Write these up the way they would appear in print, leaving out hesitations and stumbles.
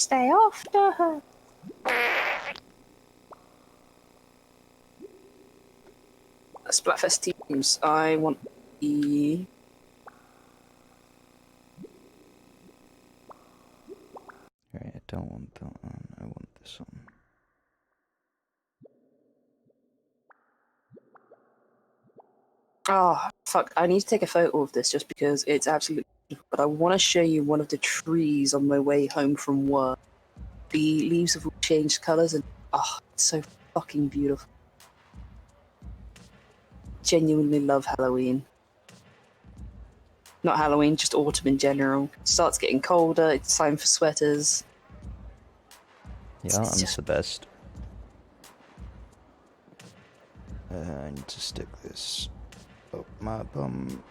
Stay after her. Splatfest teams. I want the. Right, I don't want that one. I want this one. Oh, fuck. I need to take a photo of this just because it's absolutely beautiful. But I want to show you one of the trees on my way home from work. The leaves have all changed colours and it's so fucking beautiful. Genuinely love Halloween. Not Halloween, just autumn in general. It starts getting colder, it's time for sweaters. Yeah, autumn's the best. I need to stick this up my bum.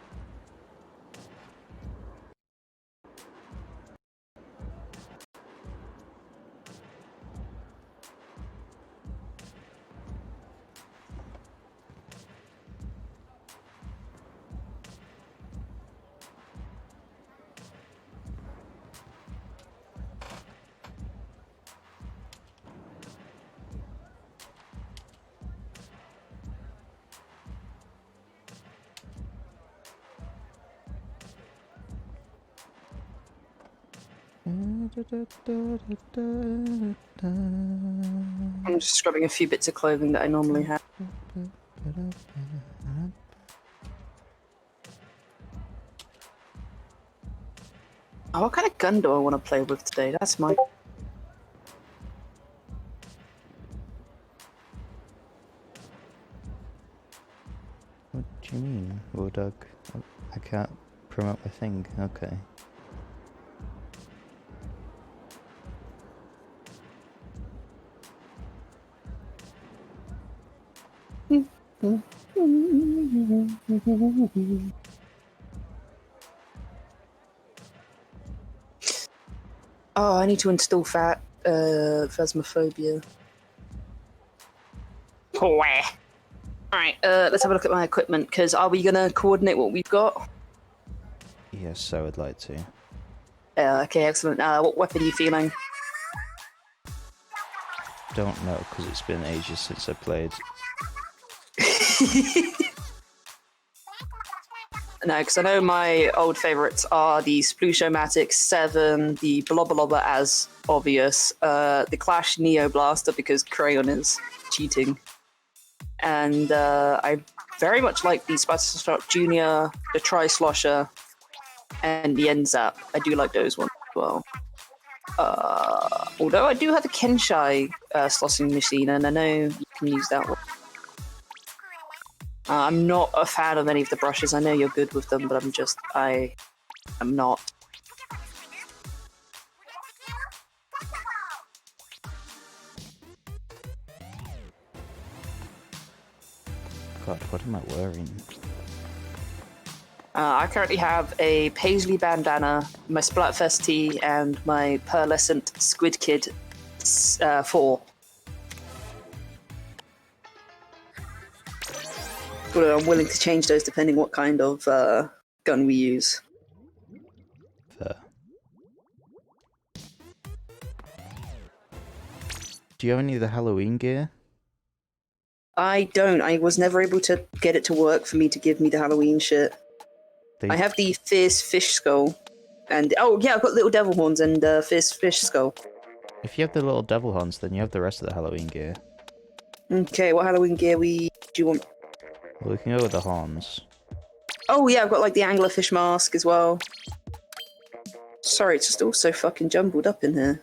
I'm just scrubbing a few bits of clothing that I normally have. Oh, what kind of gun do I want to play with today? That's my... What do you mean, Wardog? I can't promote my thing. Okay. Oh, I need to install Phasmophobia. Alright, let's have a look at my equipment, because are we going to coordinate what we've got? Yes, I would like to. Okay, excellent. What weapon are you feeling? Don't know, because it's been ages since I played. No, because I know my old favourites are the Splushomatic 7, the Blobalobber as obvious, the Clash Neo Blaster because Crayon is cheating, and I very much like the Spider Junior, the Tri-Slosher, and the N-Zap. I do like those ones as well. Although I do have a Kenshai slossing machine, and I know you can use that one. I'm not a fan of any of the brushes. I know you're good with them, but I'm not. God, what am I wearing? I currently have a paisley bandana, my Splatfest tee, and my pearlescent Squid Kid 4. Although I'm willing to change those depending what kind of gun we use. Fair. Do you have any of the Halloween gear? I don't. I was never able to get it to work for me to give me the Halloween shit. I have the Fierce Fish Skull. And oh yeah, I've got Little Devil Horns and Fierce Fish Skull. If you have the little devil horns, then you have the rest of the Halloween gear. Okay, what Halloween gear do you want? Well, we can go with the horns. Oh yeah, I've got like the anglerfish mask as well. Sorry, it's just all so fucking jumbled up in here.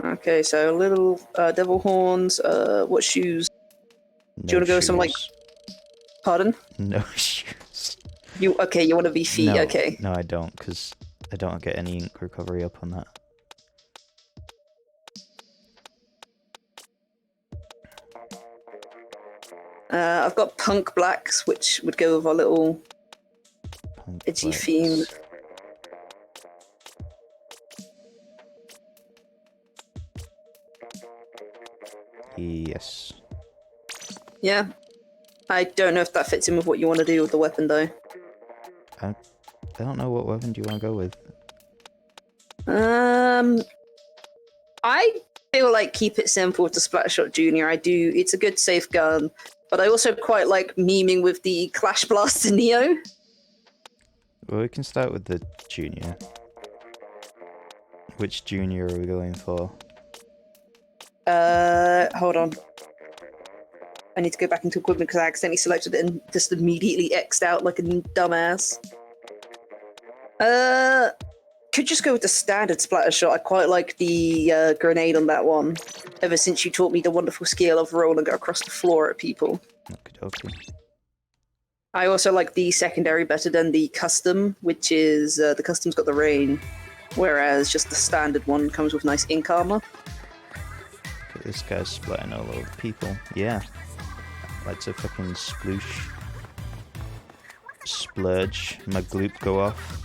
Okay, so little devil horns. What shoes? Do you want to go with some like? Pardon? No shoes. You want to be feet? No, okay. No, I don't, because I don't get any ink recovery up on that. I've got punk blacks, which would go with our little edgy theme. Yes. Yeah. I don't know if that fits in with what you want to do with the weapon, though. I don't know what weapon do you want to go with. I feel like keep it simple to Splatshot Junior. It's a good safe gun, but I also quite like memeing with the Clash Blaster Neo. Well, we can start with the junior. Which junior are we going for? Hold on. I need to go back into equipment because I accidentally selected it and just immediately X'd out like a dumbass. Could just go with the standard splatter shot. I quite like the grenade on that one. Ever since you taught me the wonderful skill of rolling it across the floor at people. Okay. I also like the secondary better than the custom, which is the custom's got the rain, whereas just the standard one comes with nice ink armor. Okay, this guy's splitting all over people. Yeah. Like to fucking sploosh. Splurge. My gloop go off.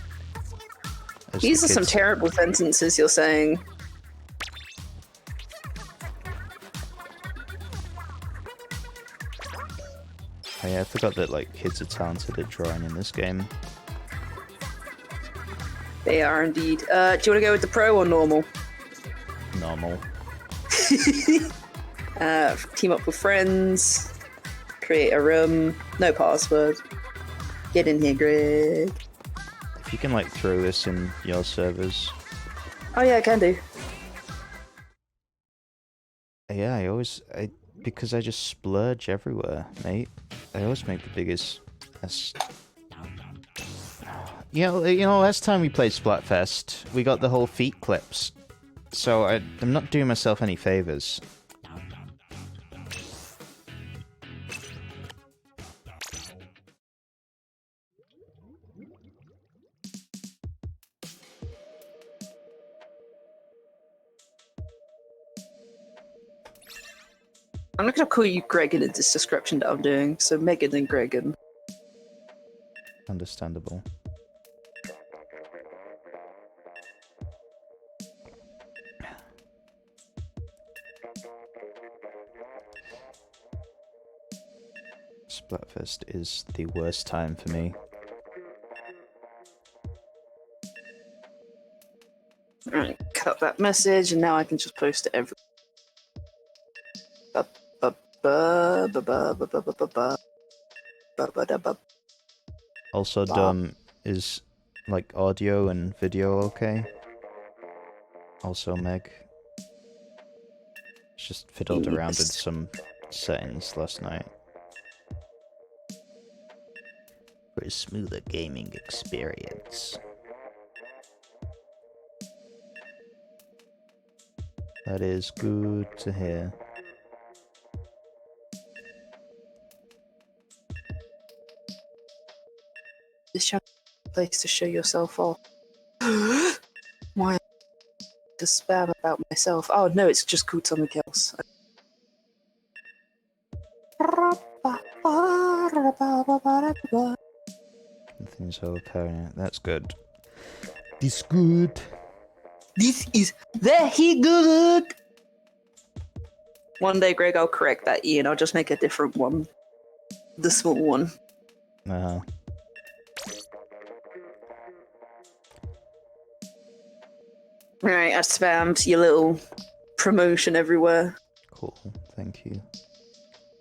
These are some terrible sentences you're saying. Oh yeah, I forgot that like kids are talented at drawing in this game. They are indeed. Do you want to go with the pro or normal? Normal. Team up with friends. Create a room. No password. Get in here, Greg. If you can like throw this in your servers. Oh yeah, I can do. Yeah, because I just splurge everywhere, mate. I always make the biggest mess. You know, last time we played Splatfest, we got the whole feet clips. So I'm not doing myself any favors. I'm not gonna call you Gregan in this description that I'm doing, so Megan and Gregan. Understandable. Splatfest is the worst time for me. Alright, cut that message, and now I can just post it every. Also, is like audio and video okay? Also, Meg. Just fiddled around with some settings last night. For a smoother gaming experience. That is good to hear. This place to show yourself off. Why to spam about myself? Oh no, it's just called something else. Nothing's so apparent. That's good. This good. This is very good. One day, Greg, I'll correct that Ian. I'll just make a different one. The small one. Uh-huh. Right, I spammed your little promotion everywhere. Cool, thank you.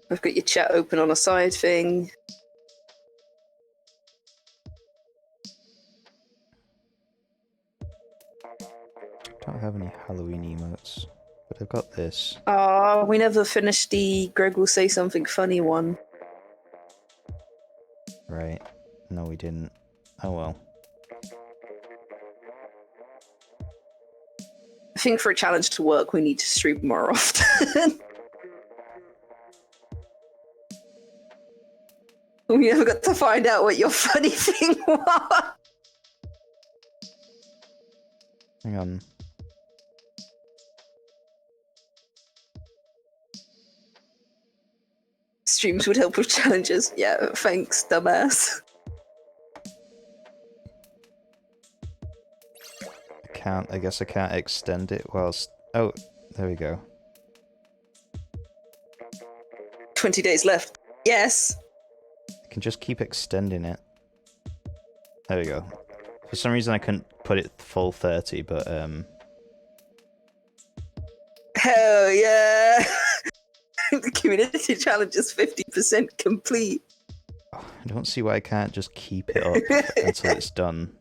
I've got your chat open on a side thing. I don't have any Halloween emotes, but I've got this. Oh, we never finished the Greg will say something funny one. Right. No, we didn't. Oh well. I think for a challenge to work, we need to stream more often. We never got to find out what your funny thing was. Hang on. Streams would help with challenges. Yeah, thanks, dumbass. I guess I can't extend it whilst... Oh, there we go. 20 days left. Yes. I can just keep extending it. There we go. For some reason I couldn't put it full 30, but Hell yeah! The community challenge is 50% complete. I don't see why I can't just keep it up until it's done.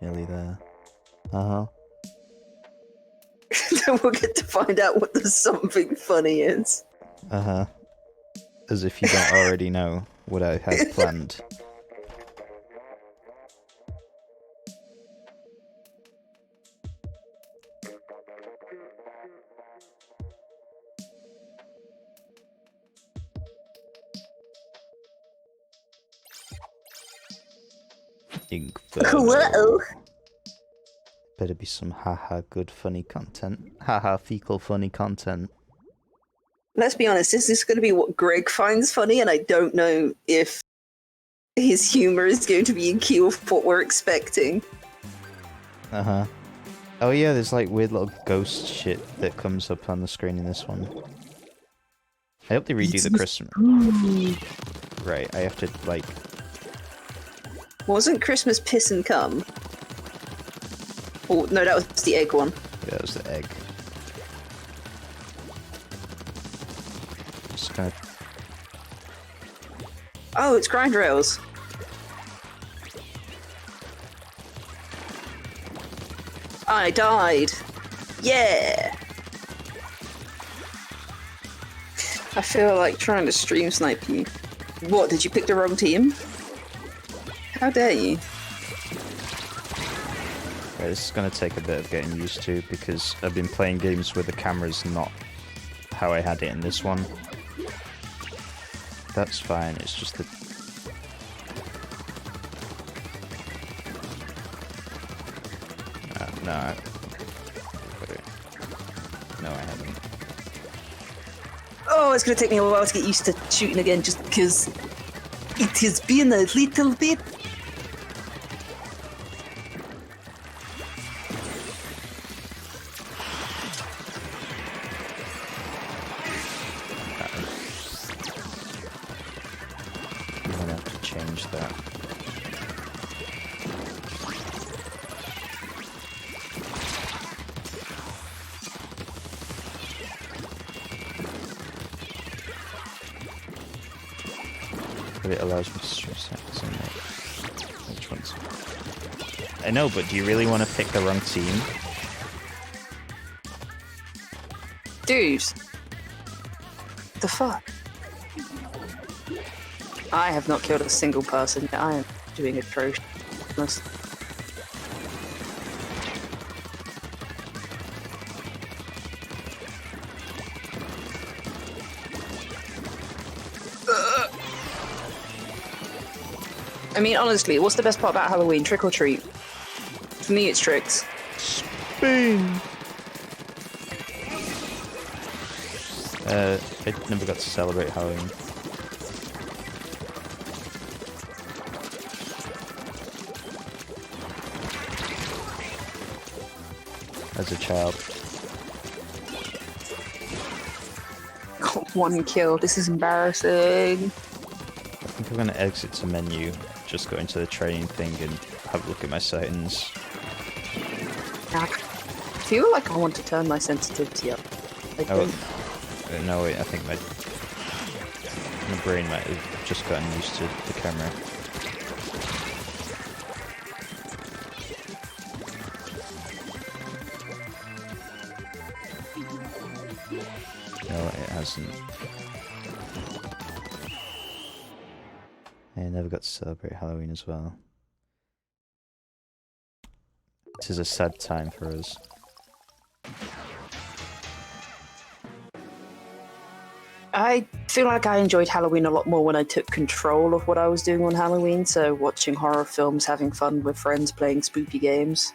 Nearly there. Uh-huh. Then we'll get to find out what the something funny is. Uh-huh. As if you don't already know what I had planned. Inferno. Whoa! Better be some haha good funny content. Haha fecal funny content. Let's be honest, is this going to be what Greg finds funny? And I don't know if his humor is going to be in key with what we're expecting. Uh-huh. Oh yeah, there's like weird little ghost shit that comes up on the screen in this one. I hope they redo the Christmas... Right, I have to, like... Wasn't Christmas piss and cum? Oh, no, that was the egg one. Yeah, that was the egg. Just gonna... Oh, it's grind rails. I died. Yeah. I feel like trying to stream snipe you. What, did you pick the wrong team? How dare you? Okay, this is gonna take a bit of getting used to because I've been playing games where the camera's not how I had it in this one. That's fine, it's just that... no. No, I haven't. Oh, it's gonna take me a while to get used to shooting again just because it has been a little bit. I'm gonna have to change that. But it allows me to stream settings and which ones. I know, but do you really want to pick the wrong team? Dude. The fuck? I have not killed a single person. I am doing atrocious. I mean, honestly, what's the best part about Halloween? Trick or treat? For me, it's tricks. Spin! I never got to celebrate Halloween. As a child. Got one kill. This is embarrassing. I think I'm gonna exit to menu, just go into the training thing and have a look at my settings. I feel like I want to turn my sensitivity up. I don't. No, wait, I think my brain might have just gotten used to the camera. No, it hasn't. I never got to celebrate Halloween as well. This is a sad time for us. I feel like I enjoyed Halloween a lot more when I took control of what I was doing on Halloween, so watching horror films, having fun with friends, playing spooky games.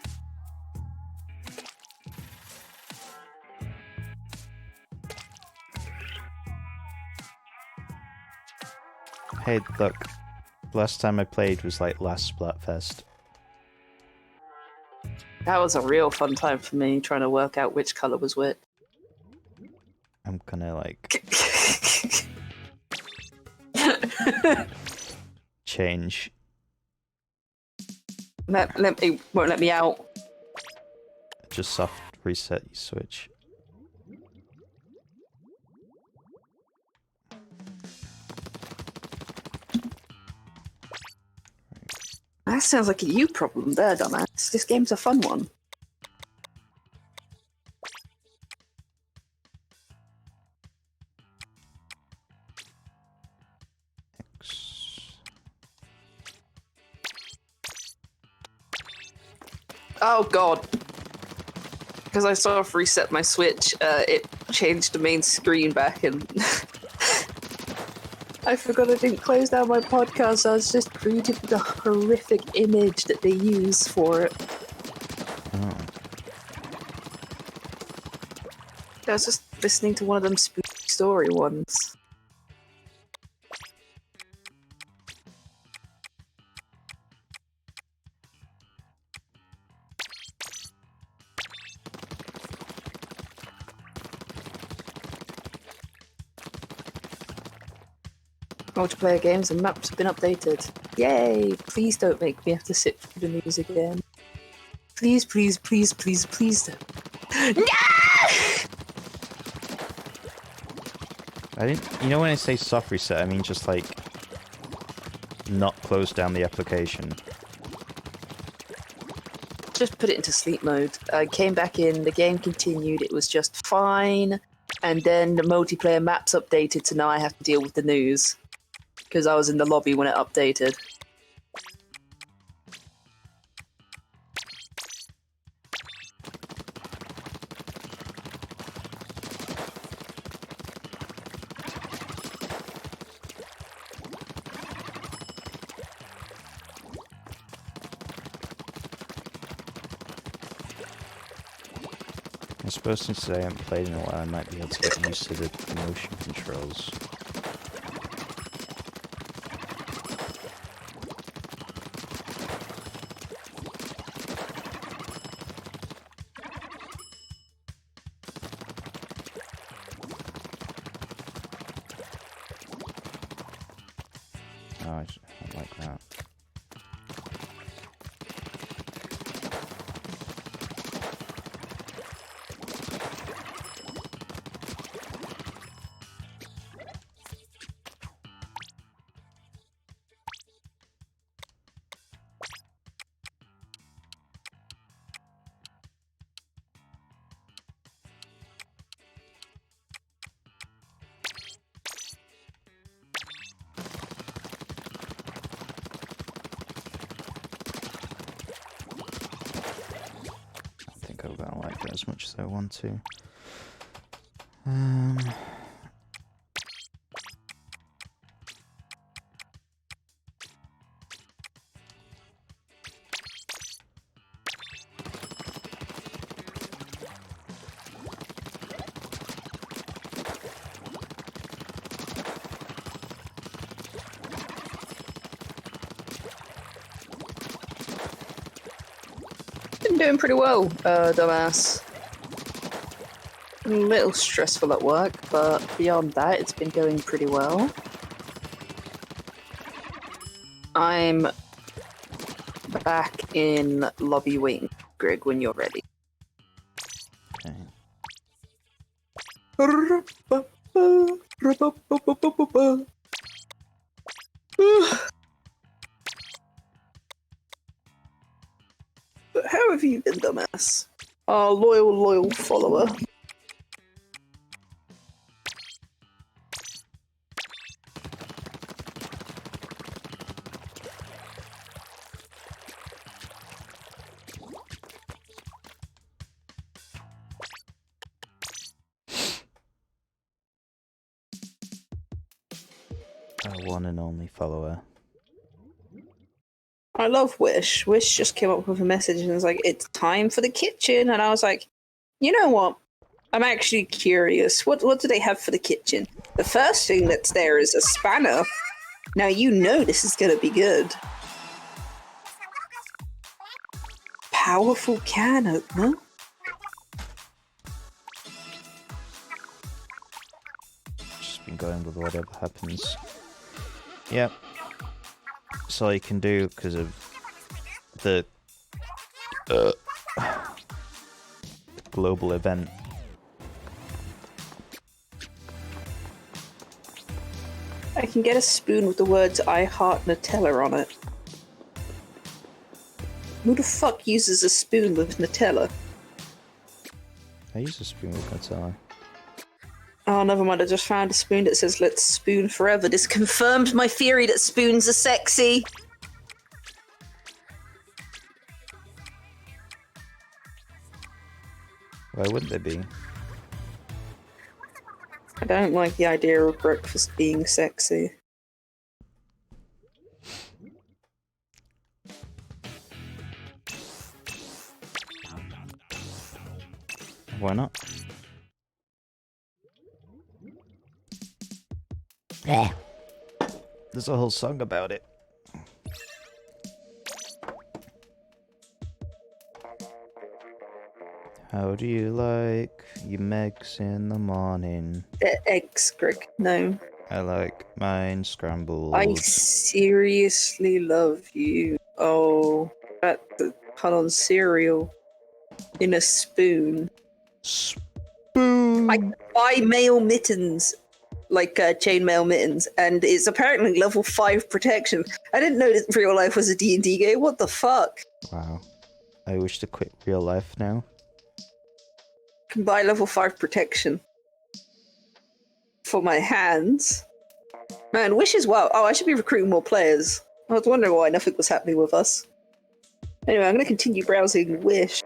Hey, look. Last time I played was like last Splatfest. That was a real fun time for me, trying to work out which colour was which. I'm gonna like... change. It won't let me out. Just soft reset your switch. That sounds like a you problem there, dumbass. This game's a fun one. Oh god. Because I sort of reset my switch, it changed the main screen back and I forgot I didn't close down my podcast. I was just reading the horrific image that they use for it. Oh. I was just listening to one of them spooky story ones. Multiplayer games and maps have been updated. Yay! Please don't make me have to sit through the news again. Please, please, please, please, please don't. No! I didn't. You know when I say soft reset, I mean just like not close down the application. Just put it into sleep mode. I came back in, the game continued, it was just fine, and then the multiplayer maps updated, so now I have to deal with the news. Because I was in the lobby when it updated. I suppose since I haven't played in a while, I might be able to get used to the motion controls. Oh, I don't like that. I don't like it as much as I want to. Been doing pretty well, dumbass. A little stressful at work, but beyond that, it's been going pretty well. I'm back in lobby waiting, Greg, when you're ready. But how have you been, dumbass? Our loyal follower. Our one and only follower. I love Wish. Wish just came up with a message and was like, "It's time for the kitchen." And I was like, you know what? I'm actually curious. What do they have for the kitchen? The first thing that's there is a spanner. Now you know this is going to be good. Powerful can opener. Just been going with whatever happens. Yep. That's all you can do because of the global event. I can get a spoon with the words "I heart Nutella" on it. Who the fuck uses a spoon with Nutella? I use a spoon with Nutella. Oh, never mind. I just found a spoon that says "Let's spoon forever." This confirmed my theory that spoons are sexy. Why wouldn't they be? I don't like the idea of breakfast being sexy. Why not? There's a whole song about it. How do you like your eggs in the morning? Eggs, Greg. No. I like mine scrambled. I seriously love you. Oh, that pun on cereal in a spoon. Spoon. I buy mail mittens, like chainmail mittens, and it's apparently level 5 protection. I didn't know that real life was a D&D game. What the fuck? Wow. I wish to quit real life now. Can buy level 5 protection for my hands. Man, Wish as well. Oh, I should be recruiting more players. I was wondering why nothing was happening with us. Anyway, I'm going to continue browsing Wish.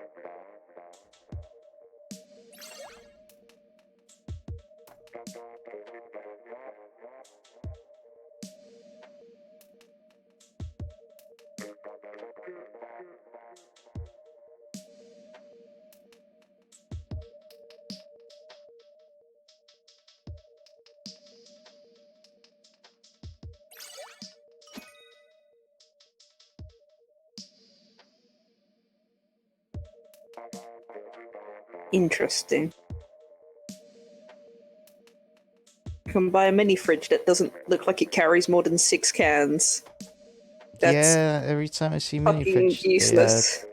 Interesting. You can buy a mini fridge that doesn't look like it carries more than 6 cans. That's yeah, every time I see mini fucking fridge, useless.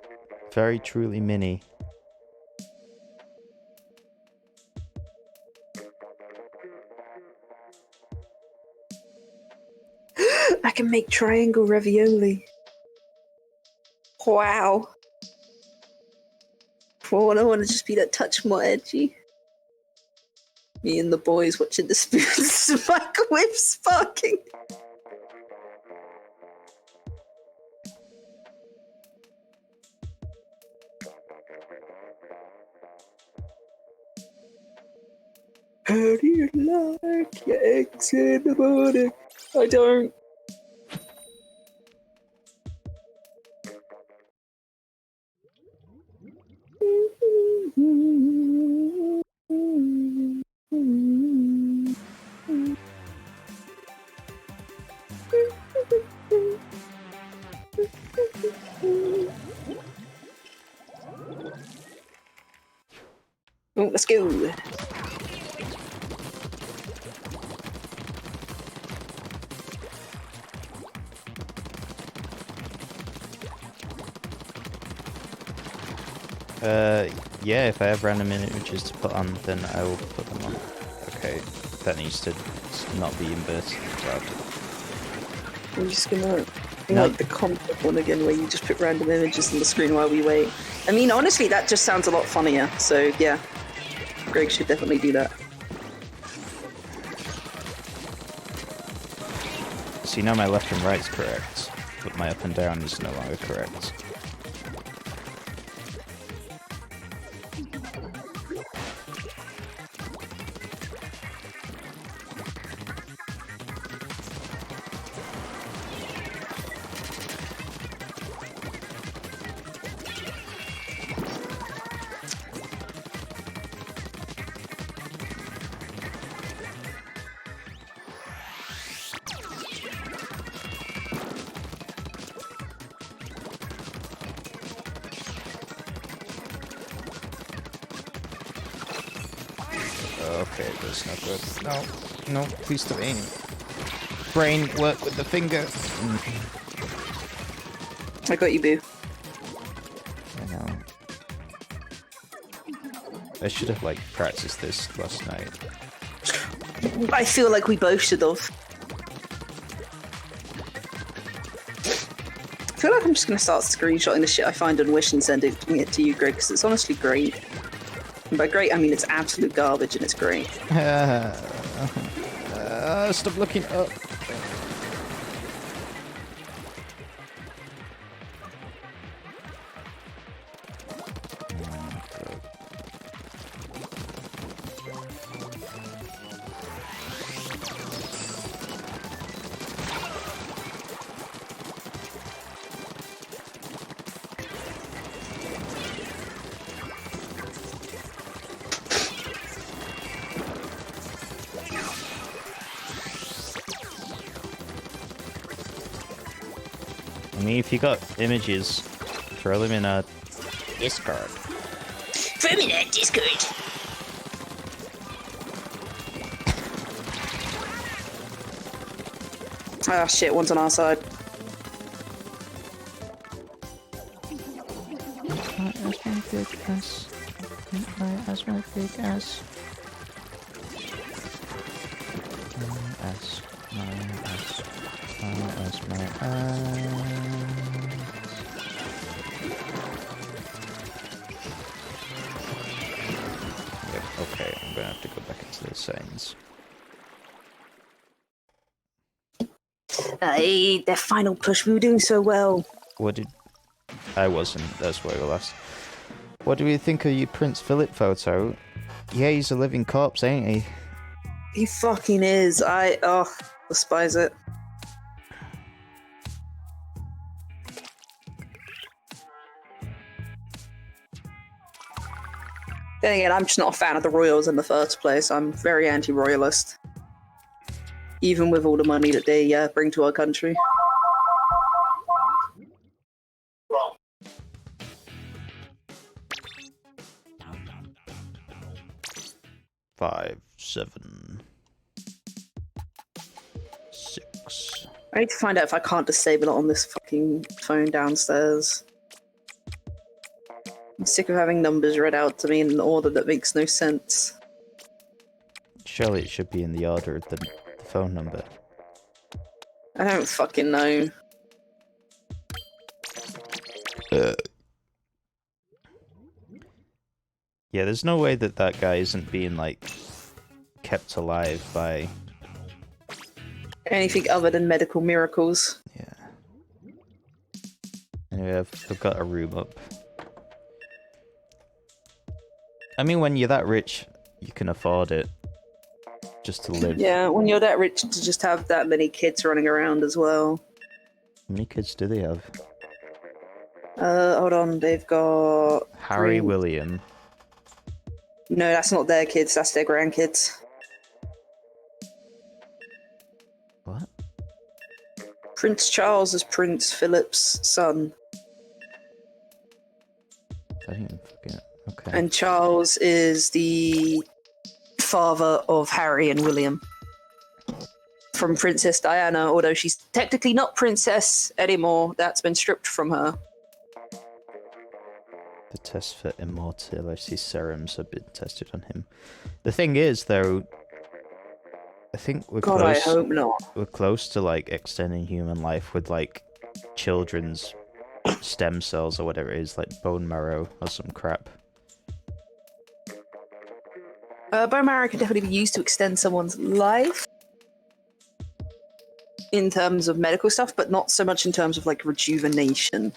very truly mini. I can make triangle ravioli. Wow. Oh, I want to just be that touch more edgy. Me and the boys watching the spoons microwave sparking. How do you like your eggs in the morning? I don't. Oh, let's go. Yeah, if I have random images to put on, then I will put them on. Okay, that needs to not be inverted. God. I'm just gonna like the concept one again, where you just put random images on the screen while we wait. I mean, honestly, that just sounds a lot funnier. So yeah, Greg should definitely do that. See, now my left and right's correct, but my up and down is no longer correct. Okay, that's not good. No, no, please stop aiming. Brain, work with the finger. I got you, boo. I know. I should have, like, practiced this last night. I feel like we both should have. I feel like I'm just going to start screenshotting the shit I find on Wish and sending it to you, Greg, because it's honestly great. And by great, I mean it's absolute garbage and it's great. Stop looking up. I mean, if you got images, throw them in a Discord. Throw me that Discord! Ah, shit, one's on our side. As my big ass. As my big ass. Okay, I'm gonna have to go back into the settings. Hey, that final push, we were doing so well. What did... I wasn't, that's why we lost. What do we think of your Prince Philip photo? Yeah, he's a living corpse, ain't he? He fucking is. I despise it. Then again, I'm just not a fan of the royals in the first place. I'm very anti-royalist. Even with all the money that they bring to our country. 5, 7, 6. I need to find out if I can't disable it on this fucking phone downstairs. I'm sick of having numbers read out to me in an order that makes no sense. Surely it should be in the order of the phone number. I don't fucking know. Yeah, there's no way that that guy isn't being, like, kept alive by... Anything other than medical miracles. Yeah. Anyway, I've got a room up. I mean, when you're that rich, you can afford it. Just to live. Yeah, when you're that rich to just have that many kids running around as well. How many kids do they have? Hold on, they've got... Harry, William. No, that's not their kids, that's their grandkids. What? Prince Charles is Prince Philip's son. I didn't even forget. Okay. And Charles is the father of Harry and William. From Princess Diana, although she's technically not princess anymore. That's been stripped from her. The test for immortality serums have been tested on him. The thing is, though, I think we're God, close. I hope not. We're close to like extending human life with like children's stem cells or whatever it is, like bone marrow or some crap. Bone marrow can definitely be used to extend someone's life in terms of medical stuff, but not so much in terms of like rejuvenation.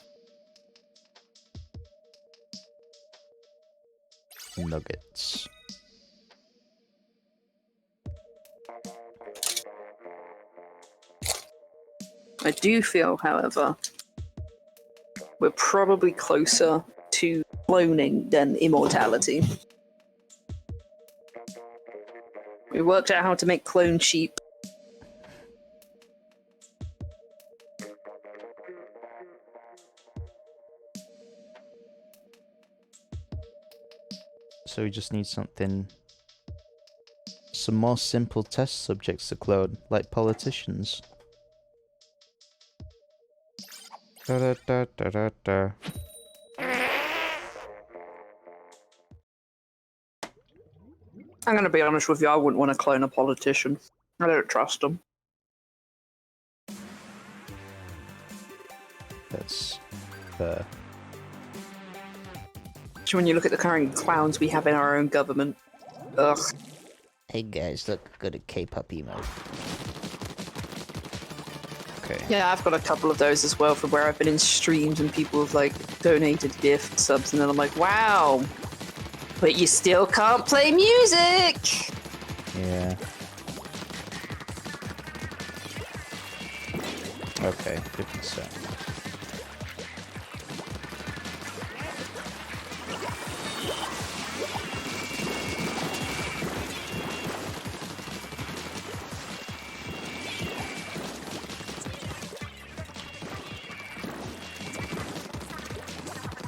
Nuggets. I do feel, however, we're probably closer to cloning than immortality. We worked out how to make clone sheep. So we just need some more simple test subjects to clone, like politicians. Da, da, da, da, da, da. I'm gonna be honest with you, I wouldn't want to clone a politician. I don't trust them. That's fair. So when you look at the current clowns we have in our own government, ugh. Hey guys, look, got a K-pop emote. Okay. Yeah, I've got a couple of those as well from where I've been in streams and people have like donated gift subs, and then I'm like, wow, but you still can't play music. Yeah. Okay, 50%.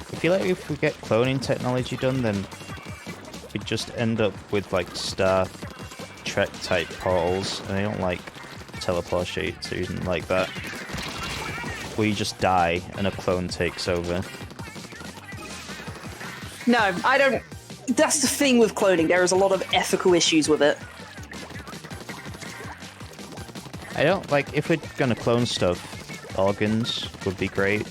I feel like if we get cloning technology done, then we just end up with like Star Trek type portals, and I don't like teleportation like that, where you just die and a clone takes over. No, I don't. That's the thing with cloning. There is a lot of ethical issues with it. I don't like, if we're gonna clone stuff, organs would be great.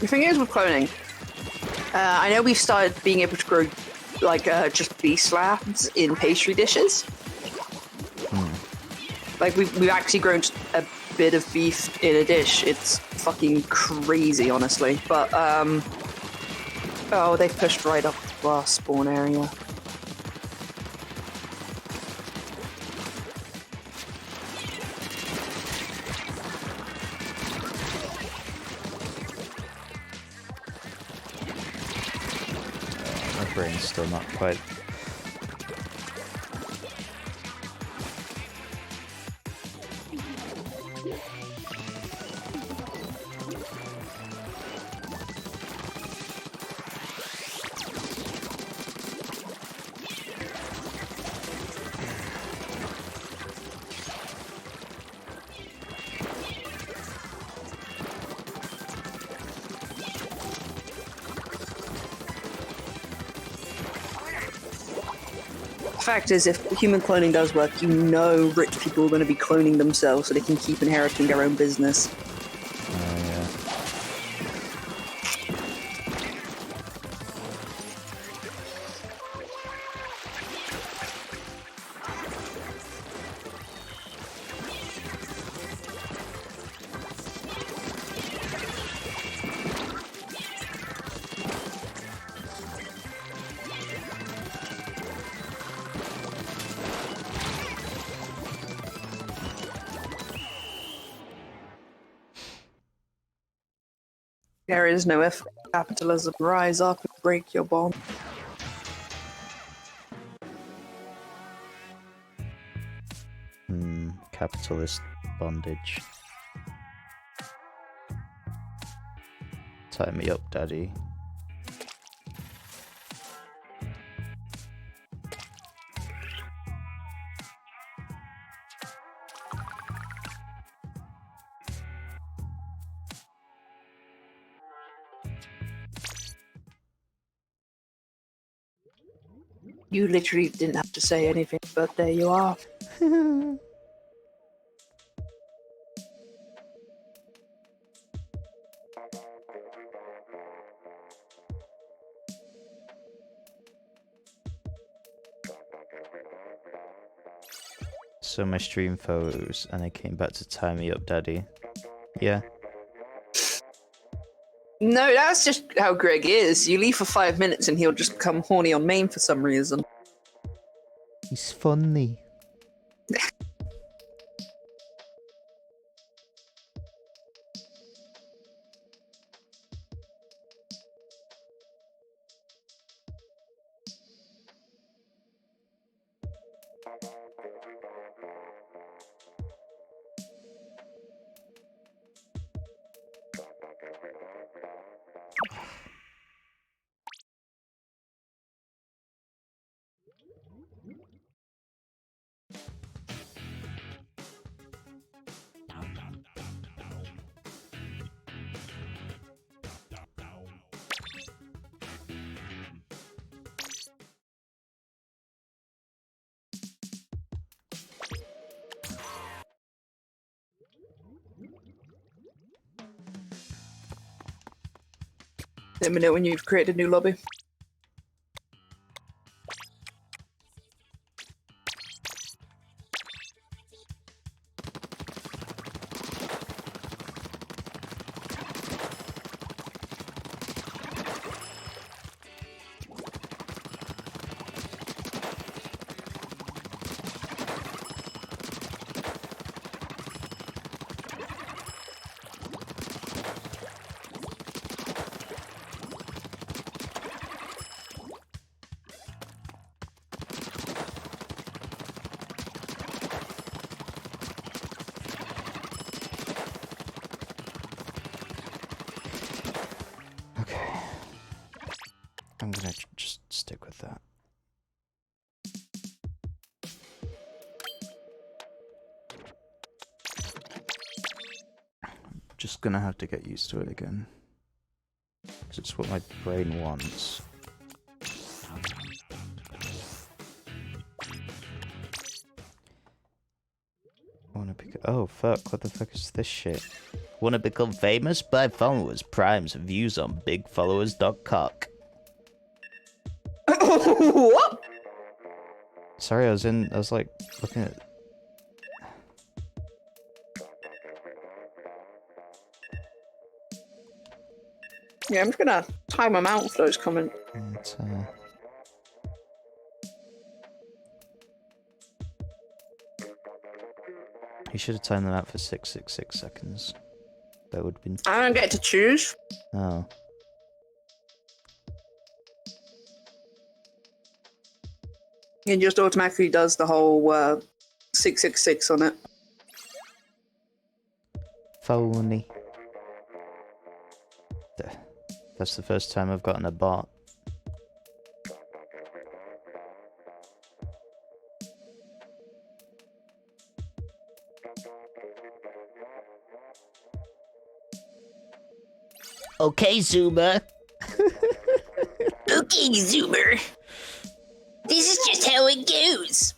The thing is with cloning, I know we've started being able to grow like just beef slabs in pastry dishes. Like we've actually grown a bit of beef in a dish. It's fucking crazy, honestly. But oh, they've pushed right up to our spawn area. My brain's still not quite. The fact is, if human cloning does work, you know rich people are going to be cloning themselves so they can keep inheriting their own business. Yeah. There is no F capitalism. Rise up and break your bond. Capitalist bondage. Tie me up, daddy. You literally didn't have to say anything, but there you are. So my stream photos, and I came back to tie me up, daddy. Yeah. No, that's just how Greg is. You leave for 5 minutes and he'll just come horny on main for some reason. He's funny. Let me know when you've created a new lobby. I'm gonna just stick with that. I'm just gonna have to get used to it again. Because it's what my brain wants. I wanna pick. Oh fuck, what the fuck is this shit? Wanna become famous? Buy followers, primes, and views on bigfollowers.com. What? Sorry, I was like looking at. Yeah, I'm just gonna time them out for those comments. You should have timed them out for 666 seconds. That would have been. I don't get to choose. Oh. It just automatically does the whole 666 on it. Phony. That's the first time I've gotten a bot. Okay, Zoomer. Okay, Zoomer. This is just how it goes.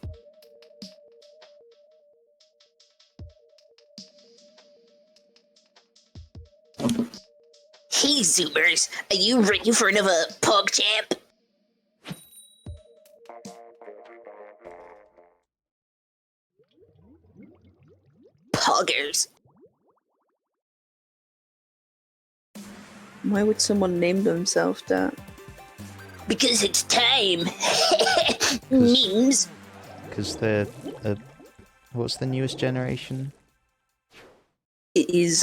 Hey, Zoomers. Are you ready for another pog champ? Poggers. Why would someone name themselves that? Because it's time. Memes. Because they're. What's the newest generation? It is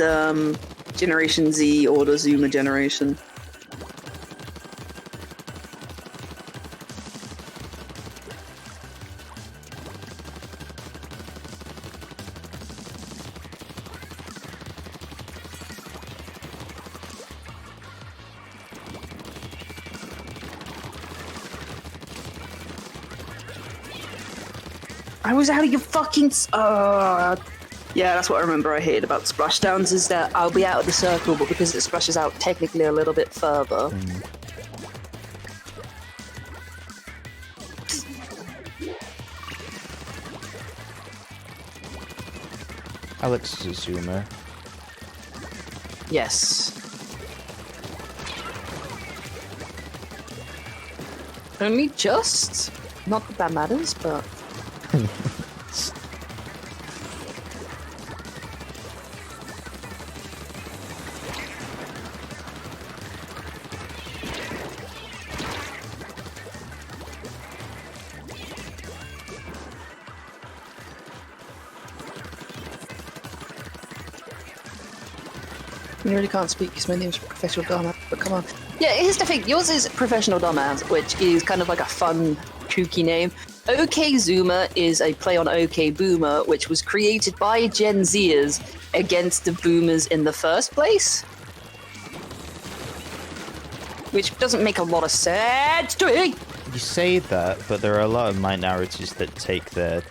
Generation Z or the Zoomer generation. I was out of your fucking. Yeah, that's what I remember I hated about splashdowns is that I'll be out of the circle, but because it splashes out technically a little bit further. Alex is a Zoomer. Yes. Only just? Not that that matters, but... You really can't speak because my name's Professional Dumbass, but come on. Yeah, here's the thing. Yours is Professional Dumbass, which is kind of like a fun, kooky name. OK Zoomer is a play on OK Boomer, which was created by Gen Zers against the Boomers in the first place. Which doesn't make a lot of sense to me. You say that, but there are a lot of minorities that take their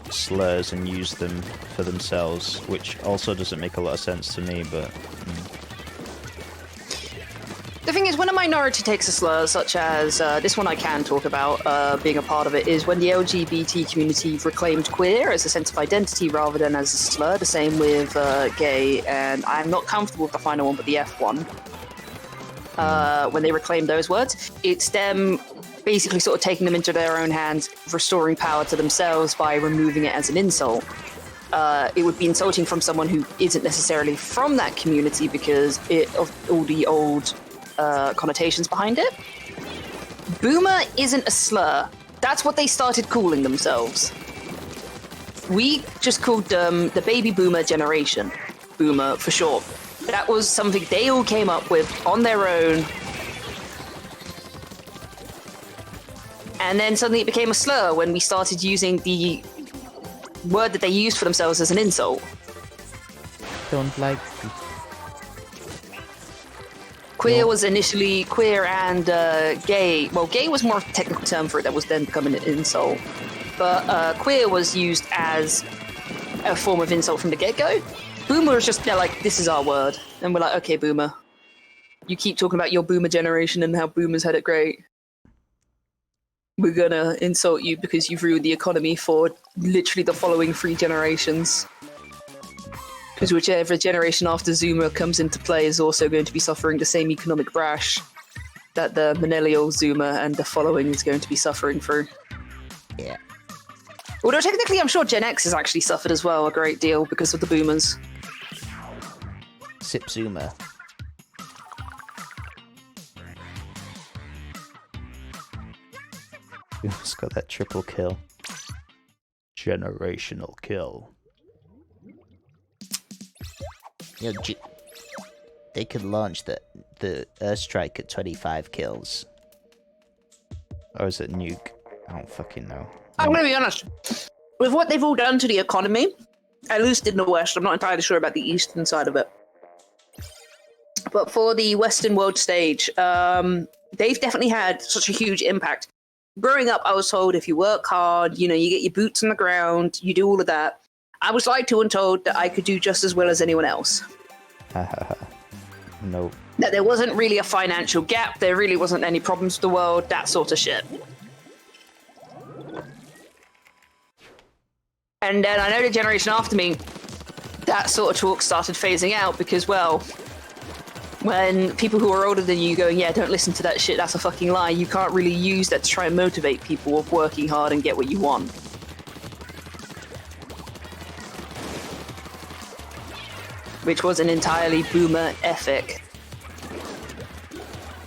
slurs and use them for themselves, which also doesn't make a lot of sense to me, but... The thing is, when a minority takes a slur, such as this one I can talk about being a part of it, is when the LGBT community reclaimed queer as a sense of identity rather than as a slur. The same with gay, and I'm not comfortable with the final one, but the F one. when they reclaimed those words. It's them basically sort of taking them into their own hands, restoring power to themselves by removing it as an insult. It would be insulting from someone who isn't necessarily from that community because of all the old connotations behind it. Boomer isn't a slur. That's what they started calling themselves. We just called them the baby boomer generation. Boomer for short. That was something they all came up with on their own. And then suddenly it became a slur when we started using the word that they used for themselves as an insult. Don't like. Queer was initially queer and gay. Well, gay was more of a technical term for it that was then becoming an insult. But queer was used as a form of insult from the get-go. Boomer is just, they're like, this is our word. And we're like, okay, boomer. You keep talking about your boomer generation and how boomers had it great. We're gonna insult you because you've ruined the economy for literally the following 3 generations. Because whichever generation after Zoomer comes into play is also going to be suffering the same economic brash that the millennial Zoomer and the following is going to be suffering through. Yeah. Although technically I'm sure Gen X has actually suffered as well a great deal because of the boomers. Sip Zoomer. It's got that triple kill. Generational kill. Yo, they could launch the airstrike at 25 kills. Or is it nuke? I don't fucking know. I'm gonna be honest. With what they've all done to the economy, at least in the West, I'm not entirely sure about the Eastern side of it. But for the Western world stage, they've definitely had such a huge impact. Growing up, I was told if you work hard, you get your boots on the ground, you do all of that. I was lied to and told that I could do just as well as anyone else. Nope. That there wasn't really a financial gap, there really wasn't any problems with the world, that sort of shit. And then I know the generation after me, that sort of talk started phasing out because, well, when people who are older than you going, yeah, don't listen to that shit, that's a fucking lie, you can't really use that to try and motivate people of working hard and get what you want. Which was an entirely boomer ethic.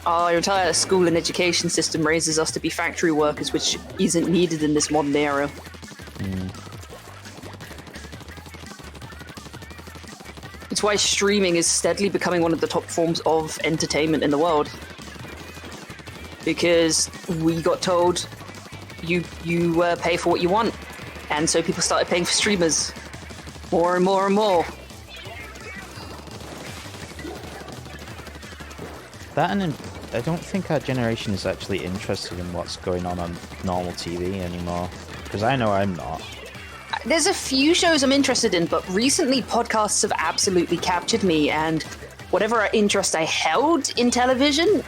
Our entire school and education system raises us to be factory workers, which isn't needed in this modern era. It's why streaming is steadily becoming one of the top forms of entertainment in the world. Because we got told you pay for what you want. And so people started paying for streamers. More and more and more. That and I don't think our generation is actually interested in what's going on normal TV anymore. Because I know I'm not. There's a few shows I'm interested in, but recently podcasts have absolutely captured me, and whatever interest I held in television,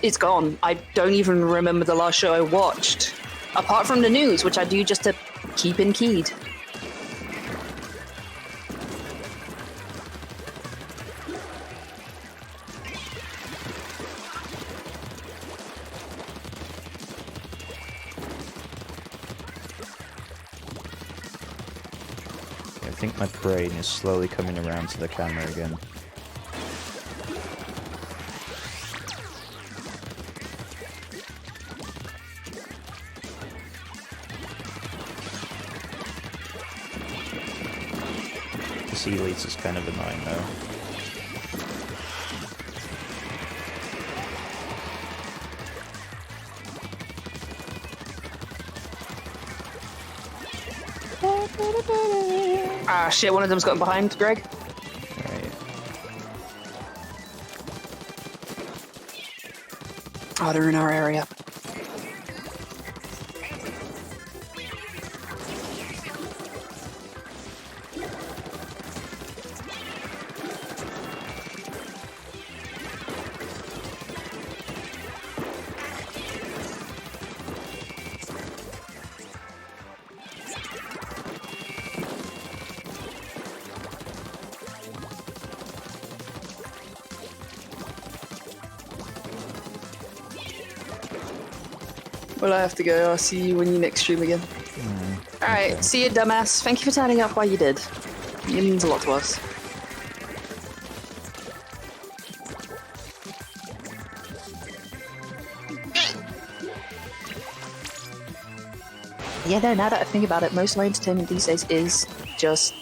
it's gone. I don't even remember the last show I watched. Apart from the news, which I do just to keep in keyed. I think my brain is slowly coming around to the camera again. This Elite is kind of annoying though. Ah, shit, one of them's gotten behind, Greg. Right. Oh, they're in our area. Well, I have to go. I'll see you when you next stream again. Alright, okay. see you, dumbass. Thank you for turning up while you did. It means a lot to us. Yeah, no, now that I think about it, most of my entertainment these days is just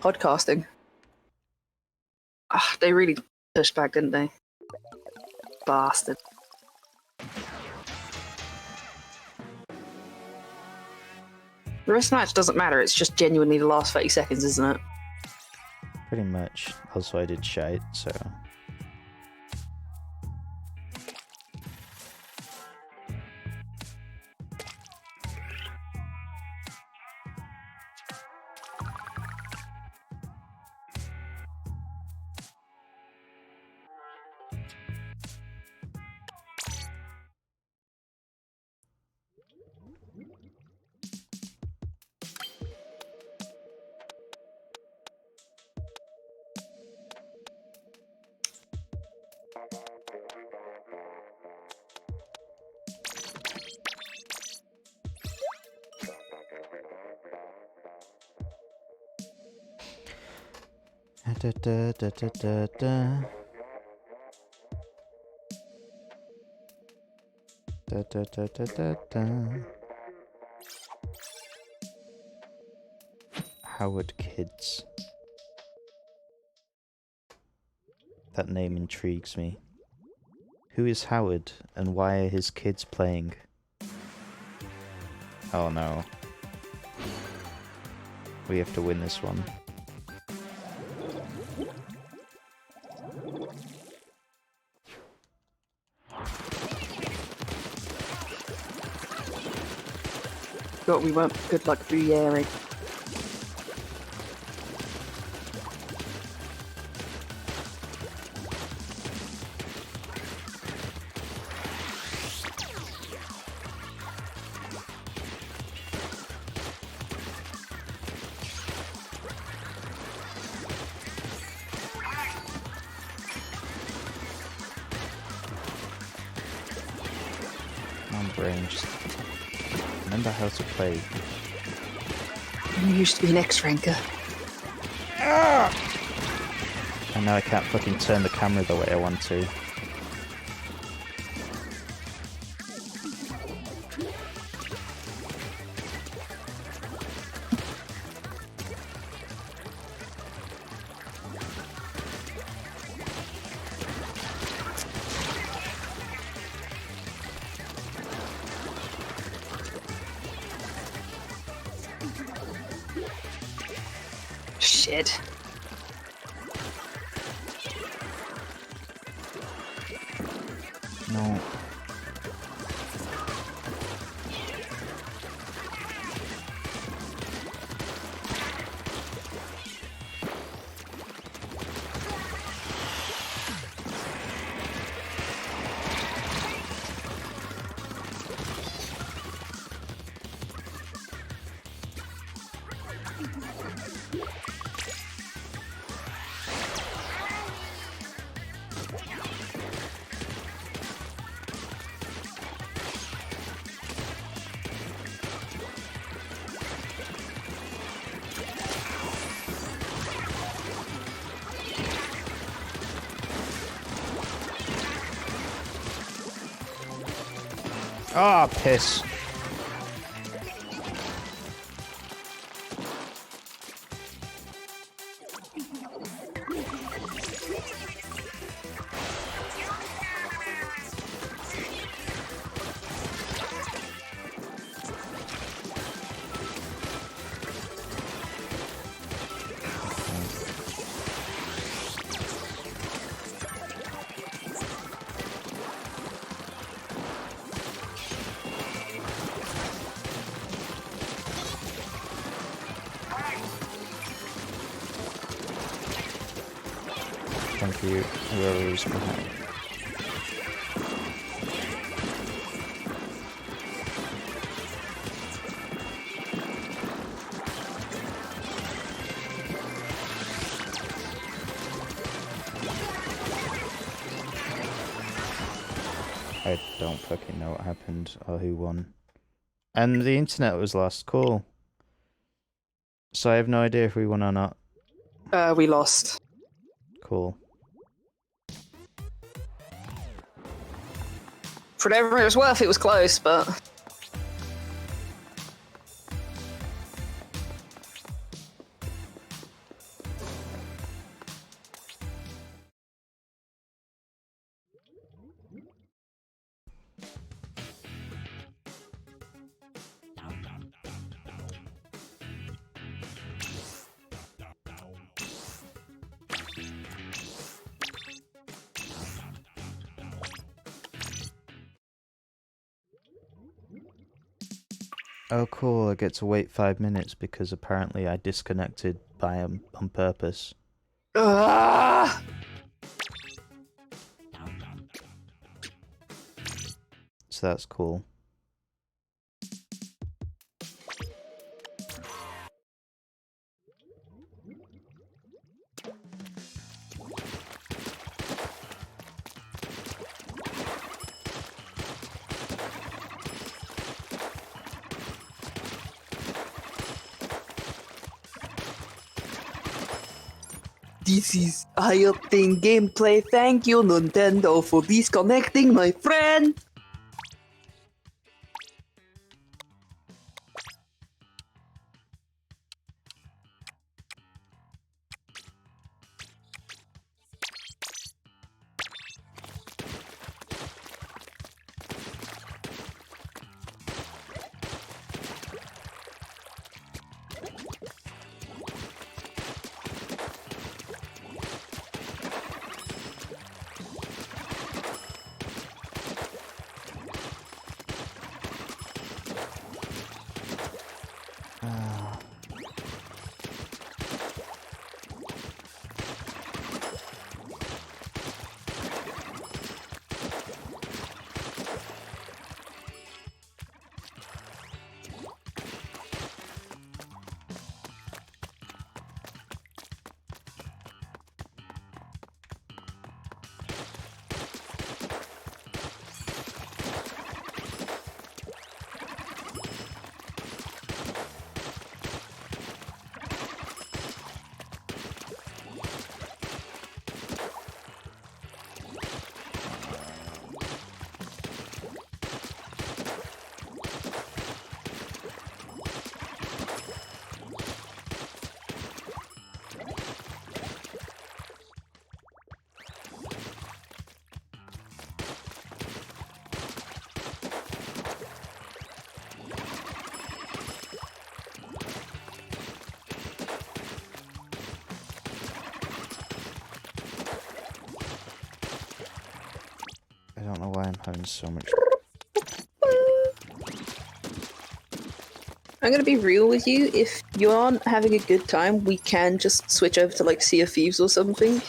podcasting. Ah, they really pushed back, didn't they? Bastard. The rest of the match doesn't matter, it's just genuinely the last 30 seconds, isn't it? Pretty much. Also, I did shite, so... Da, da, da, da, da, da. Da, da, da, da, da, da. Howard Kids. That name intrigues me. Who is Howard, and why are his kids playing? Oh no. We have to win this one. But we won't. Good luck, Booyeri. My brain just... Remember how to play. You used to be an X-ranker. And now I can't fucking turn the camera the way I want to. Shit. No. Ah, piss. Thank you, whoever is behind. I don't fucking know what happened or who won. And the internet was lost. Cool. So I have no idea if we won or not. We lost. Cool. For whatever it was worth, it was close, but... Oh, cool. I get to wait 5 minutes because apparently I disconnected by on purpose. Ah! So that's cool. This is eye-opening gameplay. Thank you, Nintendo, for disconnecting my friend. I don't know why I'm having so much... I'm gonna be real with you. If you aren't having a good time, we can just switch over to like Sea of Thieves or something.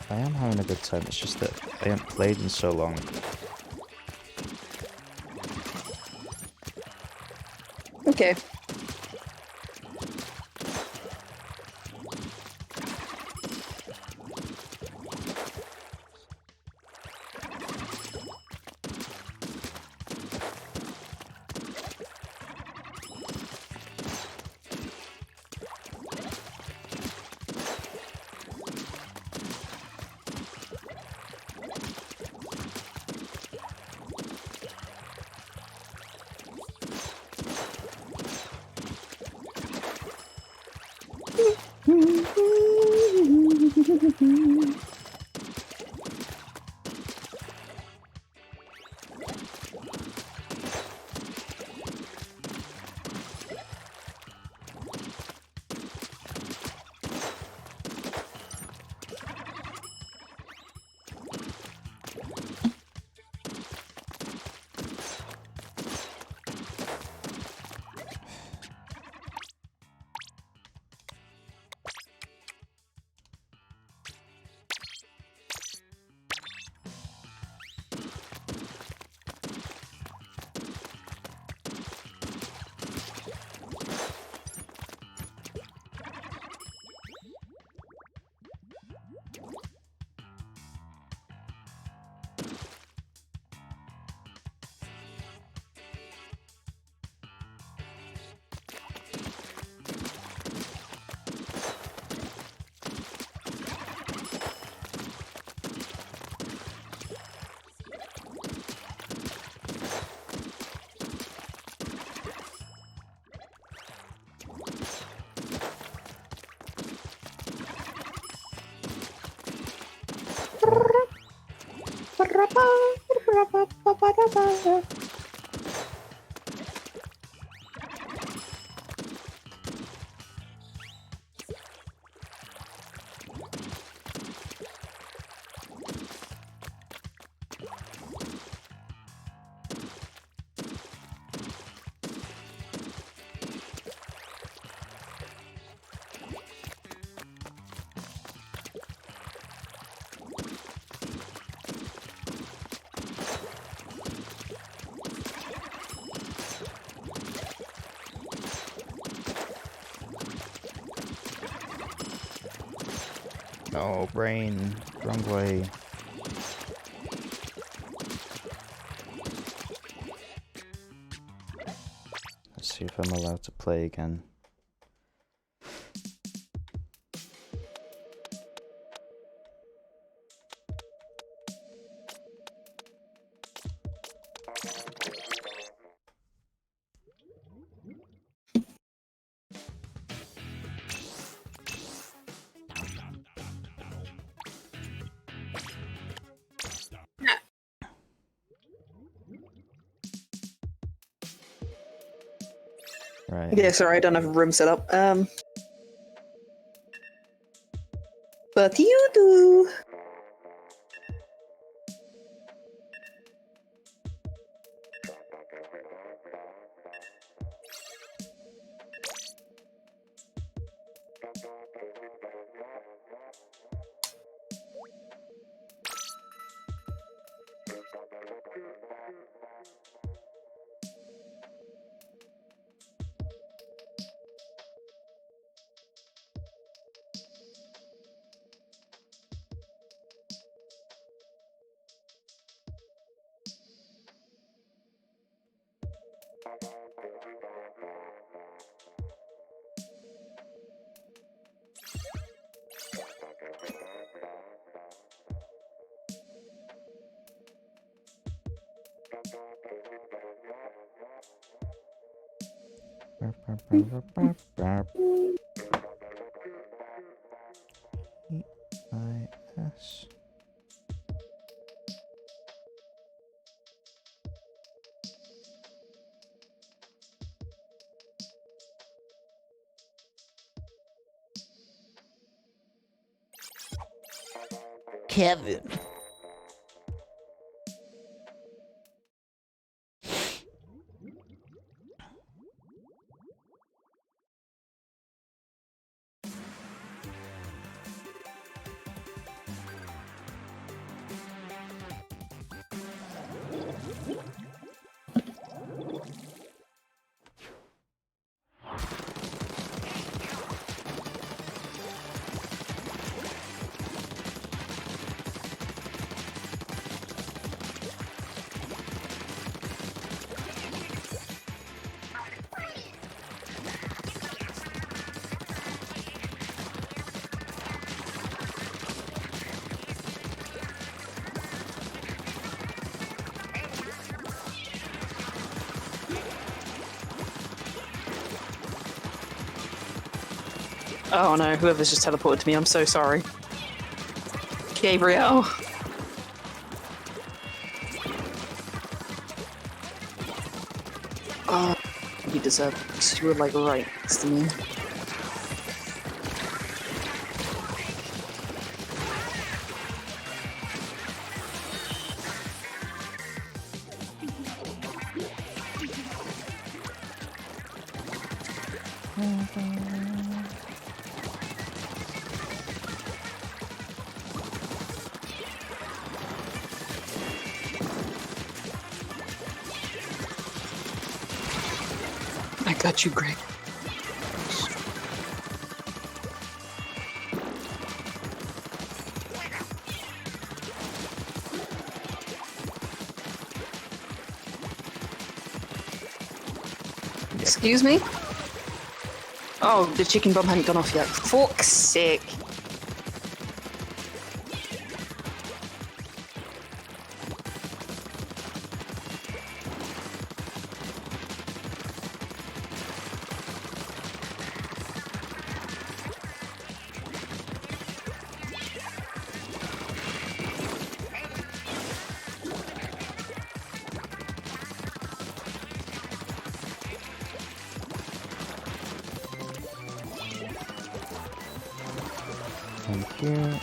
I am having a good time, it's just that I haven't played in so long. Okay. No, brain. Wrong way. Let's see if I'm allowed to play again. Right. Yeah, sorry, I don't have a room set up. But you do. E-I-S. Kevin. Oh no, whoever's just teleported to me, I'm so sorry. Gabriel. Oh, you deserve it, 'cause you were like right next to me. I got you, Greg. Excuse me? Oh, the chicken bomb hadn't gone off yet. Fuck's sake. Thank you.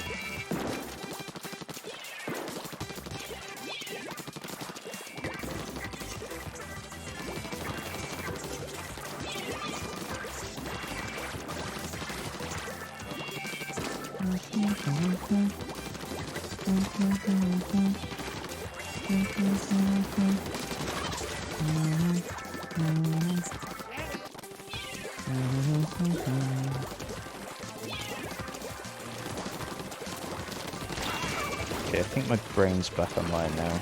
Okay, I think my brain's back online now.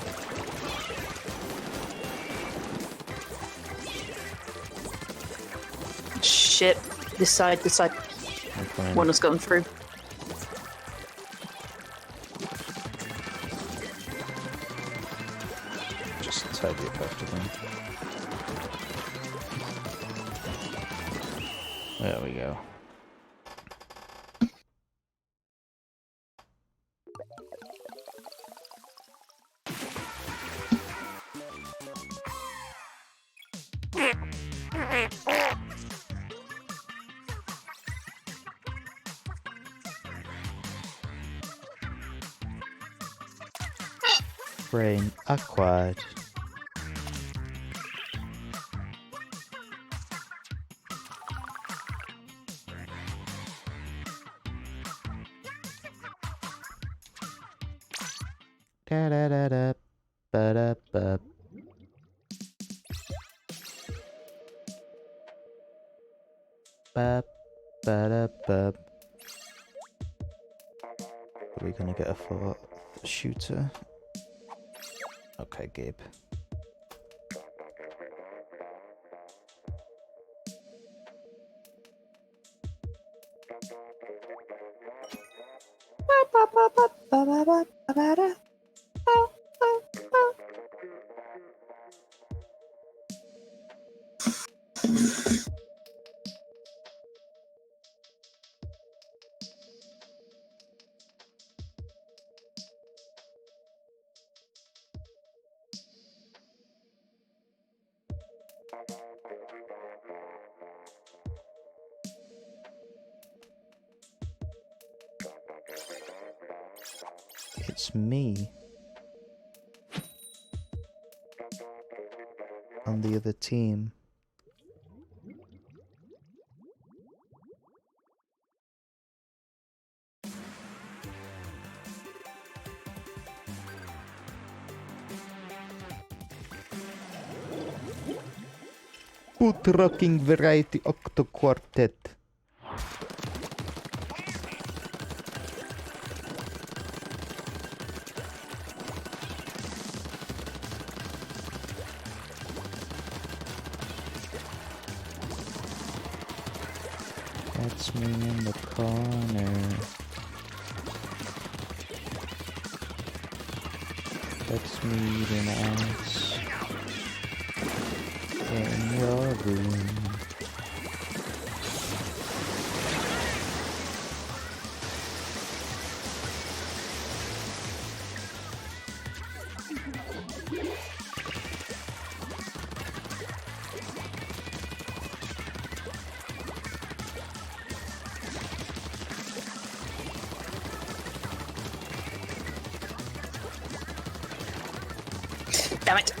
Shit. This side. Okay. One has gone through. Just tidy up after them. There we go. Brain acquired. Da da da da ba da ba. Ba ba da ba. Are we gonna get a full shooter? Okay, Gabe. It's me. On the other team. Good rocking variety octo quartet. That's me in the corner. That's me eating ass in your room. Damn it.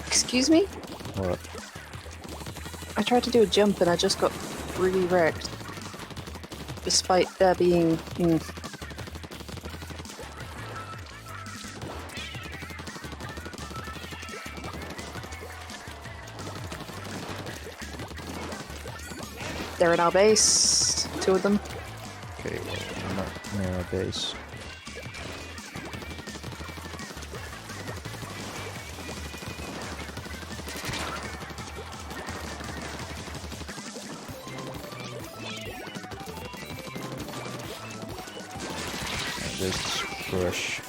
Excuse me? What? I tried to do a jump and I just got really wrecked. Despite there being... They're in our base. Two of them. Okay, well, I'm not near our base. there's this brush.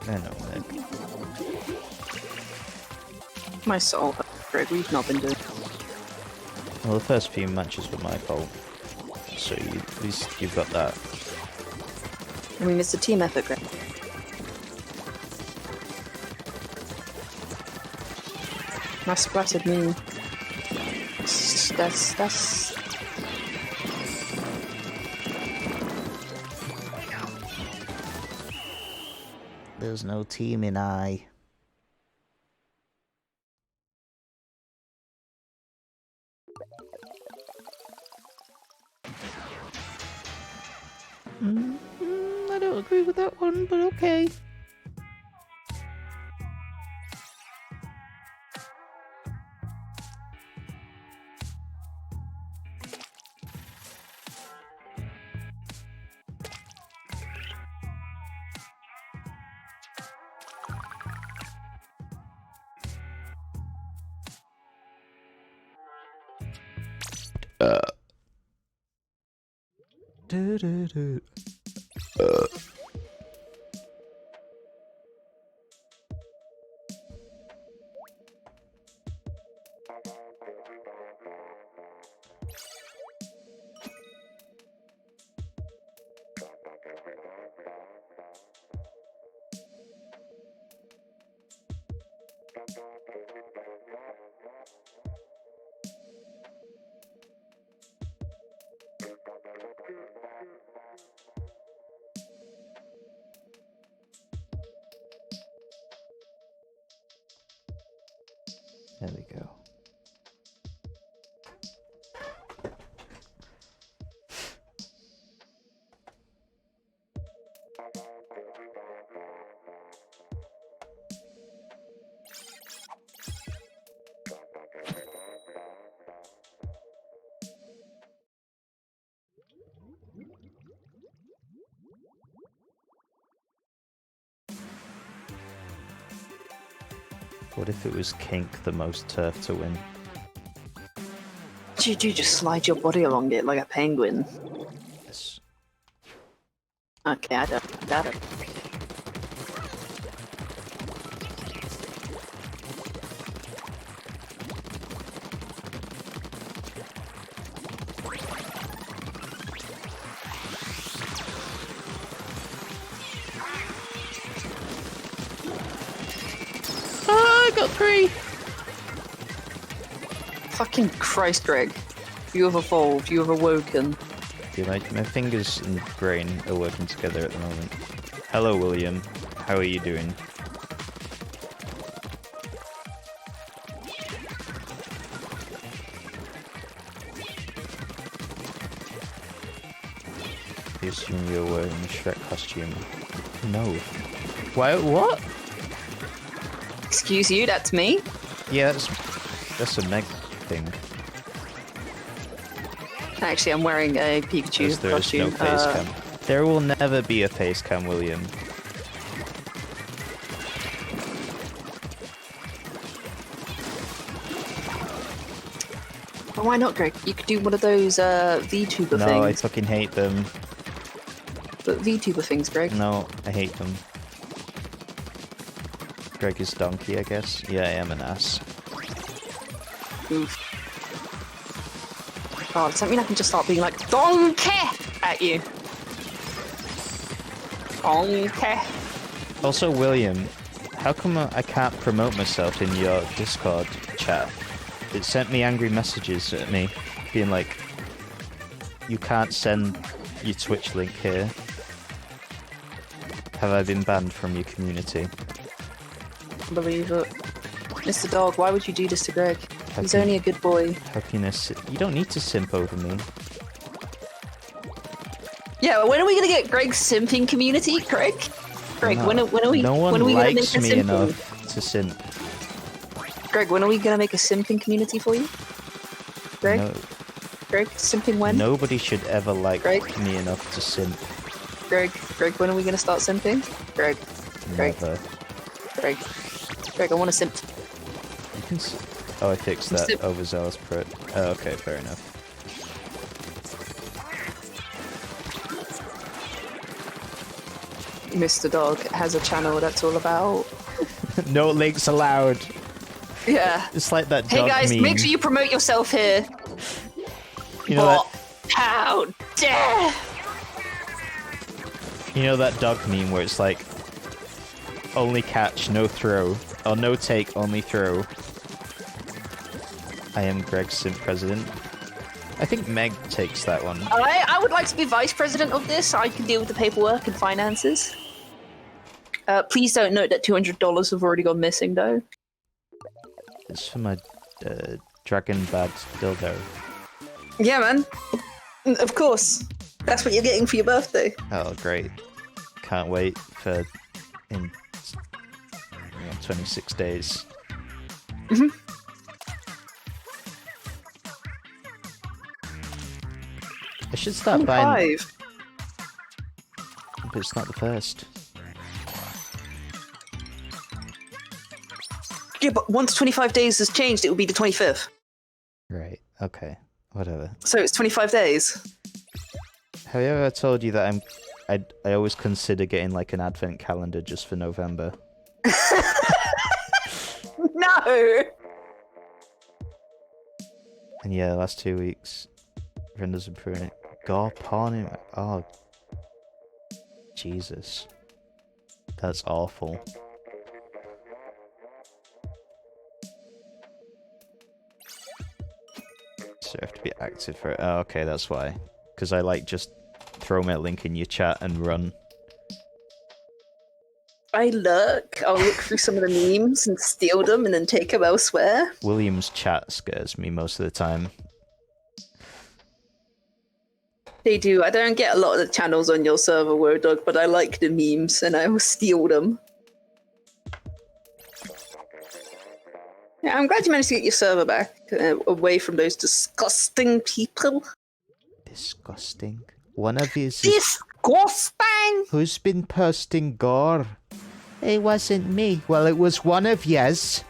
I know, Nick. My soul, Greg, we've not been doing. Well, the first few matches were my fault, so at least you've got that. I mean, it's a team effort, Greg. I splattered me. That's... There's no team in I. I don't agree with that one, but okay. There we go. What if it was kink the most turf to win? Did you just slide your body along it like a penguin? Yes. Okay, I don't doubt it. I got 3! Fucking Christ, Greg. You have evolved, you have awoken. Yeah, my fingers and brain are working together at the moment. Hello, William. How are you doing? I assume you're wearing a Shrek costume. No. Why? What? Excuse you, that's me? Yeah, that's a Meg thing. Actually, I'm wearing a Pikachu There is costume. no face cam. There will never be a face cam, William. Oh, why not, Greg? You could do one of those VTuber No, I things. fucking hate them. But VTuber things, Greg. No, I hate them. Greg is donkey, I guess. Yeah, I am an ass. Oof. Oh, does that mean I can just start being like, donkey at you? Donkey. Also, William, how come I can't promote myself in your Discord chat? It sent me angry messages at me, being like, you can't send your Twitch link here. Have I been banned from your community? Believe it. Mr. Dog, why would you do this to Greg? He's can- only a good boy. How can you don't need to simp over me. Yeah, but when are we gonna get Greg's simping community, Greg? Greg, No, when are we? No one when are we gonna likes make a me simping? enough to simp. Greg, when are we gonna make a simping community for you? Greg? No, Greg, simping when? nobody should ever like Greg? me enough to simp. Greg, when are we gonna start simping? Greg, Never. Greg, I want to simp. You can oh, I fixed that. Simp. Overzealous prick. Oh, okay, fair enough. Mr. Dog has a channel that's all about. No links allowed. Yeah. It's like that Hey dog guys, meme. make sure you promote yourself here. You know that. How dare! You know that dog meme where it's like, only catch, no throw, or no take, only throw. I am Greg Simp President. I think Meg takes that one. I would like to be vice president of this. So I can deal with the paperwork and finances. Please don't note that $200 have already gone missing, though. It's for my dragon bad dildo. Yeah, man. Of course. That's what you're getting for your birthday. Oh, great. Can't wait for in 26 days. Mhm. I should start buying... 5. But it's not the first. Yeah, but once 25 days has changed, it will be the 25th. Right, okay. Whatever. So it's 25 days. Have I ever told you that I always consider getting like an advent calendar just for November? No! And yeah, the last 2 weeks, Brenda's improving it. Gore porn. Oh, Jesus, that's awful. So I have to be active for it. Oh, okay, that's why. Because I like just throw my link in your chat and run. I'll look through some of the memes and steal them and then take them elsewhere. William's chat scares me most of the time. They do. I don't get a lot of the channels on your server, Word Dog, but I like the memes and I will steal them. Yeah, I'm glad you managed to get your server back away from those disgusting people. Disgusting. One of you is... Disgusting! Who's been posting gore? It wasn't me. Well, it was one of yous.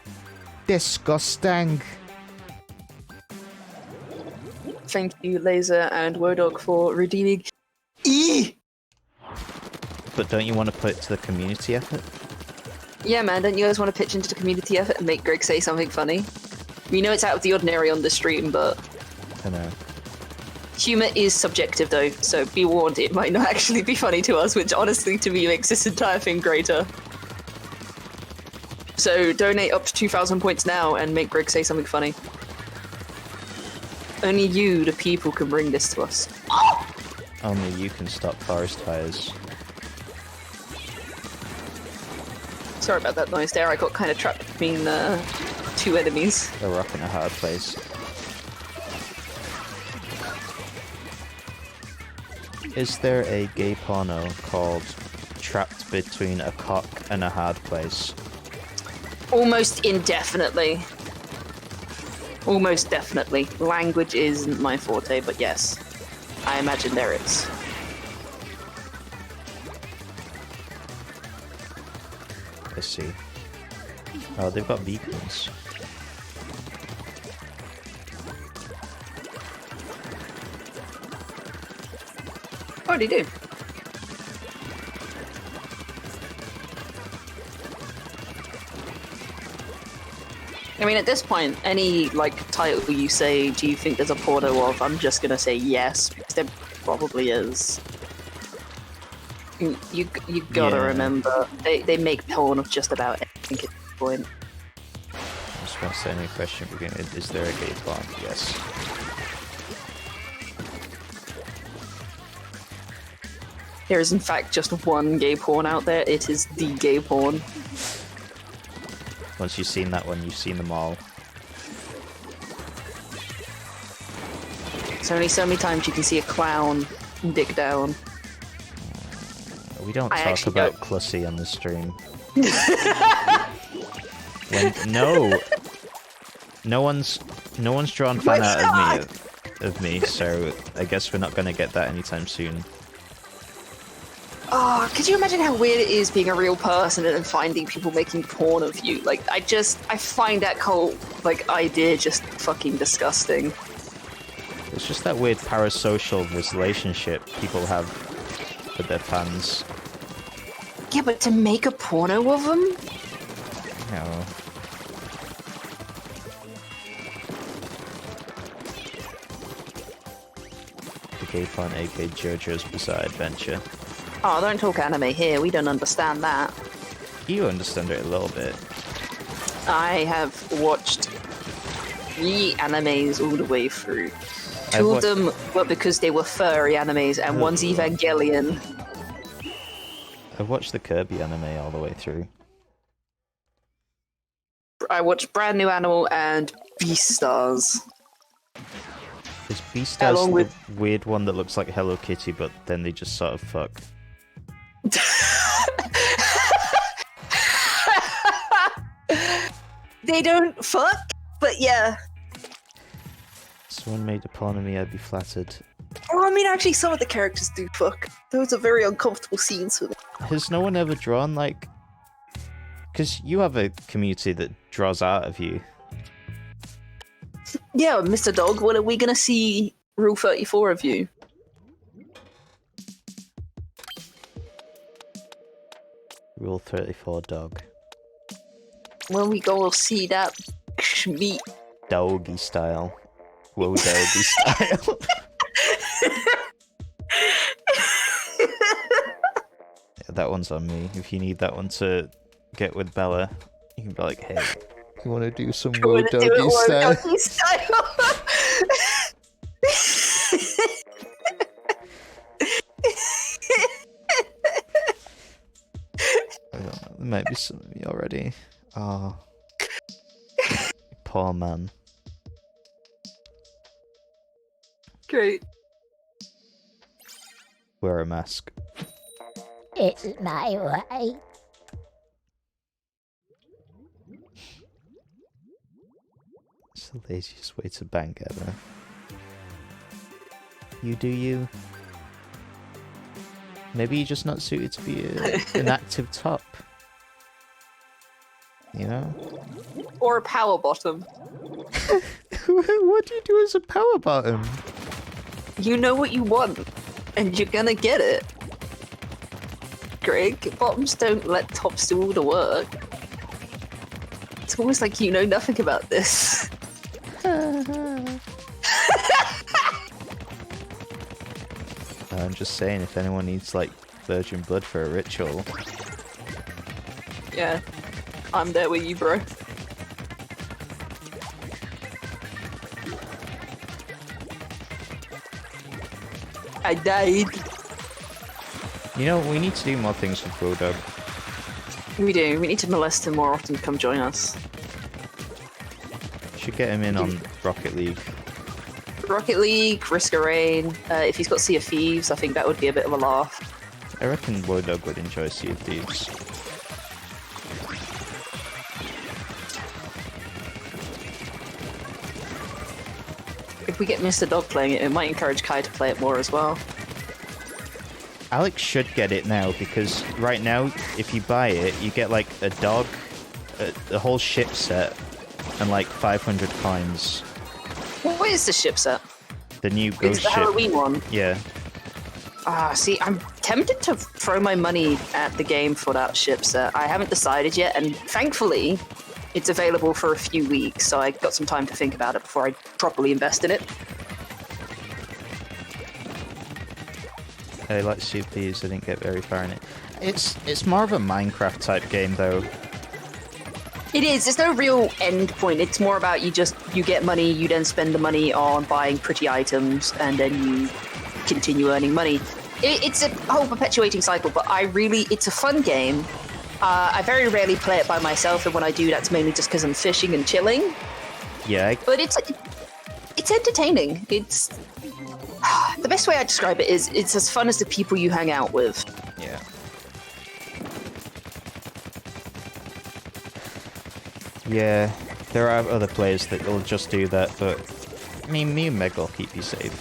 Disgusting. Thank you, Laser and Wodog, for redeeming But don't you want to put it to the community effort? Yeah, man, don't you guys want to pitch into the community effort and make Greg say something funny? We know it's out of the ordinary on the stream, but... I know. Humor is subjective, though, so be warned, it might not actually be funny to us, which honestly, to me, makes this entire thing greater. So donate up to 2,000 points now and make Greg say something funny. Only you, the people, can bring this to us. Only you can stop forest fires. Sorry about that noise there, I got kind of trapped between two enemies. A rock in a hard place. Is there a gay porno called Trapped Between a Cock and a Hard Place? Almost indefinitely. Almost definitely. Language isn't my forte, but yes. I imagine there is. I see. Oh, they've got beacons. Oh, they do. I mean, at this point, any, like, title you say, do you think there's a porno of, I'm just gonna say yes, because there probably is. You gotta Yeah. remember, they make porn of just about anything at this point. I just want to say any question beginning. Is there a gay porn? Yes. There is in fact just one gay porn out there, it is the gay porn. Once you've seen that one, you've seen them all. There's only so many times you can see a clown dick down. We don't I talk actually about Clussy on the stream. No! no one's drawn fan art of me, so I guess we're not gonna get that anytime soon. Oh, could you imagine how weird it is being a real person and then finding people making porn of you? Like, I find that whole, like, idea just fucking disgusting. It's just that weird parasocial relationship people have with their fans. Yeah, but to make a porno of them? No. The gay porn, aka JoJo's Bizarre Adventure. Oh, don't talk anime here, we don't understand that. You understand it a little bit. I have watched 3 animes all the way through. Two of them were because they were furry animes, and one's Evangelion. I've watched the Kirby anime all the way through. I watched Brand New Animal and Beastars. Is Beastars Along with- the weird one that looks like Hello Kitty, but then they just sort of fuck? They don't fuck, but yeah. Someone made a porn of me, I'd be flattered. Or I mean, actually, some of the characters do fuck. Those are very uncomfortable scenes for me. Has no one ever drawn, like... Because you have a community that draws art of you. Yeah, Mr. Dog, when are we gonna see Rule 34 of you? Rule 34 dog. When we go see that meat. Doggy style. Whoa, doggy style. Yeah, that one's on me. If you need that one to get with Bella, you can be like, hey, you want to do some whoa, doggy style? Doggy style. I don't know, there might be some of me already. Oh. Poor man. Great. Wear a mask. It's my way. It's the laziest way to bank ever. You do you. Maybe you're just not suited to be an active top. You know? Or a power bottom. What do you do as a power bottom? You know what you want, and you're gonna get it. Greg, bottoms don't let tops do all the work. It's almost like you know nothing about this. I'm just saying, if anyone needs, like, virgin blood for a ritual... Yeah, I'm there with you, bro. I died. You know, we need to do more things with Bulldog. We do. We need to molest him more often to come join us. Should get him in on Rocket League. Rocket League, Risk of Rain. If he's got Sea of Thieves, I think that would be a bit of a laugh. I reckon Bulldog would enjoy Sea of Thieves. If we get Mr. Dog playing it, it might encourage Kai to play it more as well. Alex should get it now, because right now, if you buy it, you get, like, a dog, a whole ship set, and, like, 500 coins. What is the ship set? The new It's ghost the ship. Halloween one. Yeah. See, I'm tempted to throw my money at the game for that ship set. I haven't decided yet, and thankfully, it's available for a few weeks, so I got some time to think about it before I properly invest in it. I like Sea of Thieves, I didn't get very far in it. It's more of a Minecraft type game, though. It is. There's no real end point. It's more about you get money, you then spend the money on buying pretty items, and then you continue earning money. It's a whole perpetuating cycle, but it's a fun game. I very rarely play it by myself, and when I do, that's mainly just because I'm fishing and chilling. Yeah. But it's entertaining. It's the best way I describe it is it's as fun as the people you hang out with. Yeah. Yeah. There are other players that will just do that, but I mean, me and Meg will keep you safe.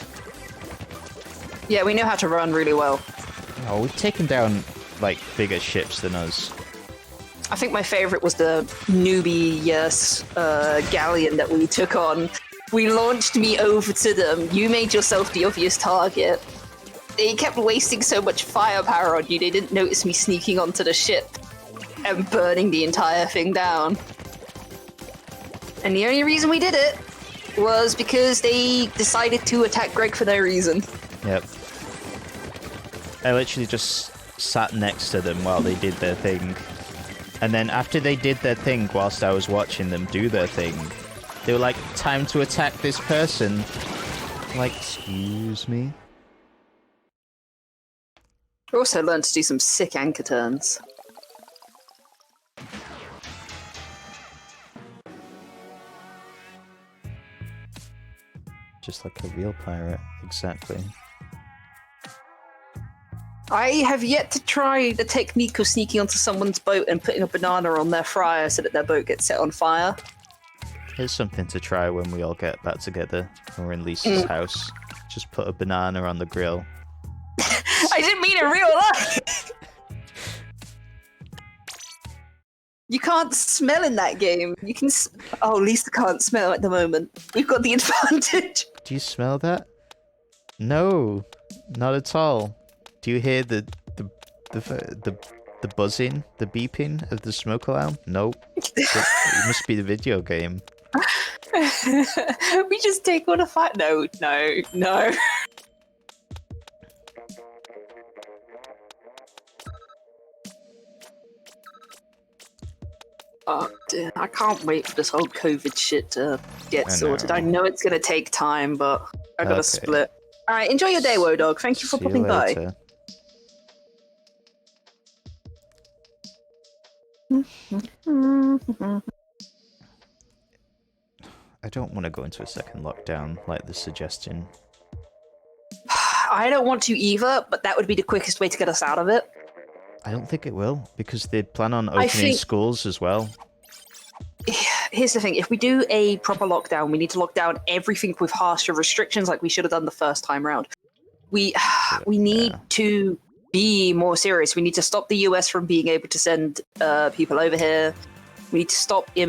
Yeah, we know how to run really well. Oh, we've taken down, like, bigger ships than us. I think my favorite was the newbie galleon that we took on. We launched me over to them. You made yourself the obvious target. They kept wasting so much firepower on you, they didn't notice me sneaking onto the ship and burning the entire thing down. And the only reason we did it was because they decided to attack Greg for no reason. Yep. I literally just sat next to them while they did their thing. And then after they did their thing, whilst I was watching them do their thing, they were like, time to attack this person. I'm like, excuse me? We also learned to do some sick anchor turns. Just like a real pirate, exactly. I have yet to try the technique of sneaking onto someone's boat and putting a banana on their fryer so that their boat gets set on fire. Here's something to try when we all get back together. When we're in Lisa's house. Just put a banana on the grill. I didn't mean in real life! You can't smell in that game. You can. Oh, Lisa can't smell at the moment. We've got the advantage. Do you smell that? No, not at all. Do you hear the buzzing, the beeping of the smoke alarm? Nope. It must be the video game. We just take on a fight. No. Oh, dear. I can't wait for this whole COVID shit to get sorted. I know it's going to take time, but I got to split. All right, enjoy your day, Wodog. Thank you for popping by. I don't want to go into a second lockdown, like the suggestion. I don't want to either, but that would be the quickest way to get us out of it. I don't think it will, because they plan on opening schools as well. Here's the thing, if we do a proper lockdown, we need to lock down everything with harsher restrictions like we should have done the first time round. We need to be more serious. We need to stop the US from being able to send people over here. We need to stop we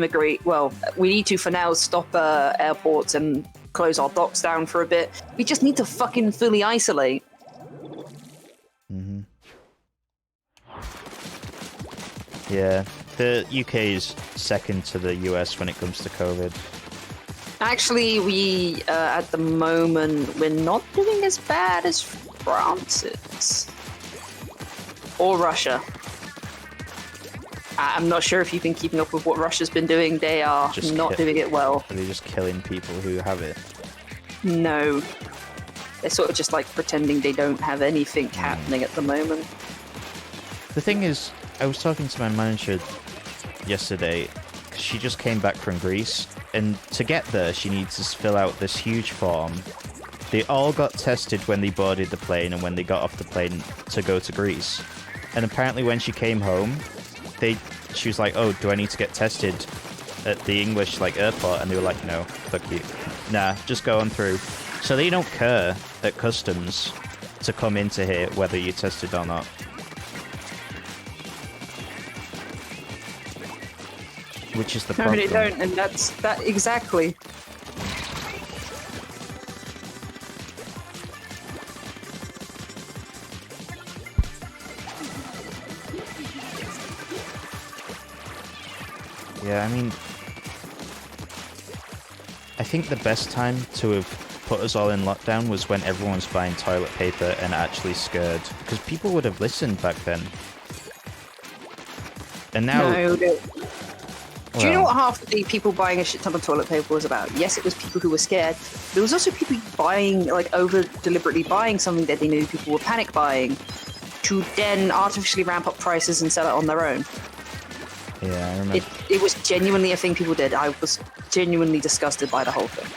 need to, for now, stop airports and close our docks down for a bit. We just need to fucking fully isolate. Mm-hmm. Yeah, the UK is second to the US when it comes to COVID. Actually, we, at the moment, we're not doing as bad as France is. Or Russia. I'm not sure if you've been keeping up with what Russia's been doing. They are not doing it well. Are they just killing people who have it? No. They're sort of just like pretending they don't have anything happening at the moment. The thing is, I was talking to my manager yesterday, because she just came back from Greece, and to get there she needs to fill out this huge form. They all got tested when they boarded the plane and when they got off the plane to go to Greece. And apparently when she came home, she was like, oh, do I need to get tested at the English airport? And they were like, no, fuck you. Nah, just go on through. So they don't care at customs to come into here whether you're tested or not. Which is the problem. No, they don't, and that's that exactly. Yeah, I mean, I think the best time to have put us all in lockdown was when everyone's buying toilet paper and actually scared, because people would have listened back then. And now... No, do you know what half the people buying a shit ton of toilet paper was about? Yes, it was people who were scared. There was also people buying, deliberately buying something that they knew people were panic buying to then artificially ramp up prices and sell it on their own. Yeah, I remember. It was genuinely a thing people did. I was genuinely disgusted by the whole thing.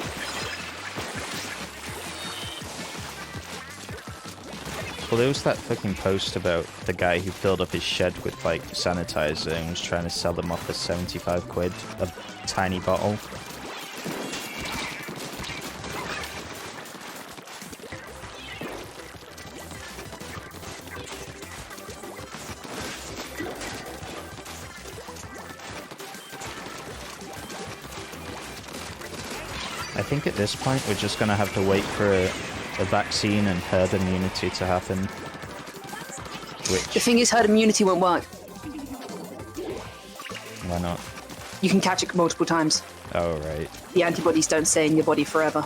Well, there was that fucking post about the guy who filled up his shed with, sanitizer and was trying to sell them off for 75 quid a tiny bottle. I think at this point we're just gonna have to wait for a vaccine and herd immunity to happen. Which... The thing is, herd immunity won't work. Why not? You can catch it multiple times. Oh, right. The antibodies don't stay in your body forever.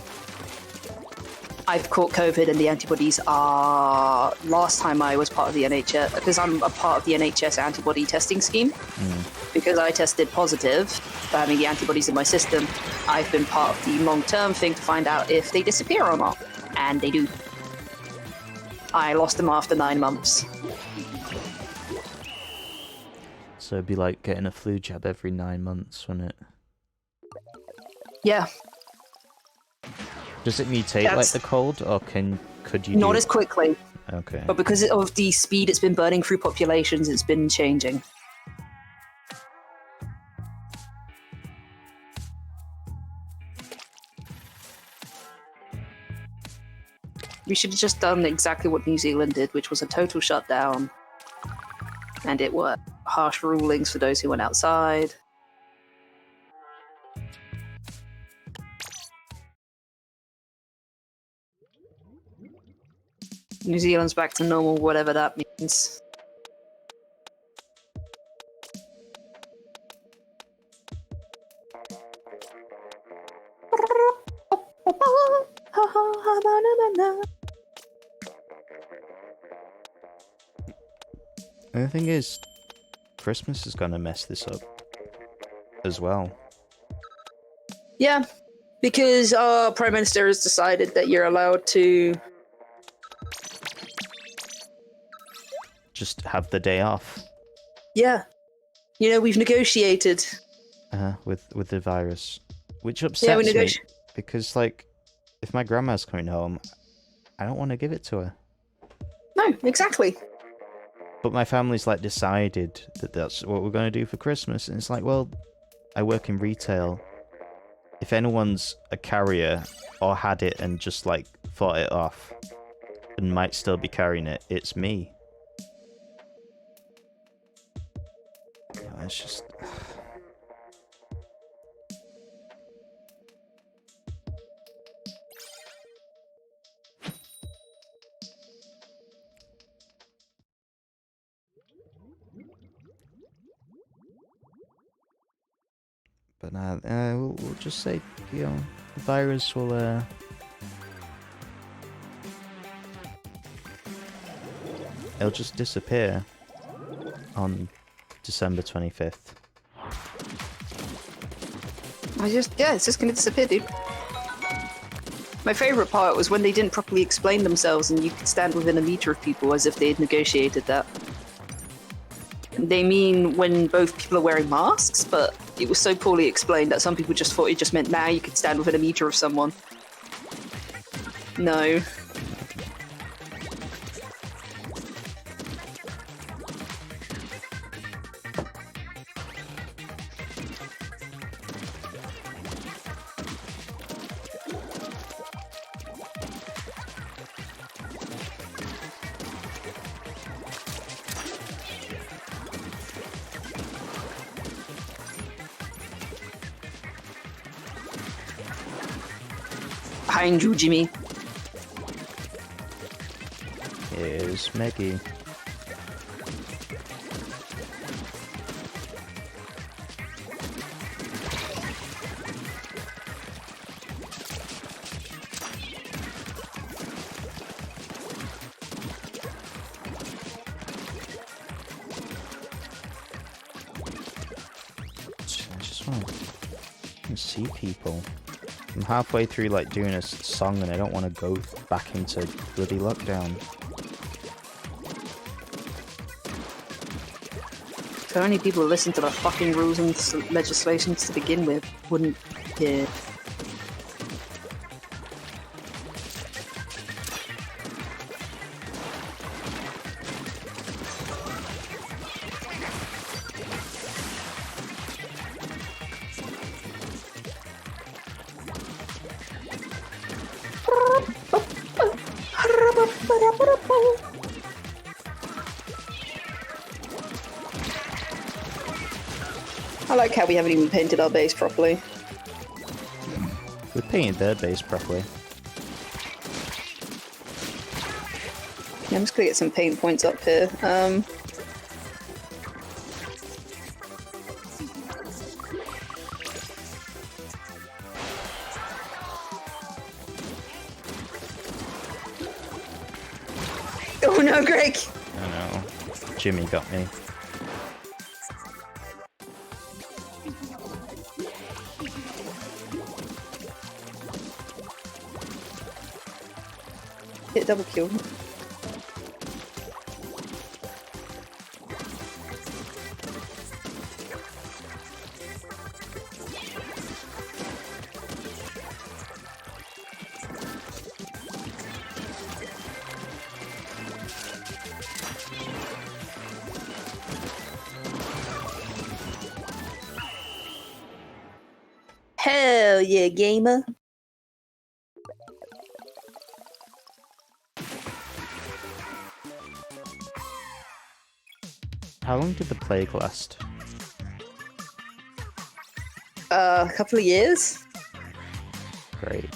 I've caught COVID and the antibodies are... Last time I was part of the NHS, because I'm a part of the NHS antibody testing scheme, because I tested positive for having the antibodies in my system, I've been part of the long-term thing to find out if they disappear or not. And they do. I lost them after 9 months. So it'd be like getting a flu jab every 9 months, wouldn't it? Yeah. Does it mutate like the cold, or could you Not as quickly. Okay. But because of the speed it's been burning through populations, it's been changing. We should have just done exactly what New Zealand did, which was a total shutdown. And it were harsh rulings for those who went outside. New Zealand's back to normal, whatever that means. And the thing is, Christmas is gonna mess this up as well. Yeah, because our Prime Minister has decided that you're allowed to just have the day off. Yeah. You know, we've negotiated. With the virus. Which upsets me, because, like, if my grandma's coming home, I don't want to give it to her. No, exactly. But my family's, like, decided that that's what we're going to do for Christmas, and it's like, well, I work in retail. If anyone's a carrier, or had it and just, like, fought it off, and might still be carrying it, it's me. It's just... But we'll just say, you know, the virus will, it'll just disappear on December 25th. It's just gonna disappear, dude. My favourite part was when they didn't properly explain themselves and you could stand within a meter of people as if they had negotiated that. They mean when both people are wearing masks, but it was so poorly explained that some people just thought it just meant now you could stand within a meter of someone. No. Behind you, Jimmy. Here's Meggie. I just want to see people. I'm halfway through, like, doing a song and I don't want to go back into bloody lockdown. So many people who listen to the fucking rules and legislations to begin with wouldn't care. I like how we haven't even painted our base properly. We painted their base properly. Yeah, I'm just gonna get some paint points up here. Oh no, Greg! I know. Jimmy got me. Hit double kill. Hell yeah, gamer. How long did the plague last? A couple of years. Great.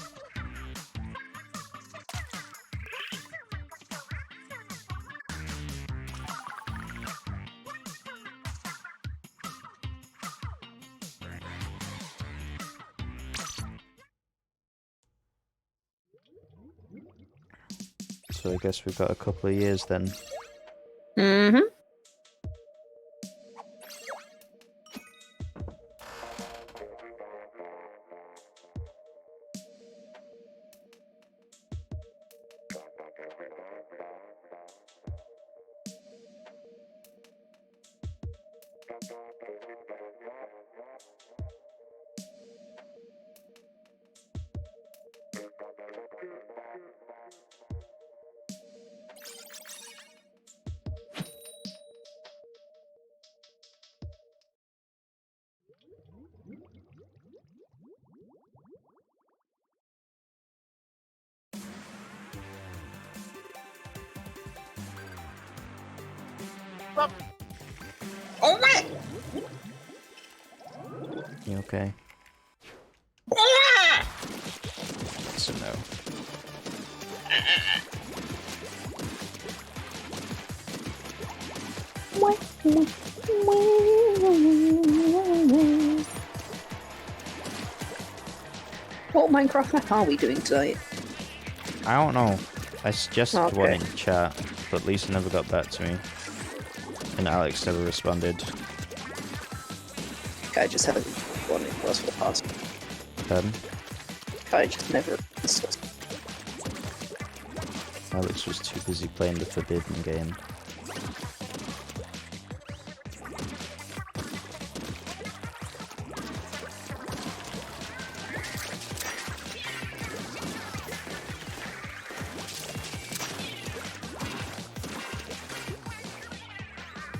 So I guess we've got a couple of years then. Mm-hmm. Oh my! You okay? Ah! So no. What Minecraft map are we doing tonight? I don't know. I suggested Okay. one in chat, but Lisa never got back to me. And Alex never responded. I just haven't won it for us for the past. Pardon? I just never. Alex was too busy playing the Forbidden game.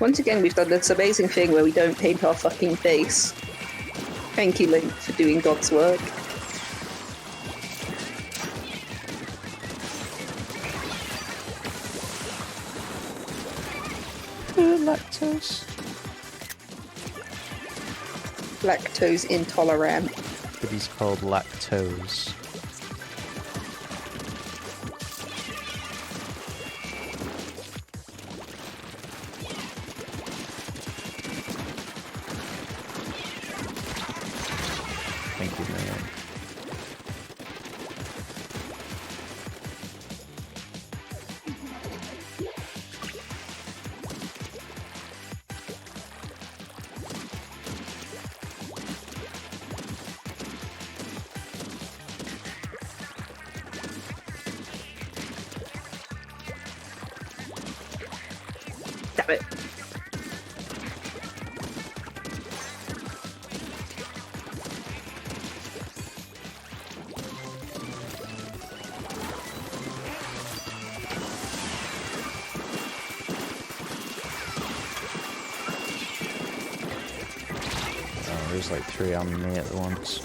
Once again, we've done this amazing thing where we don't paint our fucking face. Thank you, Link, for doing God's work. Lactose. Lactose intolerant. But he's called Lactose. Thank you, man. Damn it. Oh, there's like 3 on me at once.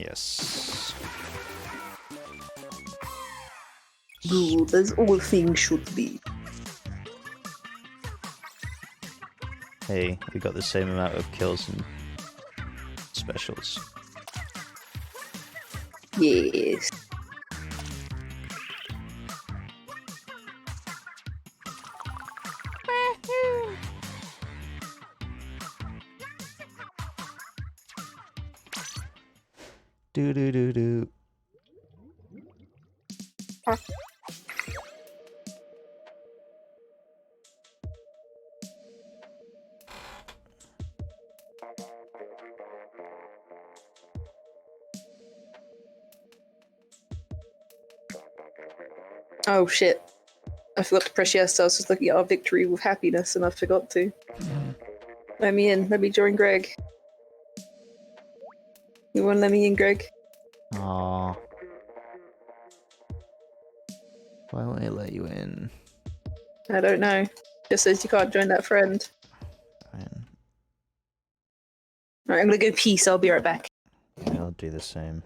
Yes. Good, as all things should be. Hey, we got the same amount of kills and specials. Yes. Do do do do. Oh shit. I forgot to press yes, so I was just looking at our victory with happiness and I forgot to. Let me in. Let me join Greg. You wanna let me in, Greg? Aww. Why won't it let you in? I don't know. Just says you can't join that friend. Man. Right, I'm gonna go peace. I'll be right back. Yeah, I'll do the same.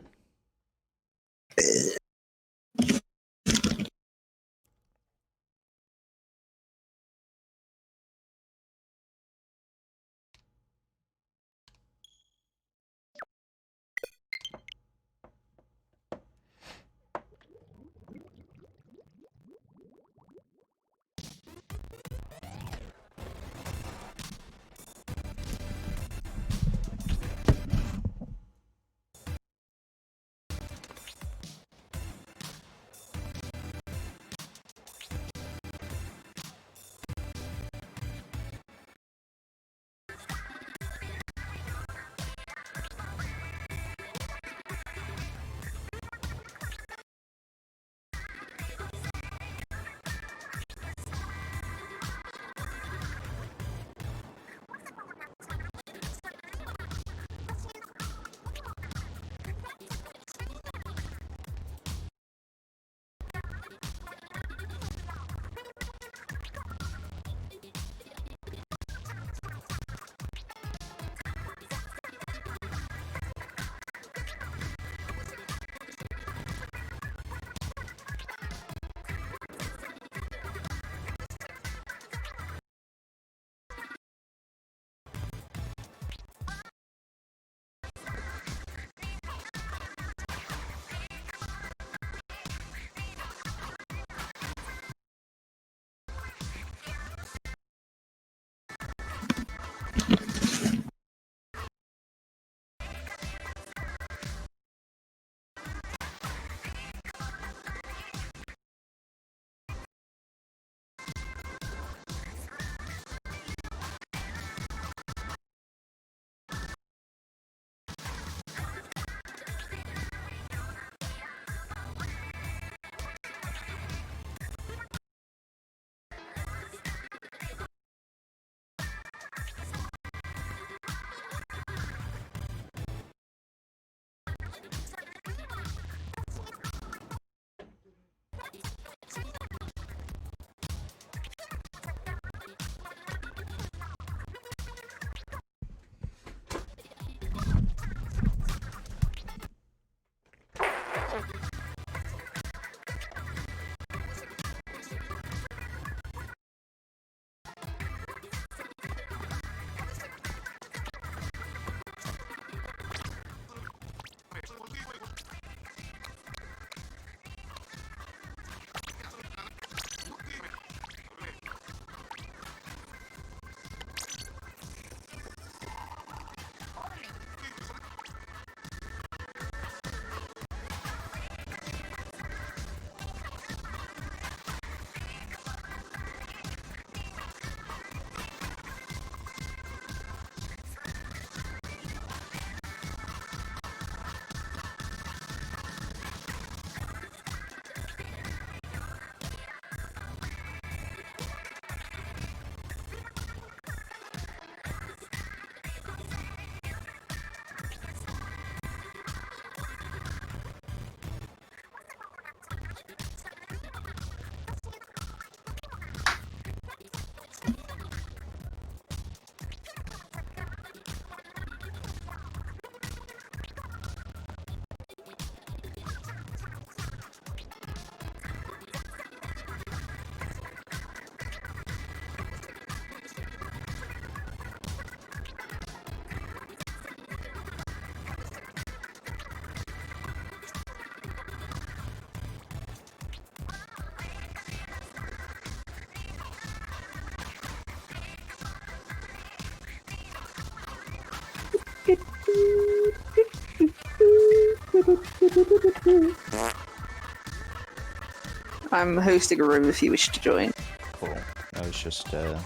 I'm hosting a room if you wish to join. Cool. I was just gonna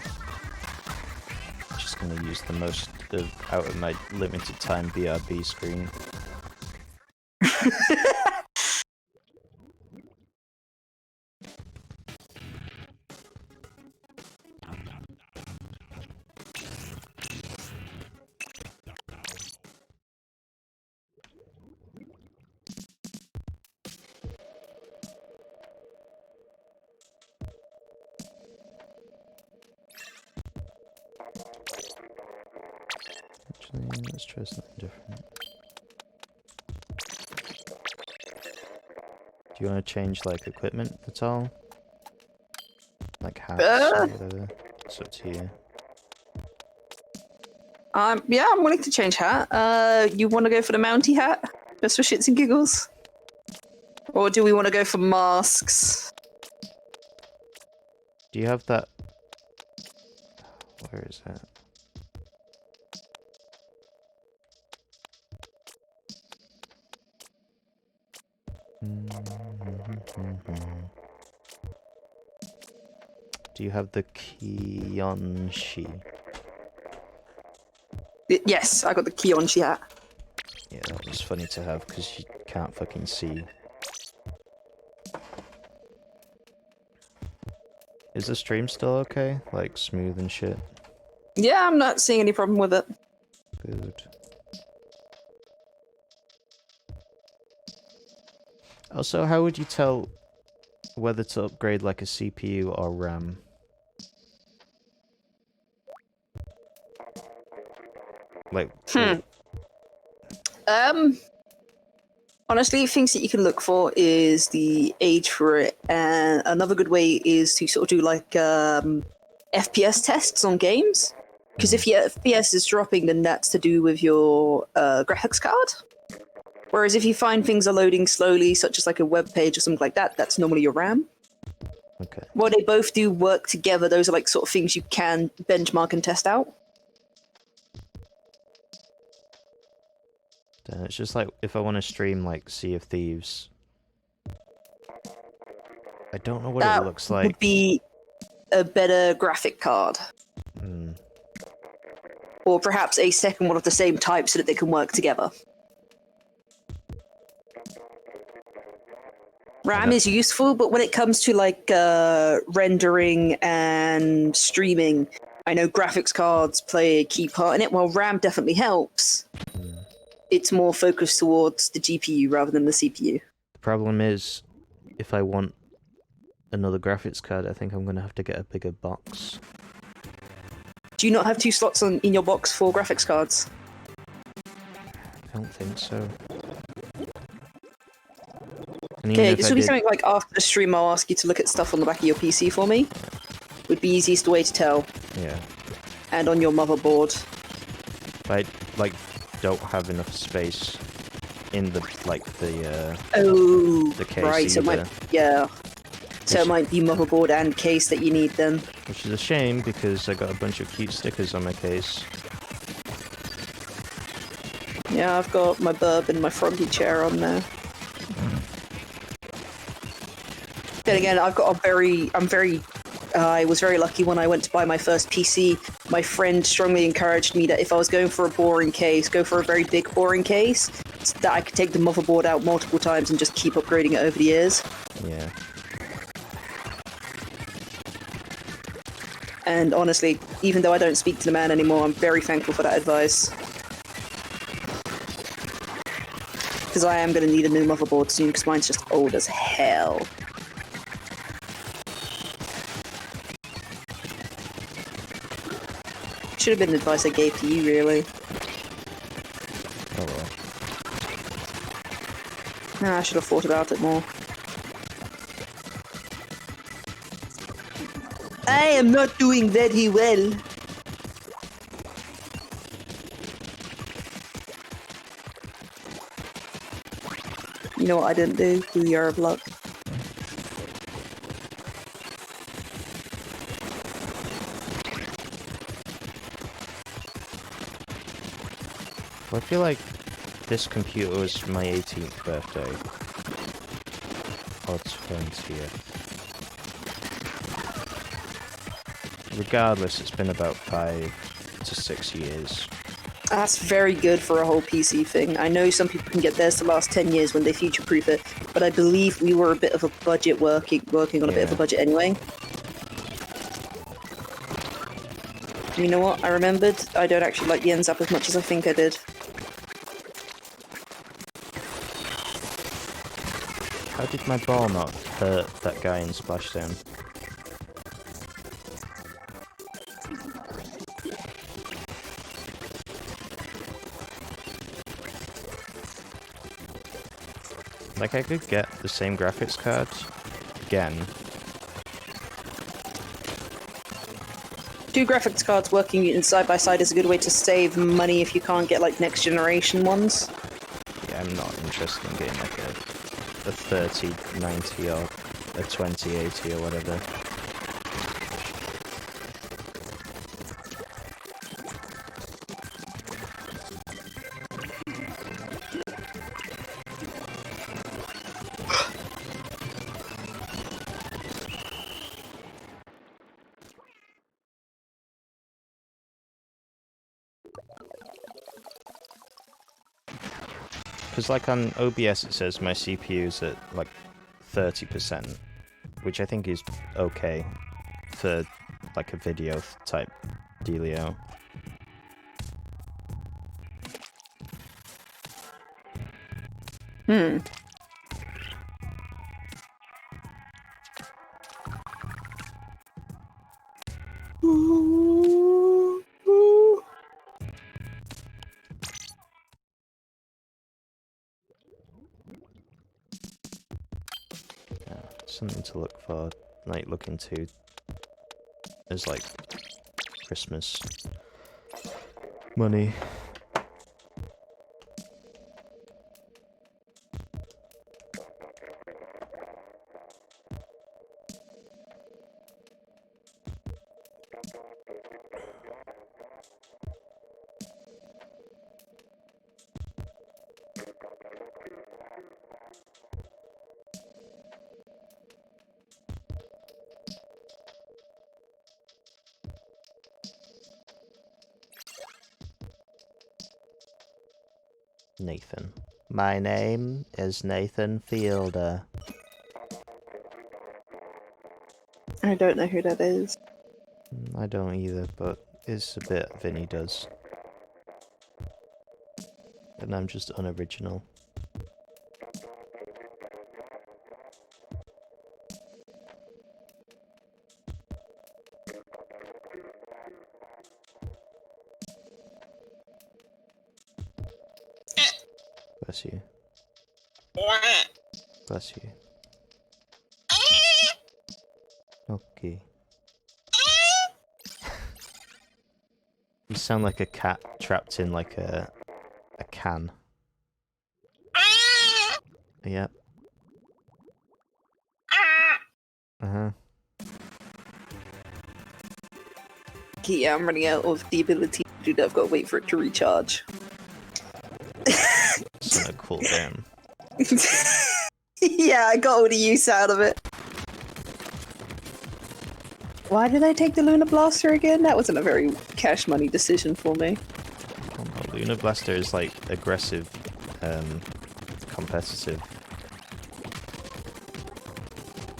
use the most out of my limited time BRB screen. Actually, let's try something different. Do you want to change, like, equipment at all? Like hats or whatever? It's up to you. Yeah, I'm willing to change hat. You want to go for the Mountie hat? Just for shits and giggles? Or do we want to go for masks? Do you have that? Where is that? Do you have the Kionshi? Yes, I got the Kionshi hat. Yeah, that was funny to have because you can't fucking see. Is the stream still okay? Like, smooth and shit? Yeah, I'm not seeing any problem with it. Good. Also, how would you tell whether to upgrade, like, a CPU or RAM? Like, Honestly, things that you can look for is the age for it, and another good way is to sort of do like FPS tests on games. Because if your FPS is dropping, then that's to do with your graphics card. Whereas if you find things are loading slowly, such as like a web page or something like that, that's normally your RAM. Okay. While they both do work together, those are like sort of things you can benchmark and test out. Then it's just like, if I want to stream, like, Sea of Thieves, I don't know what That it looks like. would be a better graphic card. Or perhaps a second one of the same type so that they can work together. RAM is useful, but when it comes to like rendering and streaming, I know graphics cards play a key part in it. While RAM definitely helps, it's more focused towards the GPU rather than the CPU. The problem is, if I want another graphics card, I think I'm going to have to get a bigger box. Do you not have 2 slots in your box for graphics cards? I don't think so. Okay, this will be something like after the stream I'll ask you to look at stuff on the back of your PC for me. Would be easiest way to tell. Yeah. And on your motherboard. If I, like, don't have enough space in the, like, the case right, so it might, yeah. So it might be motherboard and case that you need then. Which is a shame, because I got a bunch of cute stickers on my case. Yeah, I've got my burb and my froggy chair on there. Then again, I was very lucky when I went to buy my first PC. My friend strongly encouraged me that if I was going for a boring case, go for a very big boring case, so that I could take the motherboard out multiple times and just keep upgrading it over the years. Yeah. And honestly, even though I don't speak to the man anymore, I'm very thankful for that advice. Because I am going to need a new motherboard soon, because mine's just old as hell. Should have been advice I gave to you, really. Oh well. I should have thought about it more. I am not doing very well. You know what I didn't do? Do Year of Luck. Well, I feel like this computer was my 18th birthday. or 20th. Regardless, it's been about 5 to 6 years. That's very good for a whole PC thing. I know some people can get theirs to last 10 years when they future-proof it, but I believe we were a bit of a budget working on a bit of a budget anyway. You know what? I remembered. I don't actually like the NZAP as much as I think I did. How did my ball not hurt that guy in Splashdown? Like, I could get the same graphics card again. 2 graphics cards working in side by side is a good way to save money if you can't get like next generation ones. Yeah, I'm not interested in getting like a 3090 or a 2080 or whatever. Because like on OBS it says my CPU's at like 30%, which I think is okay for like a video type dealio. Something to look for, like look into as like Christmas money. Nathan. My name is Nathan Fielder. I don't know who that is. I don't either, but it's a bit Vinny does. And I'm just unoriginal. Bless you. Bless you. Okay. You sound like a cat trapped in like a can. Yep. Uh-huh. Yeah, I'm running out of the ability to do that. I've got to wait for it to recharge. It's gonna cool down. Yeah, I got all the use out of it. Why did I take the Lunar Blaster again? That wasn't a very cash money decision for me. Oh no, Lunar Blaster is like aggressive, competitive.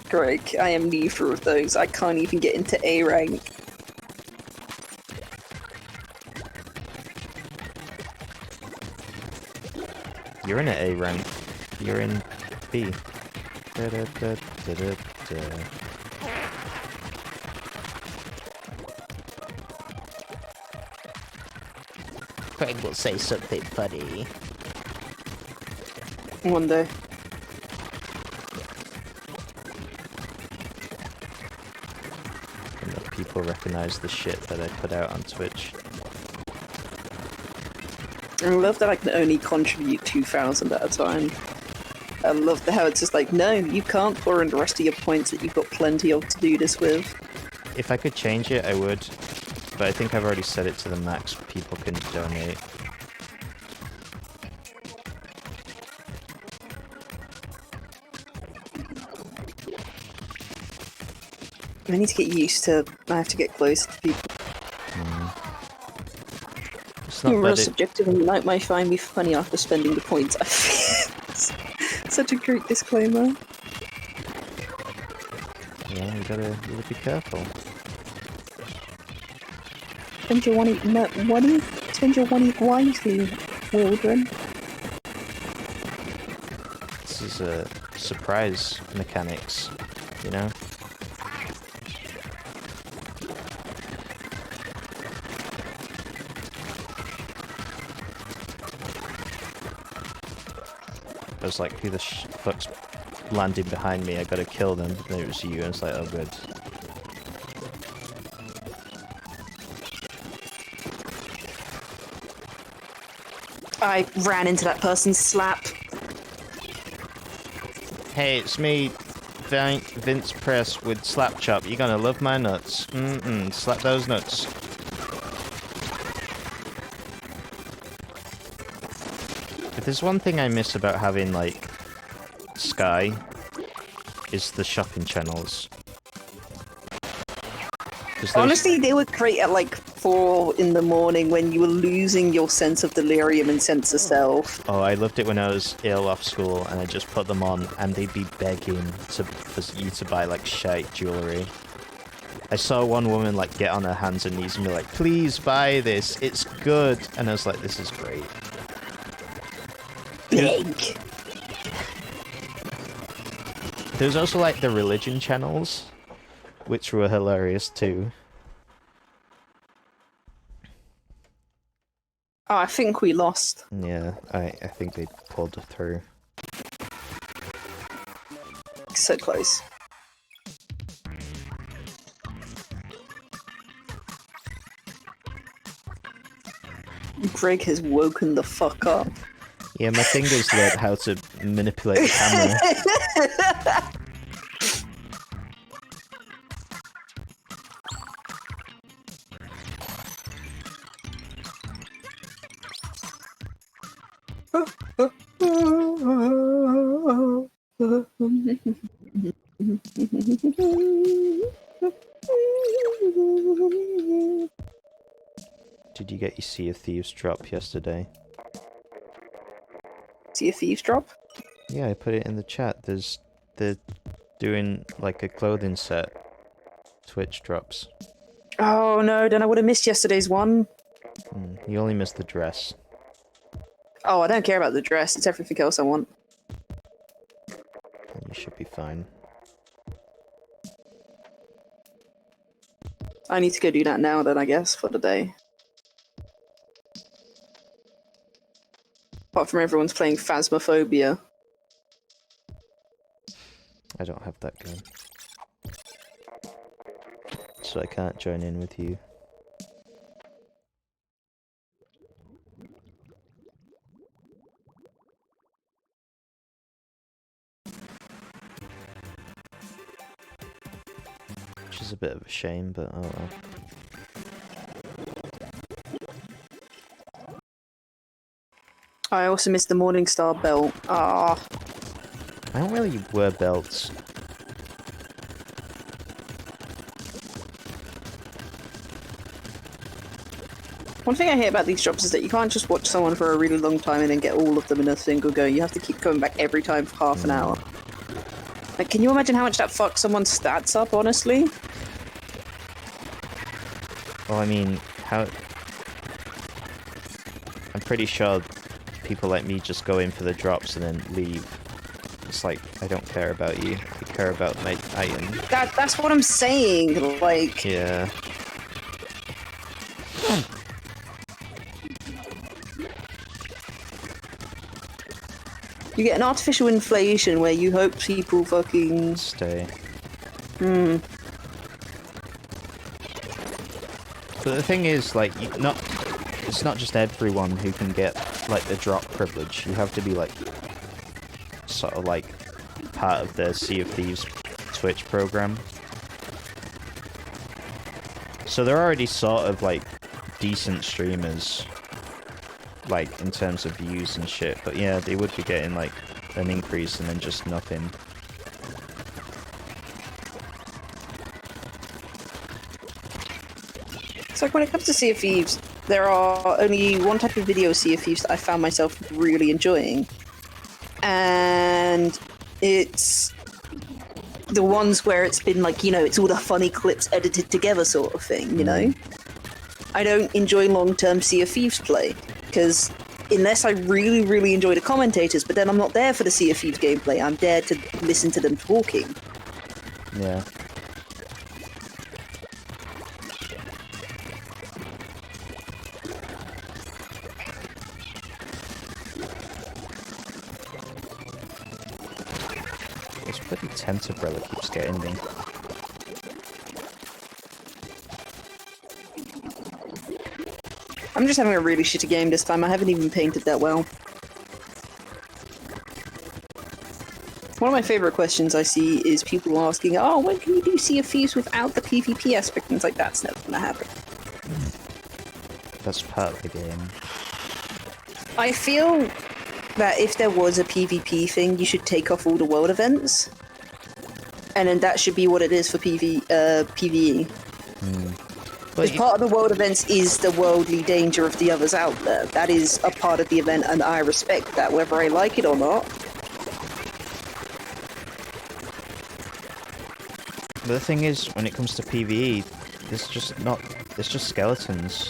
Greg, I am neither of those. I can't even get into A rank. You're in an A rank. You're in B. Da, da, da, da, da, da. Craig will say something funny. One day. And that people recognize the shit that I put out on Twitch. I love that I can only contribute 2,000 at a time. I love how it's just like, no, you can't pour in the rest of your points that you've got plenty of to do this with. If I could change it, I would. But I think I've already set it to the max people can donate. I need to get used to. I have to get closer to people. It's not Real bad. subjective, and you might find me funny after spending the points. Such a great disclaimer. Yeah, you gotta be careful. Spend your money. Spend your money wisely, children. This is a surprise mechanics, you know? I was like, who the fuck's landing behind me? I gotta kill them. And then it was you, and it's like, oh good. I ran into that person's slap. Hey, it's me, Vince Press with Slap Chop. You're gonna love my nuts. Slap those nuts. If there's one thing I miss about having, like, Sky, is the shopping channels. Honestly, they were great at like 4 in the morning when you were losing your sense of delirium and sense of self. Oh, I loved it when I was ill off school and I just put them on and they'd be begging for you to buy like shite jewellery. I saw one woman like get on her hands and knees and be like, please buy this, it's good. And I was like, this is great. Big. There's also like the religion channels, which were hilarious too. Oh, I think we lost. Yeah, I think they pulled through. So close. Greg has woken the fuck up. Yeah, my fingers learned how to manipulate the camera. Did you get your Sea of Thieves drop yesterday? See a Thieves drop? Yeah, I put it in the chat. They're doing like a clothing set. Twitch drops. Oh no, then I would have missed yesterday's one. You only missed the dress. Oh, I don't care about the dress. It's everything else I want. You should be fine. I need to go do that now then, I guess, for the day. Apart from everyone's playing Phasmophobia. I don't have that game. So I can't join in with you. Which is a bit of a shame, but oh well. I also missed the Morningstar belt. Ah. I don't really wear belts. One thing I hate about these drops is that you can't just watch someone for a really long time and then get all of them in a single go. You have to keep going back every time for half an hour. Like, can you imagine how much that fucks someone's stats up, honestly? Well, I mean, how... I'm pretty sure people like me just go in for the drops and then leave. It's like, I don't care about you. I care about my item. That's what I'm saying, like... Yeah. You get an artificial inflation where you hope people fucking... Stay. Hmm. But the thing is, like, it's not just everyone who can get, like, the drop privilege. You have to be, like, sort of, like, part of the Sea of Thieves Twitch program. So they're already sort of, like, decent streamers, like, in terms of views and shit. But yeah, they would be getting, like, an increase and then just nothing. So when it comes to Sea of Thieves, there are only one type of video Sea of Thieves that I found myself really enjoying. And it's the ones where it's been like, it's all the funny clips edited together sort of thing, you know? I don't enjoy long-term Sea of Thieves play, because unless I really, really enjoy the commentators, but then I'm not there for the Sea of Thieves gameplay, I'm there to listen to them talking. Yeah. This bloody tent umbrella keeps getting me. I'm just having a really shitty game this time. I haven't even painted that well. One of my favourite questions I see is people asking, oh, when can you do Sea of Thieves without the PvP aspect? And it's like, that's never gonna happen. That's part of the game. I feel that if there was a PvP thing, you should take off all the world events. And then that should be what it is for PvE. Because part of the world events is the worldly danger of the others out there. That is a part of the event, and I respect that, whether I like it or not. But the thing is, when it comes to PvE, it's just skeletons.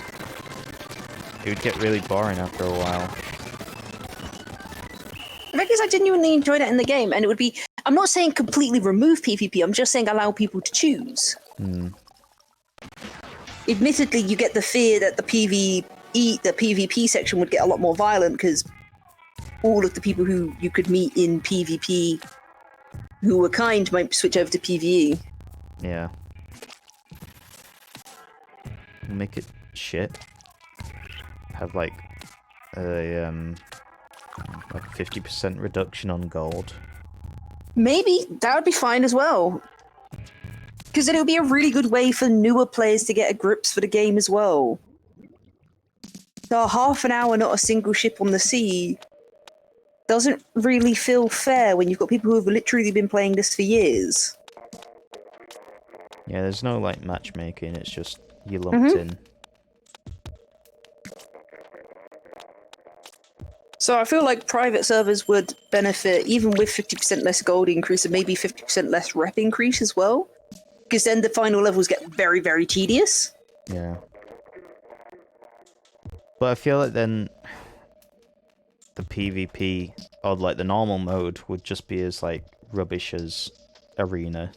It would get really boring after a while. The fact is, I genuinely enjoyed it in the game, and it would be... I'm not saying completely remove PvP, I'm just saying allow people to choose. Admittedly, you get the fear that the PvP section would get a lot more violent, because all of the people who you could meet in PvP who were kind might switch over to PvE. Yeah. Make it shit. Have like a 50% reduction on gold. Maybe that would be fine as well. Because then it would be a really good way for newer players to get a grips for the game as well. So half an hour, not a single ship on the sea, doesn't really feel fair when you've got people who have literally been playing this for years. Yeah, there's no like matchmaking, it's just you're lumped in. So I feel like private servers would benefit even with 50% less gold increase and maybe 50% less rep increase as well. Because then the final levels get very, very tedious. Yeah. But I feel like then the PvP, or like the normal mode, would just be as like rubbish as Arena.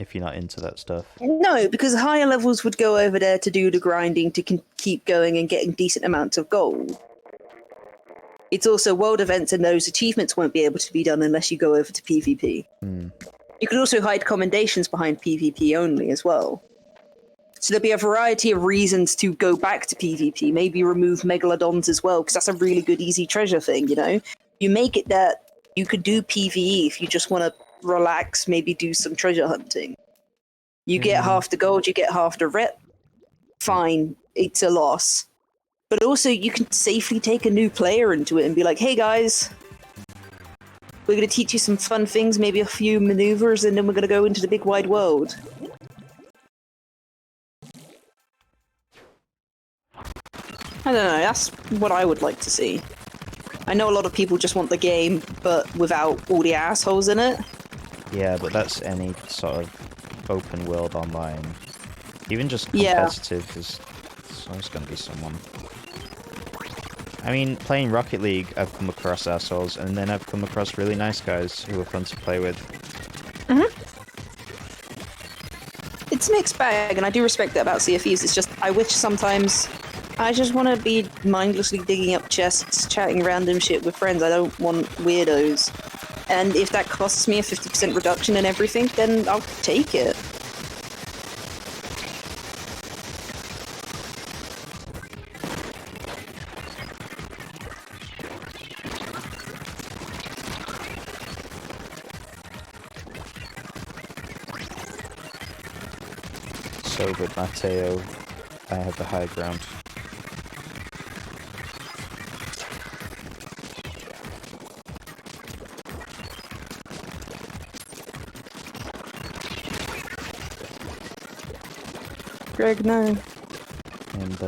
If you're not into that stuff. No, because higher levels would go over there to do the grinding to keep going and getting decent amounts of gold. It's also world events, and those achievements won't be able to be done unless you go over to PvP. You could also hide commendations behind PvP only as well. So there'll be a variety of reasons to go back to PvP. Maybe remove Megalodons as well, because that's a really good easy treasure thing, you know? You make it that you could do PvE if you just want to relax, maybe do some treasure hunting. You get half the gold, you get half the rep. Fine, it's a loss. But also, you can safely take a new player into it and be like, hey guys, we're going to teach you some fun things, maybe a few maneuvers, and then we're going to go into the big wide world. I don't know, that's what I would like to see. I know a lot of people just want the game, but without all the assholes in it. Yeah, but that's any sort of open world online. Even just competitive, there's always going to be someone. I mean, playing Rocket League, I've come across assholes, and then I've come across really nice guys who are fun to play with. It's a mixed bag, and I do respect that about Sea of Thieves. It's just, I wish sometimes I just want to be mindlessly digging up chests, chatting random shit with friends. I don't want weirdos. And if that costs me a 50% reduction in everything, then I'll take it. So good, Matteo. I have the high ground. Greg, no. And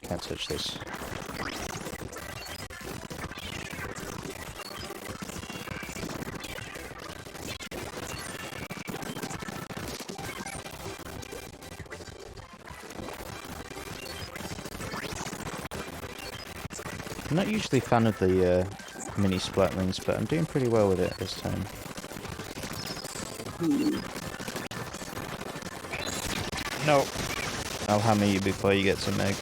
can't touch this. I'm not usually a fan of the mini splatlings, but I'm doing pretty well with it this time. No. I'll hammer you before you get to Meg.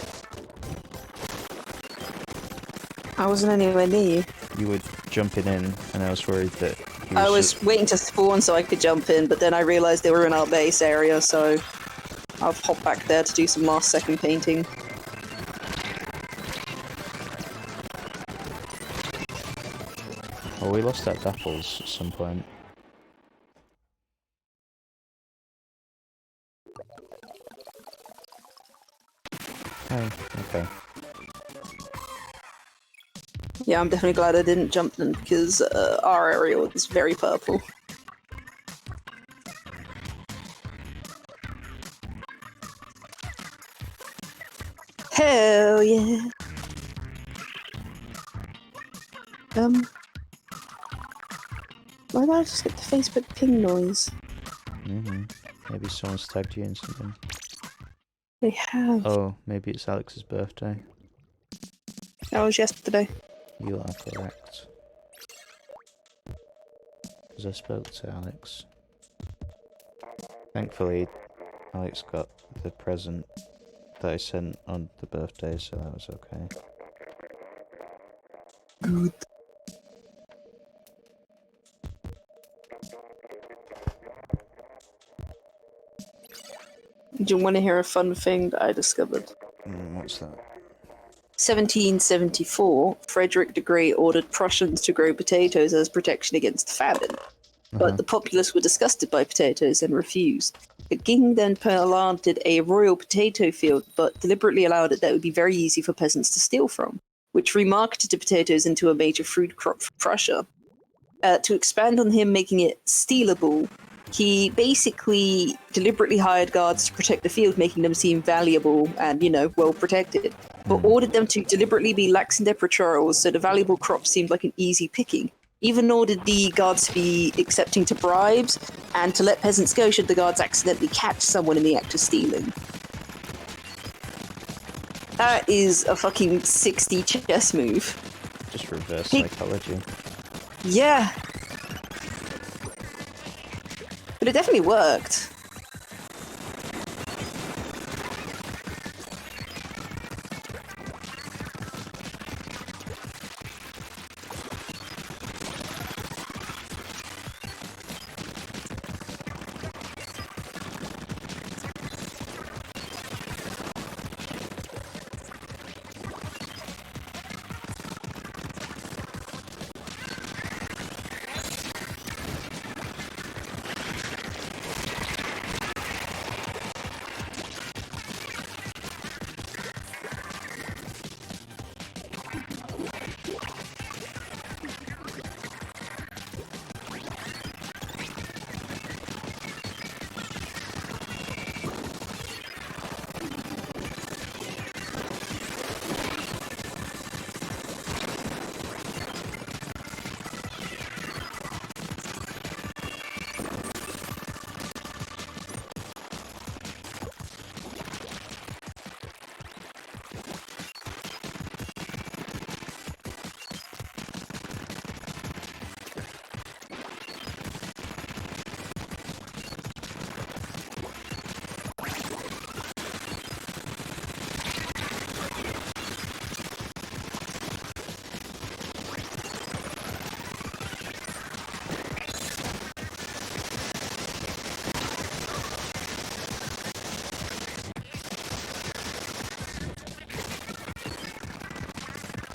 I wasn't anywhere near you. You were jumping in, and I was worried that you I was waiting to spawn so I could jump in, but then I realised they were in our base area, so I've hopped back there to do some last second painting. Oh, we lost that Dapples at some point. Oh, okay. Yeah, I'm definitely glad I didn't jump in because our area was very purple. Hell yeah! Why did I just get the Facebook ping noise? Maybe someone's tagged you in something. They have. Oh, maybe it's Alex's birthday. That was yesterday. You are correct. Because I spoke to Alex. Thankfully, Alex got the present that I sent on the birthday, so that was okay. Good. Do you want to hear a fun thing that I discovered? What's that? 1774, Frederick the Great ordered Prussians to grow potatoes as protection against famine. But the populace were disgusted by potatoes and refused. The king then planted a royal potato field, but deliberately allowed it that would be very easy for peasants to steal from, which remarketed the potatoes into a major food crop for Prussia. To expand on him making it stealable, he basically deliberately hired guards to protect the field, making them seem valuable and, well protected, but ordered them to deliberately be lax in their patrols so the valuable crop seemed like an easy picking. Even ordered the guards to be accepting to bribes and to let peasants go should the guards accidentally catch someone in the act of stealing. That is a fucking 60 chess move. Just reverse psychology. Yeah. But it definitely worked.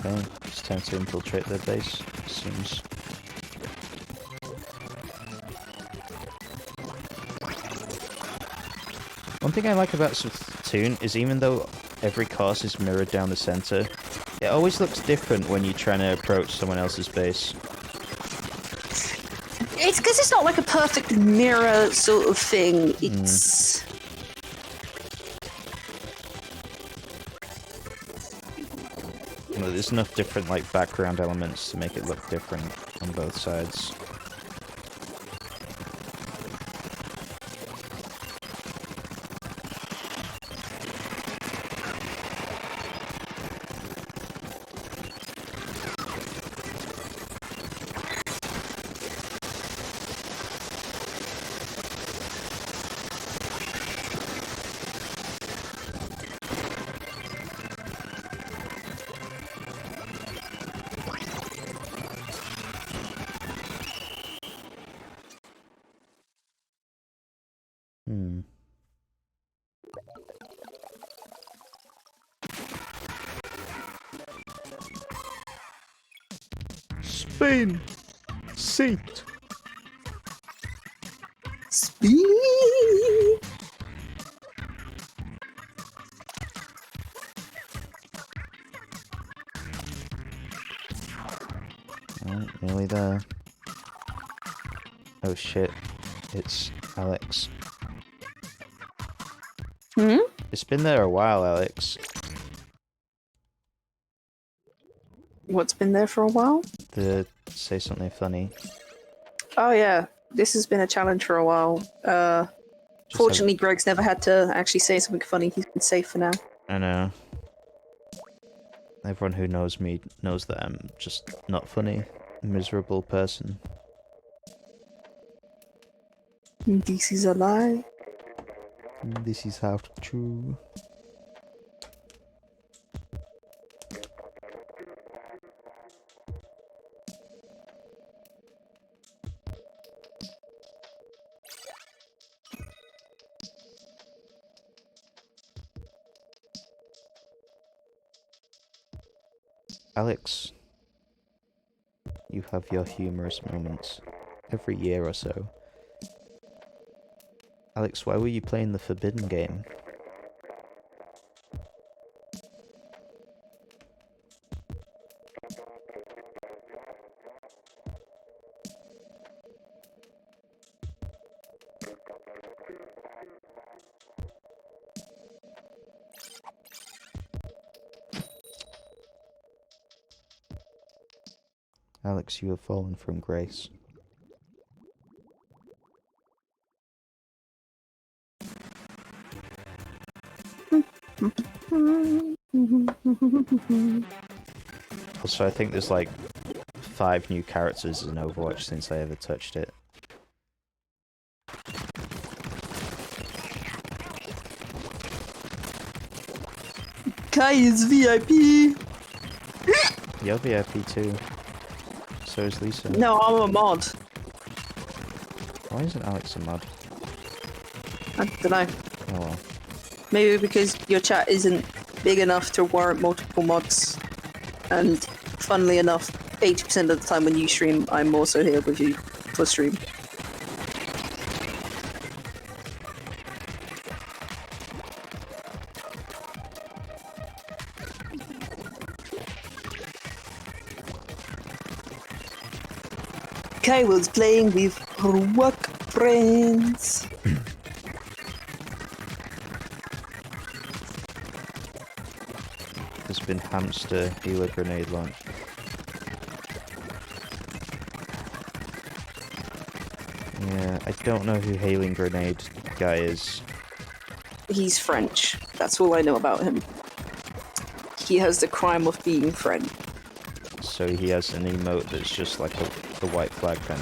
Okay, it's time to infiltrate their base, seems. One thing I like about Splatoon is even though every course is mirrored down the center, it always looks different when you're trying to approach someone else's base. It's because it's not like a perfect mirror sort of thing. It's... There's enough different like background elements to make it look different on both sides. Spain! Seat! Speed! Alright, nearly there. Oh shit. It's Alex. Hmm? It's been there a while, Alex. What's been there for a while? Say something funny. Oh yeah, this has been a challenge for a while. Fortunately, Greg's never had to actually say something funny. He's been safe for now. I know. Everyone who knows me knows that I'm just not funny. Miserable person. This is a lie. This is how true. Alex, you have your humorous moments every year or so. Alex, why were you playing the forbidden game? Alex, you have fallen from grace. Also, I think there's like 5 new characters in Overwatch since I ever touched it. Kai is VIP! You're VIP too. So is Lisa. No, I'm a mod. Why isn't Alex a mod? I don't know. Oh well. Maybe because your chat isn't big enough to warrant multiple mods. And funnily enough, 80% of the time when you stream, I'm also here with you for stream. Kai was playing with her work friends. There's been hamster healer grenade launch. Yeah, I don't know who Hailing Grenade guy is. He's French. That's all I know about him. He has the crime of being French. So he has an emote that's just like the white flag pen.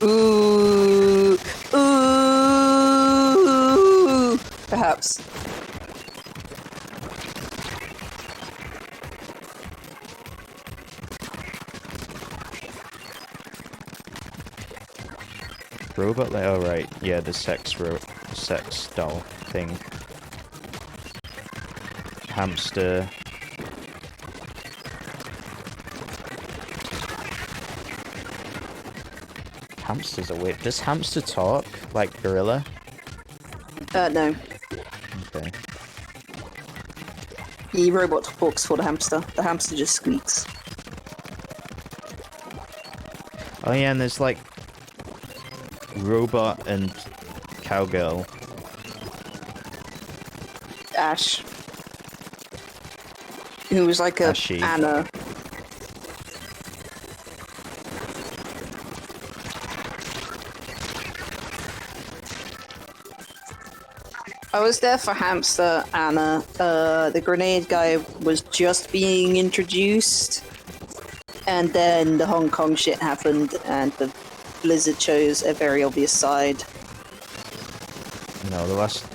Ooh, ooh, perhaps. Robot, like, oh right, yeah, the sex doll thing. Hamster, Hamsters are weird. Does hamster talk like gorilla? No. Okay. The robot talks for the hamster. The hamster just squeaks. Oh yeah, and there's like robot and cowgirl. Ash. Who was like a Ashy. Anna. I was there for Hamster, Anna. The grenade guy was just being introduced. And then the Hong Kong shit happened, and the Blizzard chose a very obvious side. No, the last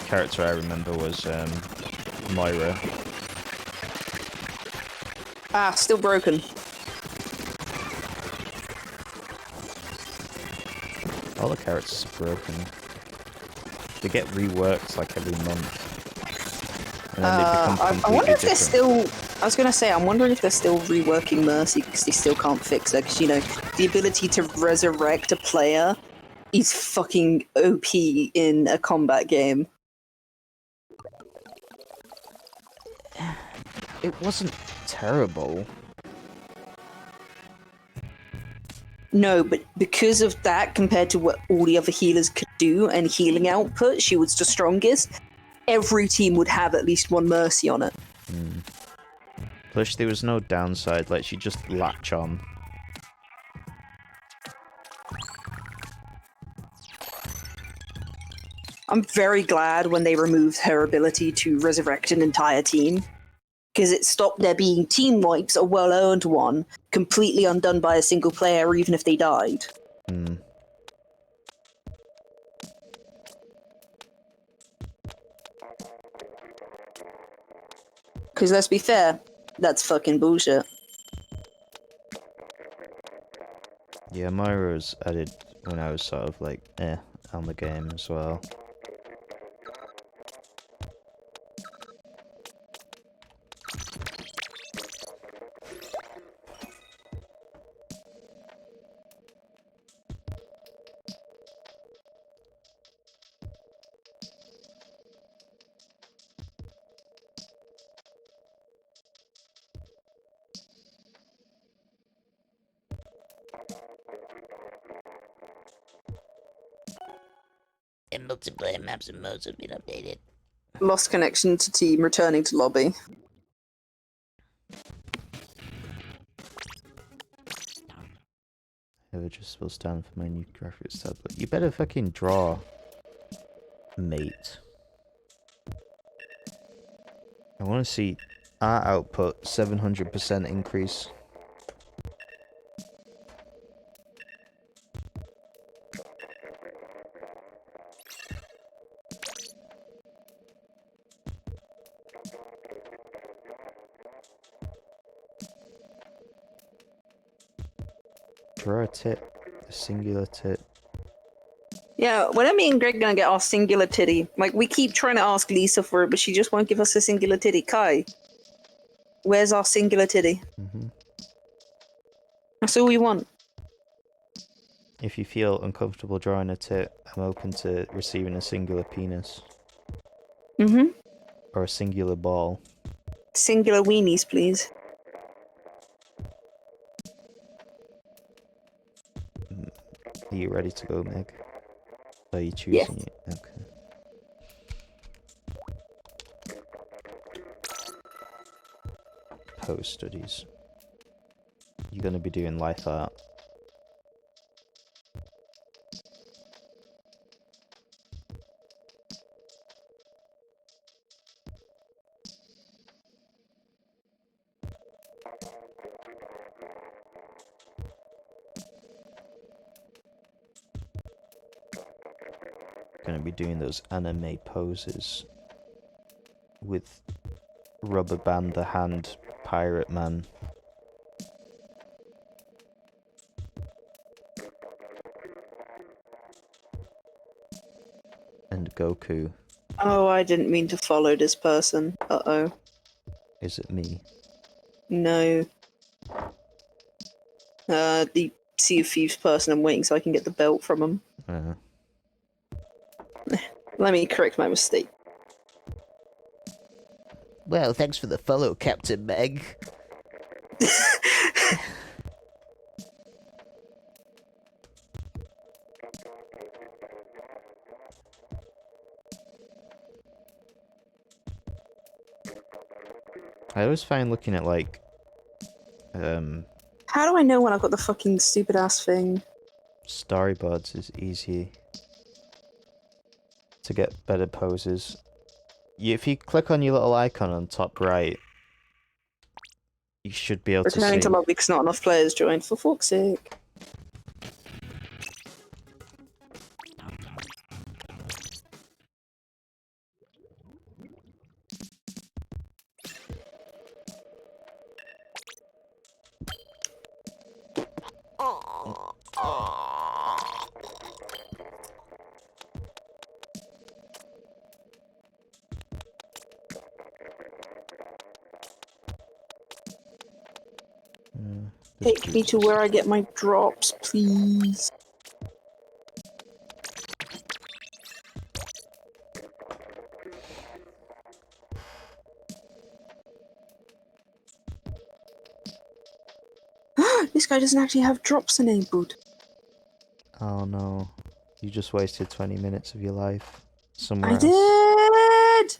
character I remember was Moira. Ah, still broken. All the characters are broken. They get reworked like every month. And then they become completely I wonder if they're different. still... I was gonna say, I'm wondering if they're still reworking Mercy because they still can't fix her. Because, you know, the ability to resurrect a player is fucking OP in a combat game. It wasn't terrible. No, but because of that, compared to what all the other healers could do and healing output, she was the strongest. Every team would have at least one Mercy on it. Plus, there was no downside. Like, she just latch on. I'm very glad when they removed her ability to resurrect an entire team. Because it stopped there being team wipes, a well-earned one, completely undone by a single player, even if they died. Because let's be fair, that's fucking bullshit. Yeah, Moira was added when I was sort of like, on the game as well. And multiplayer maps and modes have been updated. Lost connection to team, returning to lobby. Ever just will stand for my new graphics tablet. You better fucking draw, mate. I want to see art output 700% increase. Draw a tit, a singular tit. Yeah, when are me and Greg gonna get our singular titty? Like, we keep trying to ask Lisa for it, but she just won't give us a singular titty. Kai, where's our singular titty? That's all we want. If you feel uncomfortable drawing a tit, I'm open to receiving a singular penis. Or a singular ball. Singular weenies, please. Are you ready to go, Meg? Are you choosing it? Okay. Post studies. You're gonna be doing life art. Gonna be doing those anime poses with rubber band the hand pirate man. And Goku. Oh, I didn't mean to follow this person. Uh-oh. Is it me? No. The Sea of Thieves person I'm waiting so I can get the belt from him. Let me correct my mistake. Well, thanks for the follow, Captain Meg. I always find looking at, like, How do I know when I've got the fucking stupid ass thing? storyboards is easy to get better poses. If you click on your little icon on top right, you should be able to see. Returning to lobby because not enough players joined, for fuck's sake. Take me to where I get my drops, please. This guy doesn't actually have drops enabled. Oh no. You just wasted 20 minutes of your life somewhere I else. did!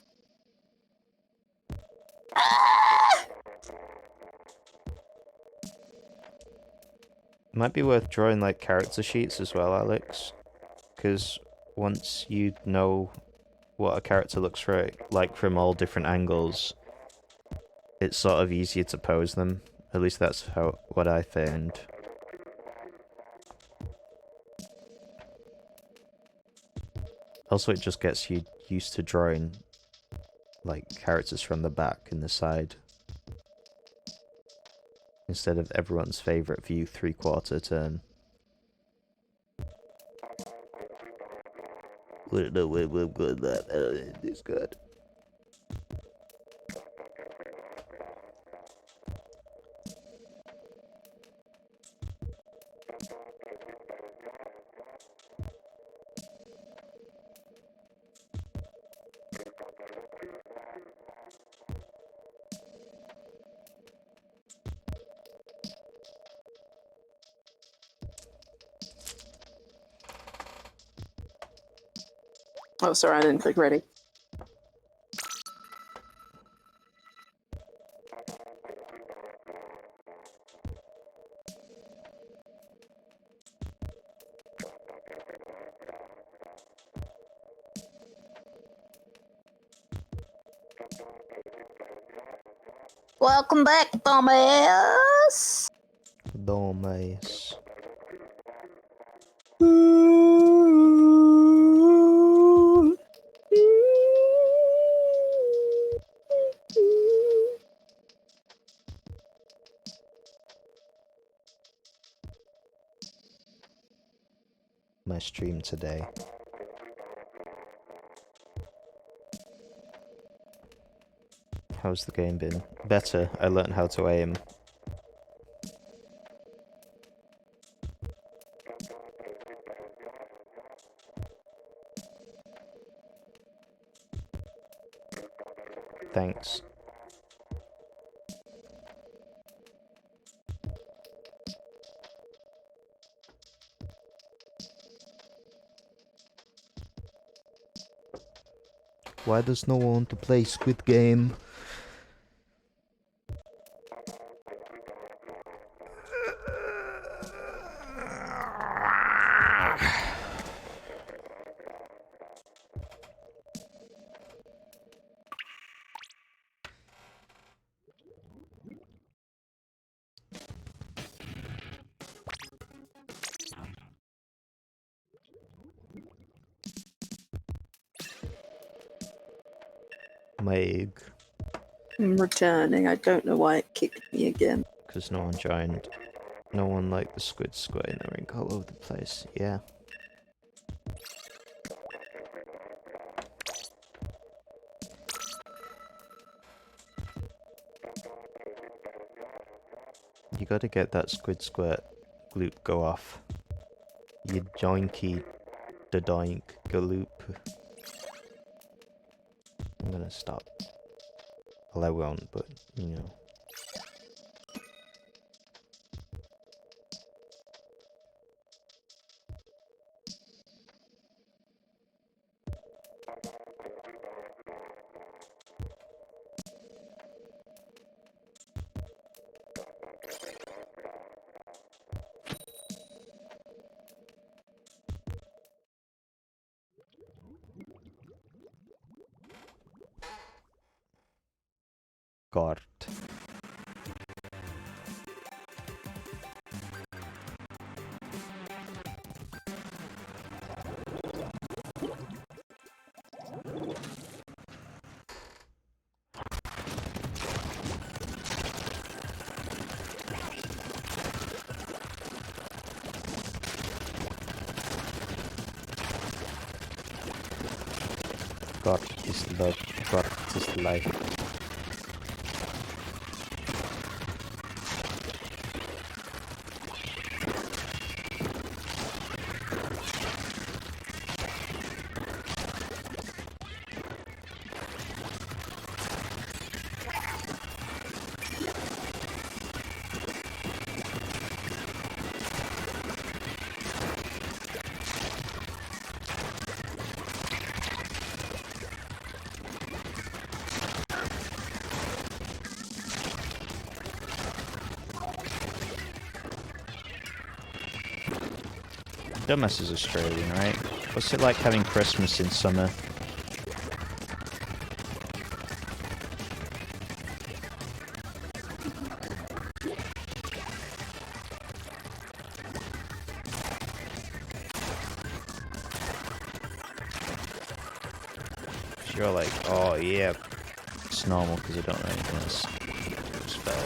Might be worth drawing like character sheets as well, Alex. Because once you know what a character looks like from all different angles, it's sort of easier to pose them. At least that's what I found. Also, it just gets you used to drawing like characters from the back and the side, instead of everyone's favourite view 3/4 turn. Wouldn't know where I'm going that. It's good. Oh, sorry, I didn't click ready. Welcome back, dumbass. Dumbass. My stream today. How's the game been? Better. I learned how to aim. Thanks. Why does no one want to play Squid Game? My egg. I'm returning. I don't know why it kicked me again. Because no one joined. No one liked the squid in the rink all over the place. Yeah. You gotta get that squid squirt loop go off. You joinky the doink go loop. I'm gonna stop. Well, I won't, but you know. God. God is love, God is life. Dumbass is Australian, right? What's it like having Christmas in summer? You're like, oh yeah, it's normal because I don't know anything else. Spell.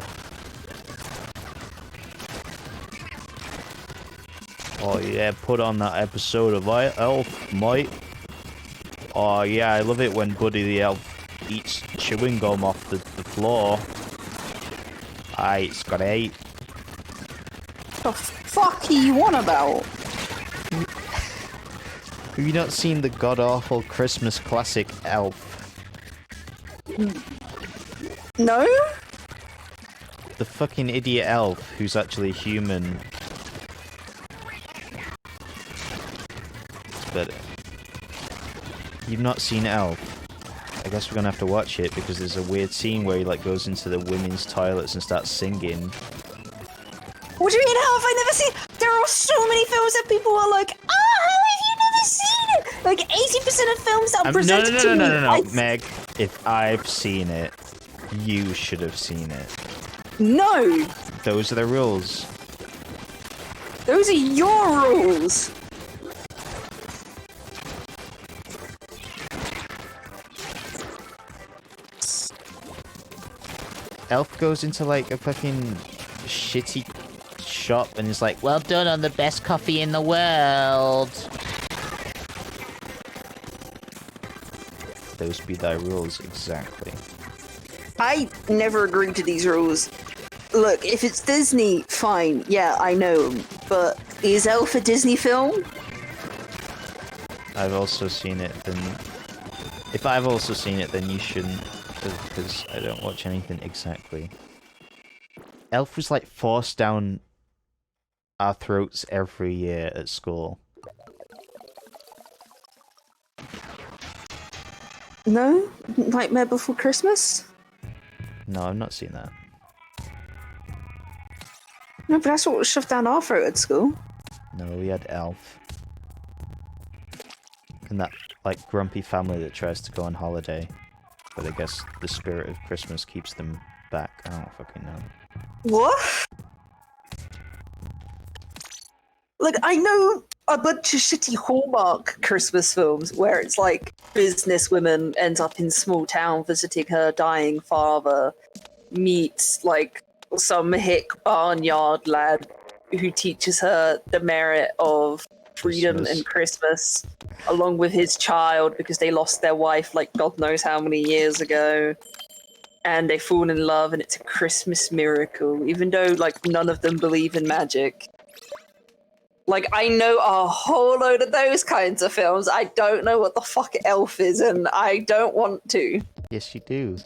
Oh yeah, put on that episode of Elf, mate. Oh yeah, I love it when Buddy the Elf eats chewing gum off the floor. Aye, it's great. The fuck are you on about? Have you not seen the god-awful Christmas classic Elf? No? The fucking idiot elf who's actually human. But you've not seen Elf. I guess we're gonna have to watch it because there's a weird scene where he like goes into the women's toilets and starts singing. What do you mean, how have I never seen? There are so many films that people are like, how have you never seen it? Like 80% of films that are presented to me. No, Meg. If I've seen it, you should have seen it. No! Those are the rules. Those are your rules! Elf goes into like a fucking shitty shop and is like, well done on the best coffee in the world. Those be thy rules, exactly. I never agreed to these rules. Look, if it's Disney, fine, yeah, I know, but is Elf a Disney film? I've also seen it, then... If I've also seen it, then you shouldn't, because I don't watch anything exactly. Elf was like forced down our throats every year at school. No? Nightmare Before Christmas? No, I've not seen that. No, but that's what was shoved down our throat at school. No, we had Elf. And that, like, grumpy family that tries to go on holiday. But I guess the spirit of Christmas keeps them back. I don't fucking know. What? Like, I know a bunch of shitty Hallmark Christmas films where it's like businesswoman ends up in small town visiting her dying father, meets like some hick barnyard lad who teaches her the merit of freedom Christmas. and Christmas, along with his child because they lost their wife like God knows how many years ago. And they fall in love and it's a Christmas miracle, even though like none of them believe in magic. Like, I know a whole load of those kinds of films. I don't know what the fuck Elf is, and I don't want to. Yes, you do.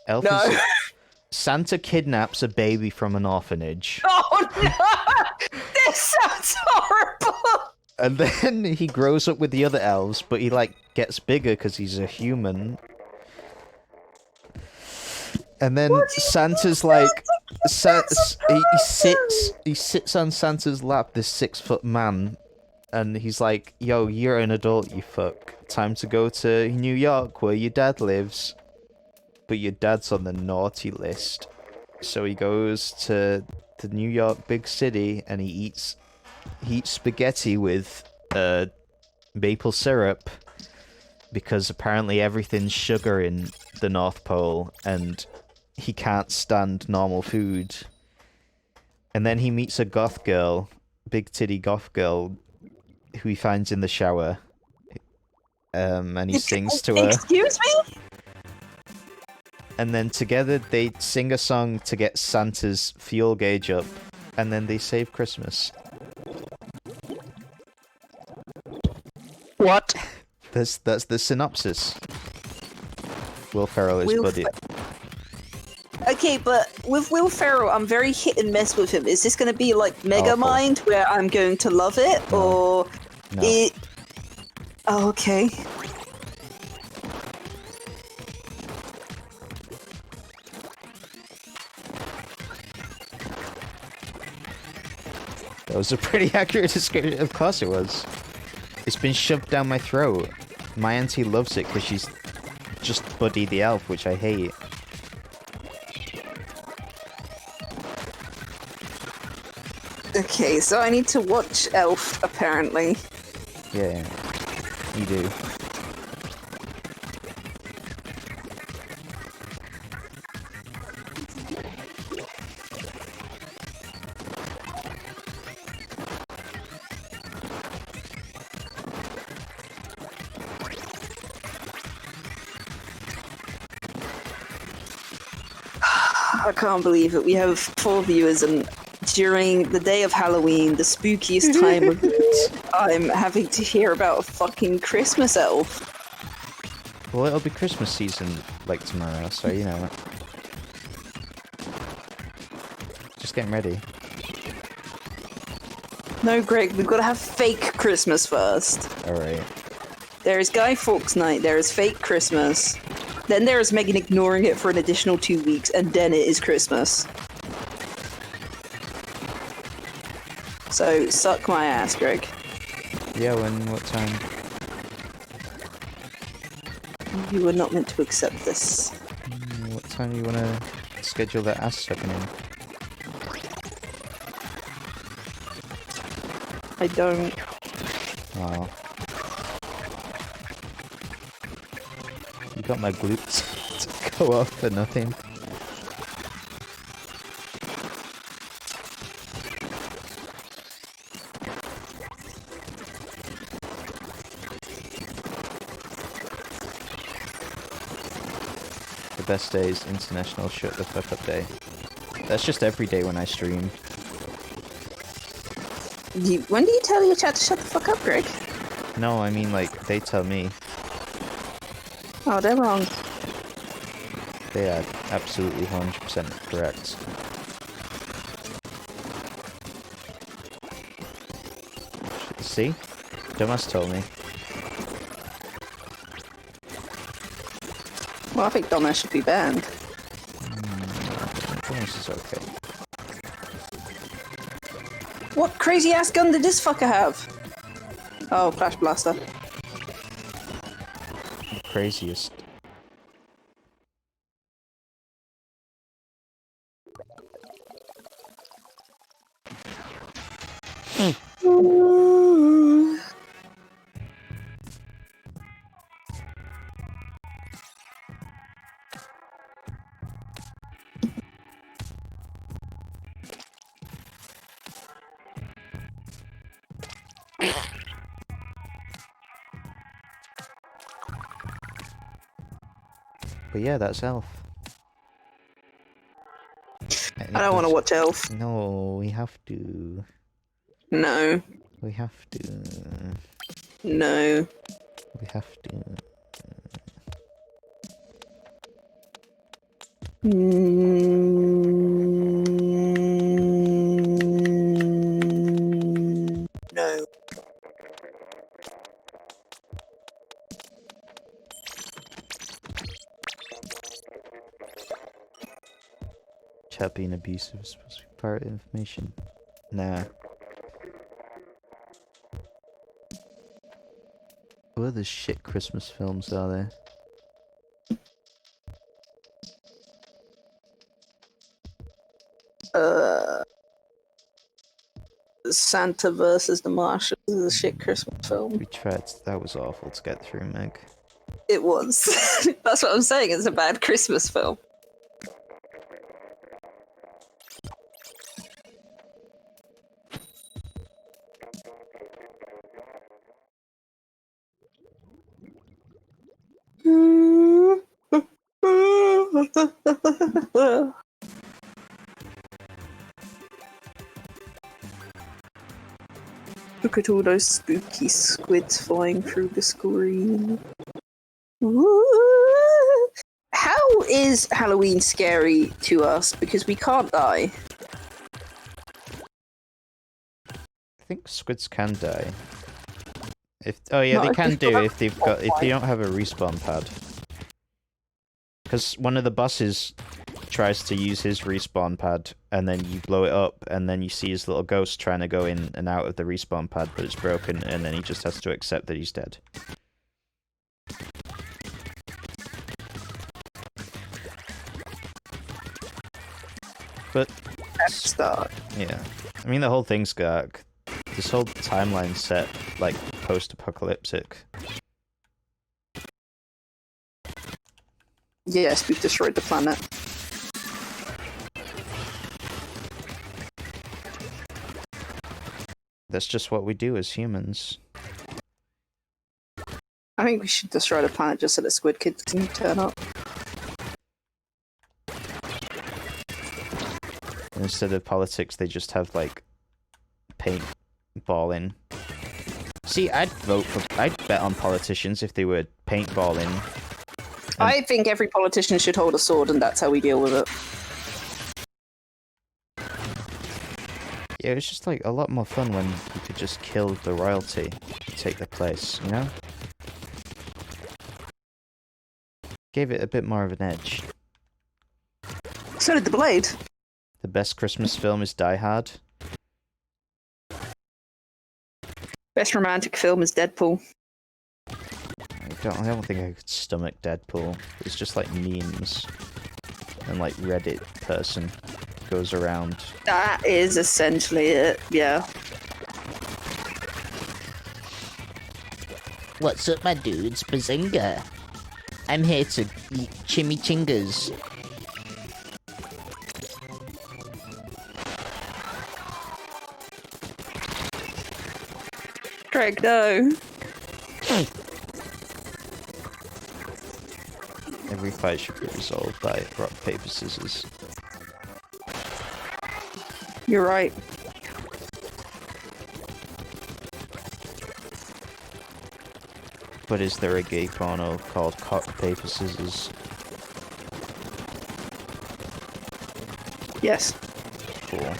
Elf No. is... Santa kidnaps a baby from an orphanage. Oh no! This sounds horrible! And then he grows up with the other elves, but he, like, gets bigger because he's a human. And then Santa's like... he sits on Santa's lap, this 6-foot man, and he's like, yo, you're an adult, you fuck. Time to go to New York, where your dad lives. But your dad's on the naughty list. So he goes to the New York big city, and he eats spaghetti with maple syrup, because apparently everything's sugar in the North Pole, and he can't stand normal food. And then he meets a goth girl, big titty goth girl, who he finds in the shower. And he sings to her. Excuse me? And then together they sing a song to get Santa's fuel gauge up, and then they save Christmas. What? That's the synopsis. Will Ferrell is Will Buddy. Okay, but with Will Ferrell, I'm very hit and miss with him. Is this going to be like Megamind, where I'm going to love it, or No. it? Oh, okay. That was a pretty accurate description. Of course it was. It's been shoved down my throat. My auntie loves it because she's just Buddy the Elf, which I hate. Okay, so I need to watch Elf, apparently. Yeah, you do. I can't believe it. We have 4 viewers, and during the day of Halloween, the spookiest time of it, I'm having to hear about a fucking Christmas elf. Well, it'll be Christmas season, like, tomorrow, so, you know. Just getting ready. No, Greg, we've got to have fake Christmas first. Alright. There is Guy Fawkes Night, there is fake Christmas, then there is Megan ignoring it for an additional 2 weeks, and then it is Christmas. So, suck my ass, Greg. Yeah, what time? You were not meant to accept this. What time do you want to schedule that ass sucking in? I don't. Wow. You got my glutes to go off for nothing. The best day is International Shut the Fuck Up Day. That's just every day when I stream. When do you tell your chat to shut the fuck up, Greg? No, I mean, like, they tell me. Oh, they're wrong. They are absolutely 100% correct. See? Dumbass told me. Well, I think Donna should be banned. Dumbass is okay. What crazy ass gun did this fucker have? Oh, Flash Blaster. The craziest. But yeah, that's Elf. I don't want to watch Elf. No, we have to. No. We have to. No. We have to. No. Chat being abusive is supposed to be private information. Nah. What other shit Christmas films are there? Santa versus the Martians is a shit Christmas film. We tried. That was awful to get through, Meg. It was. That's what I'm saying. It's a bad Christmas film. Look at all those spooky squids flying through the screen. Ooh. How is Halloween scary to us? Because we can't die. I think squids can die. Oh yeah, No, they I can just do thought if they don't have a respawn pad. Because one of the buses tries to use his respawn pad, and then you blow it up, and then you see his little ghost trying to go in and out of the respawn pad, but it's broken, and then he just has to accept that he's dead. But Start. yeah, I mean the whole thing's got this whole timeline set like post-apocalyptic. Yes, we've destroyed the planet. That's just what we do as humans. I think we should destroy the planet just so that squid kids can turn up. Instead of politics, they just have like paintballing. See, I'd bet on politicians if they were paintballing. I think every politician should hold a sword, and that's how we deal with it. Yeah, it's just like a lot more fun when you could just kill the royalty to take their place, you know? Gave it a bit more of an edge. So did the Blade. The best Christmas film is Die Hard. Best romantic film is Deadpool. I don't think I could stomach Deadpool. It's just like memes. And like Reddit person goes around. That is essentially it, yeah. What's up, my dudes? Bazinga! I'm here to eat chimichangas. Craig, no. Every fight should be resolved by rock, paper, scissors. You're right. But is there a gay porno called Cock, Paper, Scissors? Yes. Cool.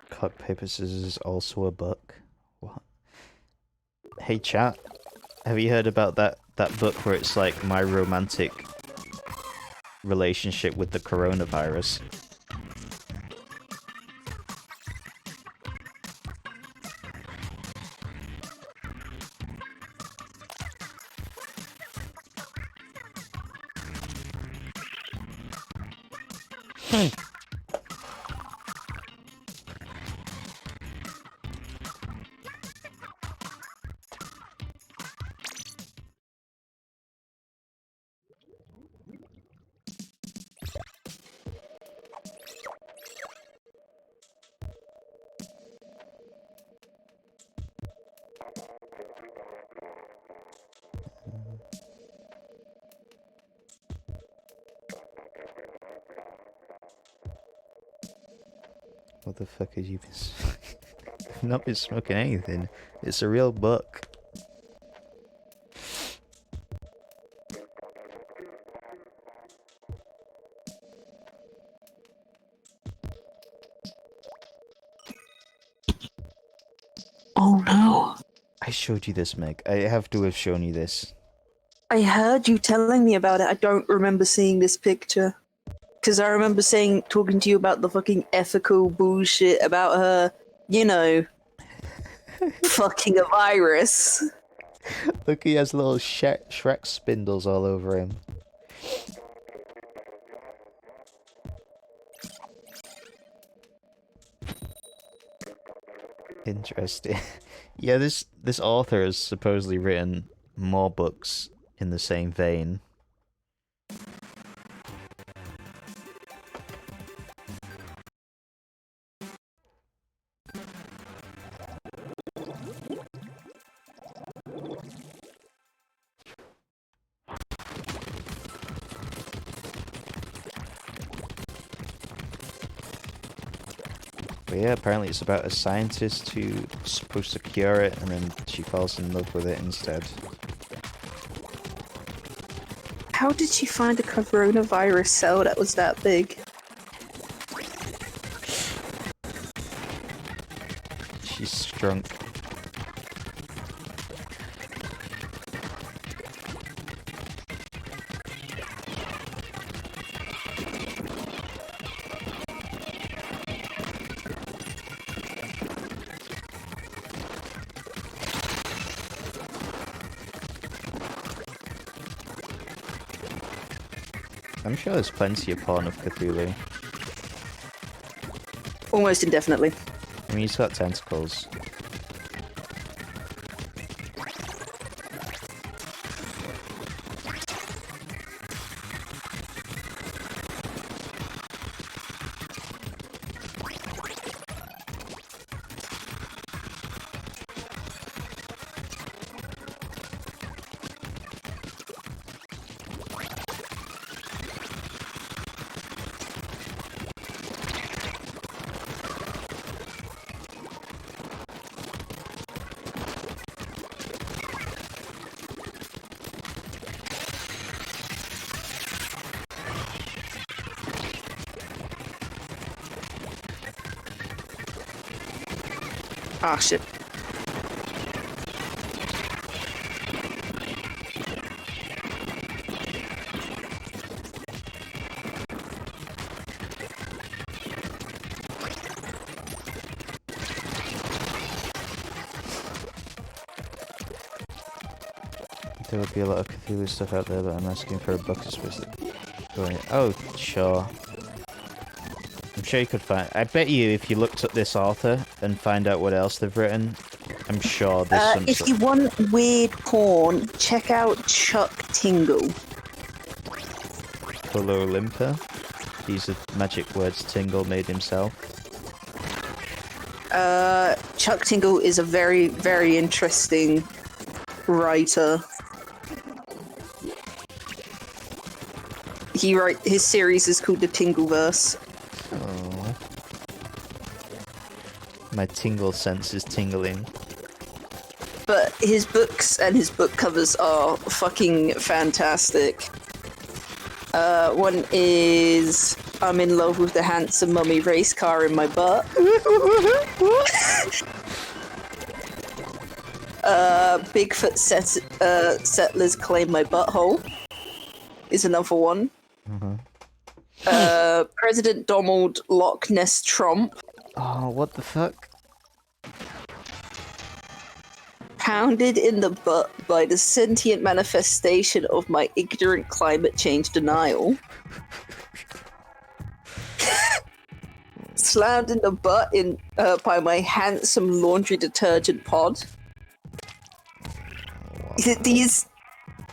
Cock, paper, scissors is also a book. What? Hey chat, have you heard about that book where it's like my romantic relationship with the coronavirus? What the fuck have you been I've not been smoking anything. It's a real book. Oh no. I showed you this, Meg. I have to have shown you this. I heard you telling me about it. I don't remember seeing this picture. Because I remember talking to you about the fucking ethical bullshit about her, you know, fucking a virus. Look, he has little Shrek spindles all over him. Interesting. Yeah, this author has supposedly written more books in the same vein. But yeah, apparently it's about a scientist who's supposed to cure it, and then she falls in love with it instead. How did she find a coronavirus cell that was that big? She's drunk. I'm sure there's plenty of porn of Cthulhu. Almost indefinitely. I mean, he's got tentacles. Ah, shit. There would be a lot of Cthulhu stuff out there, but I'm asking for a book specific. Oh, sure. I'm sure you could find. I bet you if you looked at this author and find out what else they've written, I'm sure there's some. If you want weird porn, check out Chuck Tingle. Polo Limper. These are magic words Tingle made himself. Chuck Tingle is a very, very interesting writer. His series is called the Tingleverse. Oh. My tingle sense is tingling. But his books and his book covers are fucking fantastic. One is I'm in love with the handsome mummy race car in my butt. Bigfoot settlers claim my butthole is another one. President Donald Loch Ness Trump. Oh, what the fuck? Pounded in the butt by the sentient manifestation of my ignorant climate change denial. Slammed in the butt by my handsome laundry detergent pod.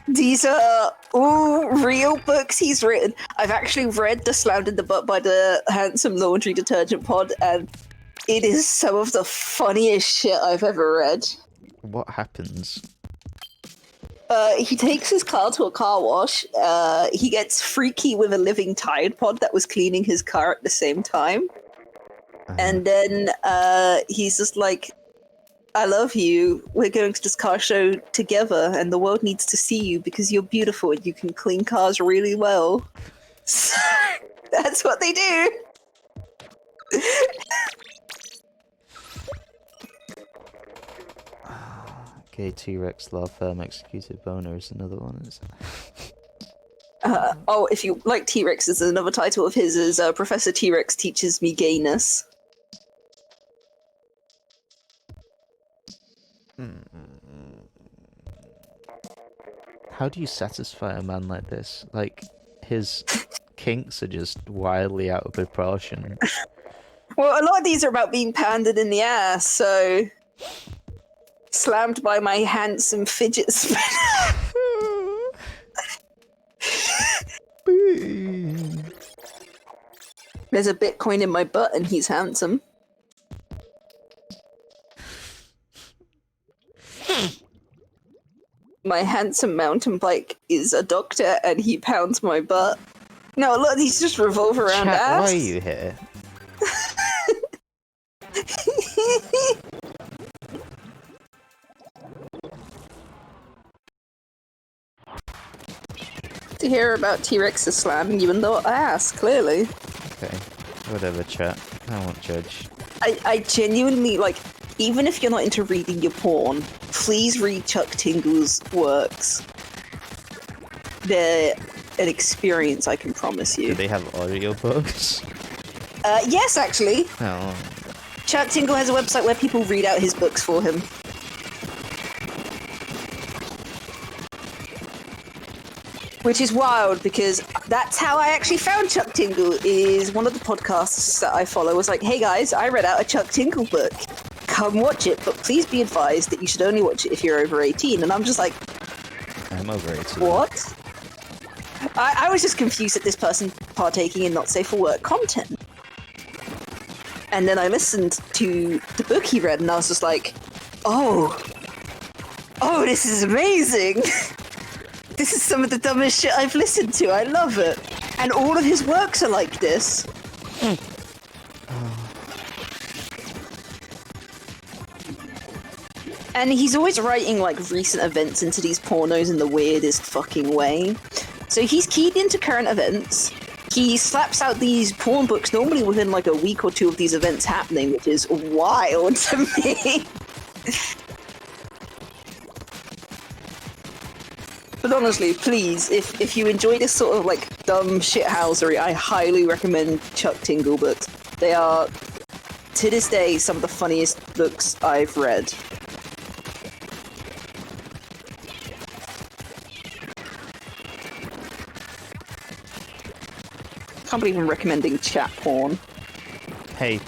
These are all real books he's written. I've actually read the Slammed in the Butt by the handsome laundry detergent pod, and it is some of the funniest shit I've ever read. What happens? He takes his car to a car wash. He gets freaky with a living Tide Pod that was cleaning his car at the same time. And then he's just like, I love you. We're going to this car show together, and the world needs to see you because you're beautiful and you can clean cars really well. So, that's what they do. Gay T-Rex love firm executed boner is another one. Oh, if you like T-Rex, there's another title of his is Professor T-Rex Teaches Me Gayness. How do you satisfy a man like this? Like, his kinks are just wildly out of proportion. Well, a lot of these are about being pounded in the ass, so... Slammed by my handsome fidget spinner. There's a Bitcoin in my butt and he's handsome. My handsome mountain bike is a doctor and he pounds my butt. No, a lot of these just revolve around Chat, ass. why are you here? To hear about T-Rexes slamming you in the ass, clearly. Okay, whatever, chat. I won't judge. I genuinely, like, even if you're not into reading your porn, please read Chuck Tingle's works. They're an experience, I can promise you. Do they have audiobooks? Yes, actually. Oh. Chuck Tingle has a website where people read out his books for him. Which is wild, because that's how I actually found Chuck Tingle, is one of the podcasts that I follow was like, hey guys, I read out a Chuck Tingle book. Come watch it, but please be advised that you should only watch it if you're over 18. And I'm just like... I'm over 18. What? I was just confused at this person partaking in not safe for work content. And then I listened to the book he read and I was just like, oh, this is amazing. This is some of the dumbest shit I've listened to. I love it. And all of his works are like this. And he's always writing like recent events into these pornos in the weirdest fucking way. So he's keyed into current events. He slaps out these porn books normally within like a week or two of these events happening, which is wild to me. But honestly, please, if you enjoy this sort of like dumb shithousery, I highly recommend Chuck Tingle books. They are, to this day, some of the funniest books I've read. Can't believe I'm recommending chat porn. Hey,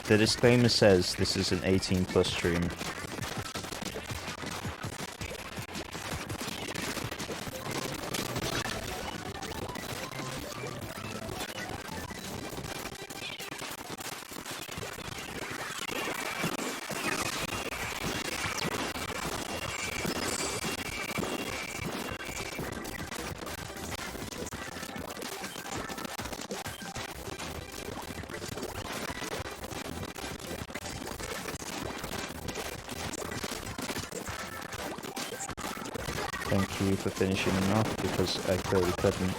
the disclaimer says this is an 18+ stream. Thank you for finishing them off, because I clearly couldn't.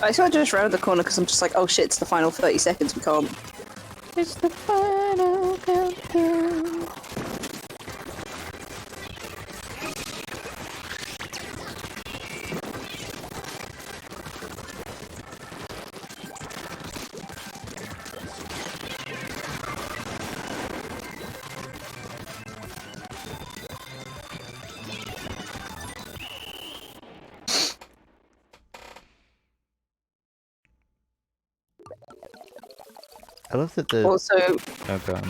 I saw it just round the corner because I'm just like, oh shit, it's the final 30 seconds, we can't. It's the final countdown. I love that the... Also, Oh, go on.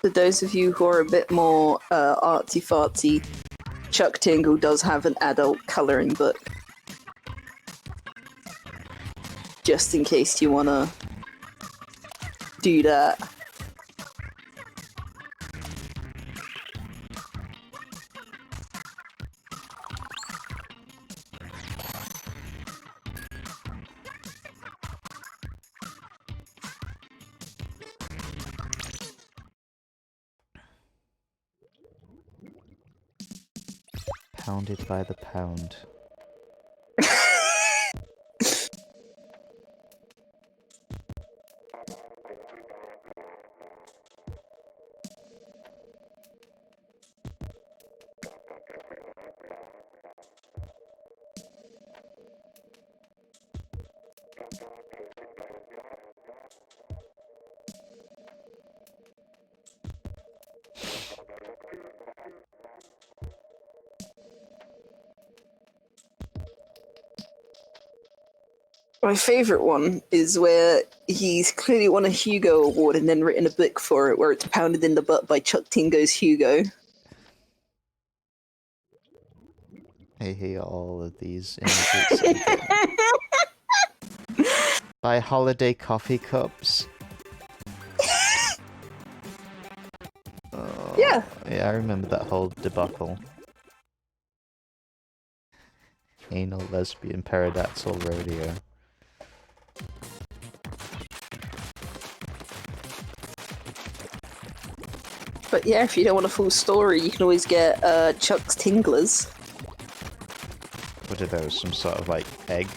for those of you who are a bit more artsy-fartsy, Chuck Tingle does have an adult colouring book. Just in case you wanna do that. pounded by the pound. My favourite one is where he's clearly won a Hugo Award and then written a book for it, where it's Pounded in the Butt by Chuck Tingo's Hugo. I hate all of these images. Buy holiday coffee cups. Oh, Yeah. Yeah, I remember that whole debacle. Anal lesbian pterodactyl rodeo. But yeah, if you don't want a full story, you can always get Chuck's Tinglers. What are those? Some sort of like egg?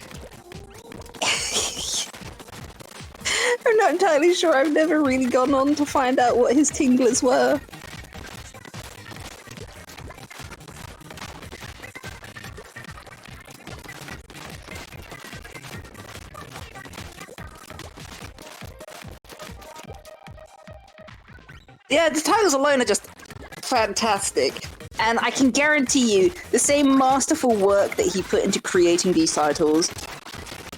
I'm not entirely sure. I've never really gone on to find out what his Tinglers were. Yeah, the titles alone are just fantastic. And I can guarantee you, the same masterful work that he put into creating these titles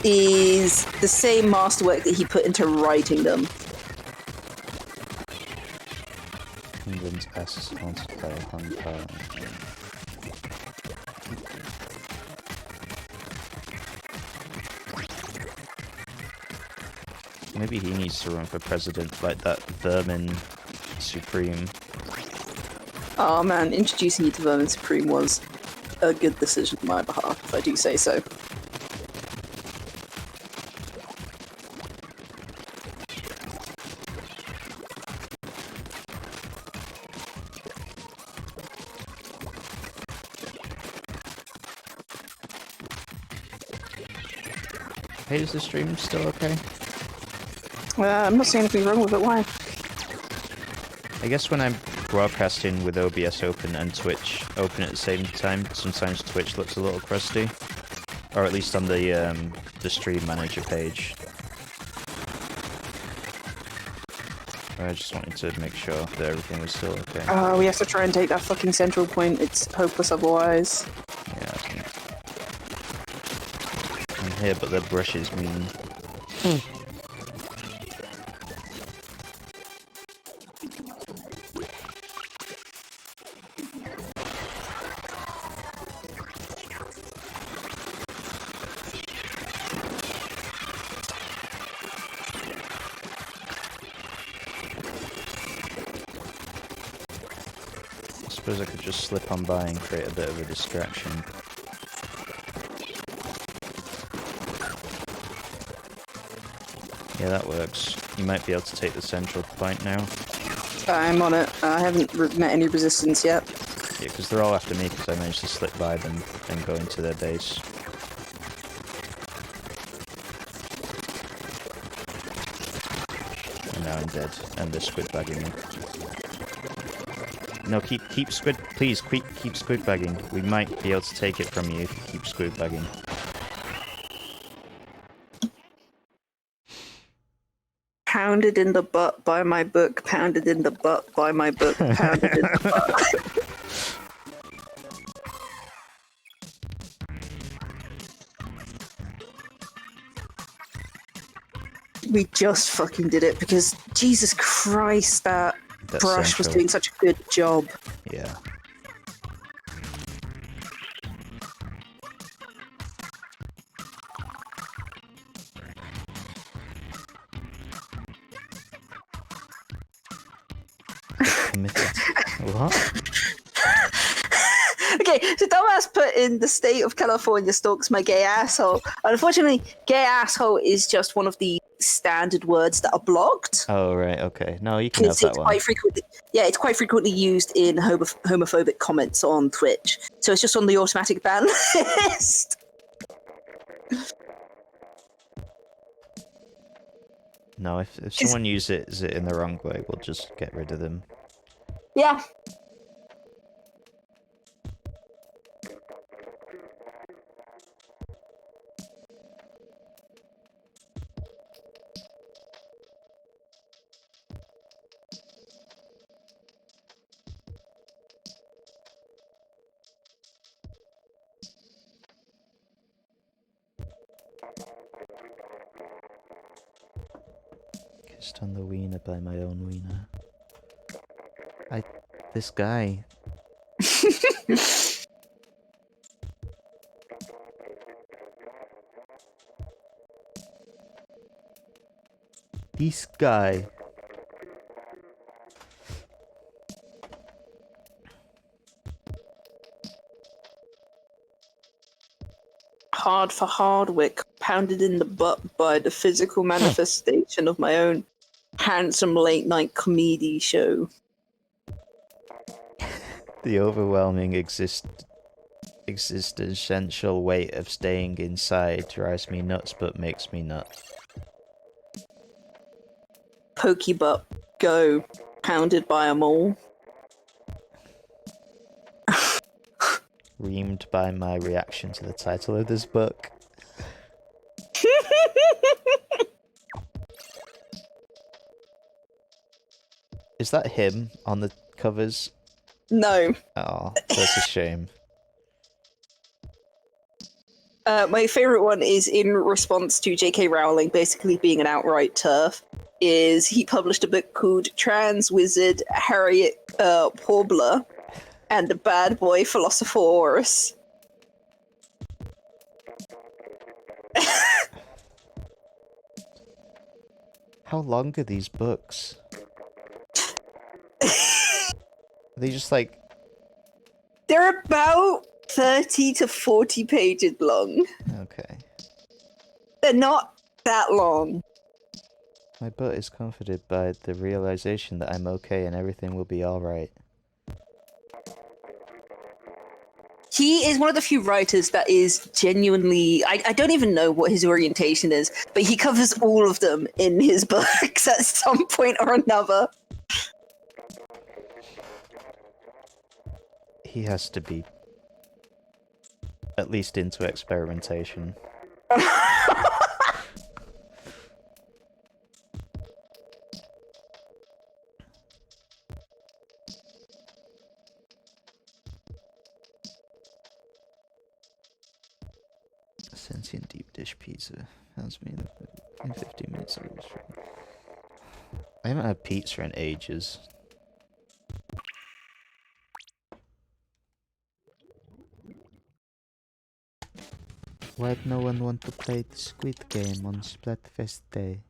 is the same masterwork that he put into writing them. England's best is sponsored by Hong Kong. Maybe he needs to run for president like that Vermin Supreme. Oh man, introducing you to Vermin Supreme was a good decision on my behalf, if I do say so. Hey, is the stream still okay? I'm not seeing anything wrong with it, why? I guess when I'm broadcasting with OBS open and Twitch open at the same time, sometimes Twitch looks a little crusty. Or at least on the stream manager page. I just wanted to make sure that everything was still okay. We have to try and take that fucking central point. It's hopeless otherwise. Yeah, I think. I'm here, but the brushes mean. I suppose I could just slip on by and create a bit of a distraction. Yeah, that works. You might be able to take the central point now. I'm on it. I haven't met any resistance yet. Yeah, because they're all after me because I managed to slip by them and go into their base. And now I'm dead, and they're squid bagging me. No, keep squid, please, keep squid bagging. We might be able to take it from you if you keep squid bagging. Pounded in the butt by my book, pounded in the butt by my book, pounded in the butt. We just fucking did it because Jesus Christ, that brush was doing such a good job. Yeah. What? Okay, so dumbass put in the state of California stalks my gay asshole. Unfortunately, gay asshole is just one of the standard words that are blocked. Oh, right, okay. No, you can have Because that it's one. quite frequently, yeah, it's quite frequently used in homophobic comments on Twitch. So it's just on the automatic ban list. No, if someone uses it in the wrong way, we'll just get rid of them. Yeah. Kissed on the wiener by my own wiener. This guy. This guy. Hard for Hardwick, pounded in the butt by the physical manifestation of my own handsome late night comedy show. The overwhelming existential weight of staying inside drives me nuts but makes me nut. Pokey butt, go, pounded by a mole. Reamed by my reaction to the title of this book. Is that him on the covers? No. Oh, that's a shame. My favourite one is in response to J.K. Rowling basically being an outright TERF. Is he published a book called Trans Wizard Harriet Pobler and the Bad Boy Philosopherus. How long are these books? Are they just like... They're about 30 to 40 pages long. Okay. They're not that long. My butt is comforted by the realization that I'm okay and everything will be alright. He is one of the few writers that is genuinely... I don't even know what his orientation is, but he covers all of them in his books at some point or another. He has to be at least into experimentation. Sentient deep dish pizza. That's me in 15 minutes. I haven't had pizza in ages. Why'd no one want to play the Squid Game on Splatfest Day?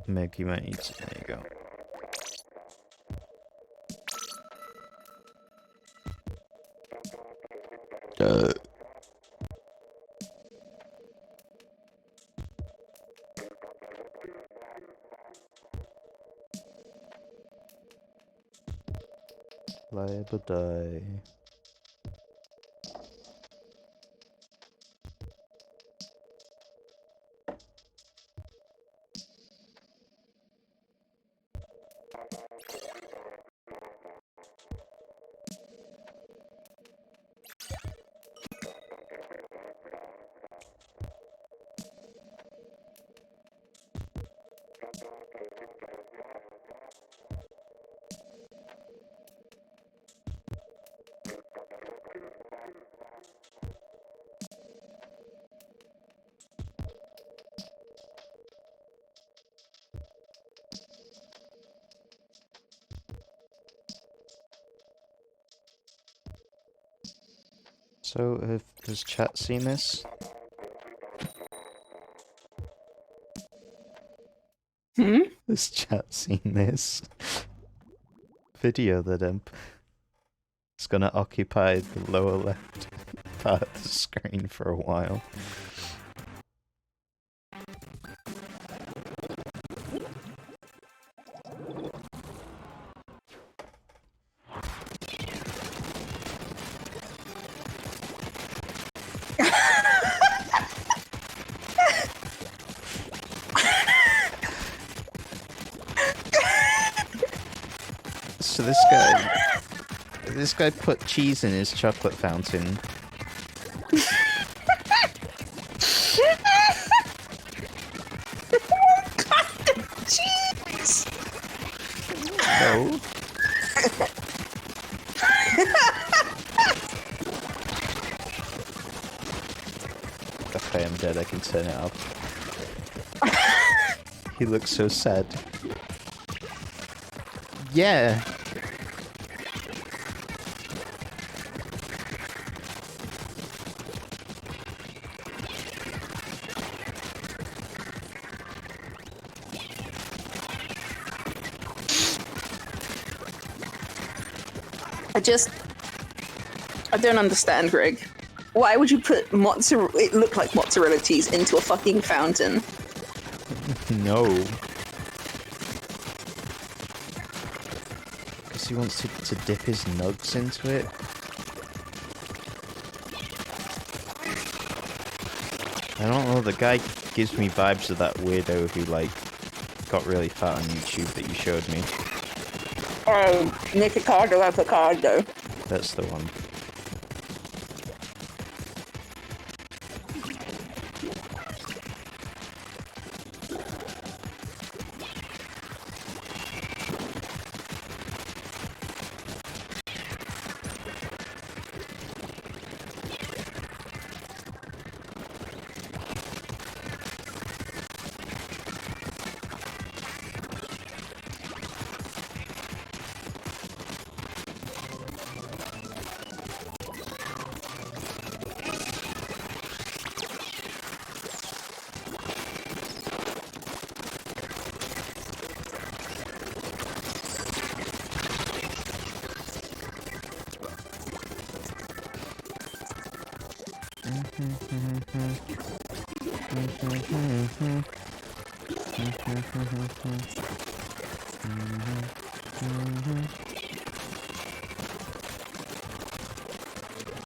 Meg, you might need to... There you go. Liable die. So, has chat seen this? this chat seen this video that it's gonna occupy the lower left part of the screen for a while. So this guy put cheese in his chocolate fountain. Jeez! No. Okay, I'm dead. I can turn it off. He looks so sad. Yeah. I don't understand, Greg. Why would you put mozzarella? It looked like mozzarella cheese into a fucking fountain. No. Because he wants to dip his nugs into it. I don't know, the guy gives me vibes of that weirdo who, like, got really fat on YouTube that you showed me. Oh, Nicocardo Avocado. That's the one.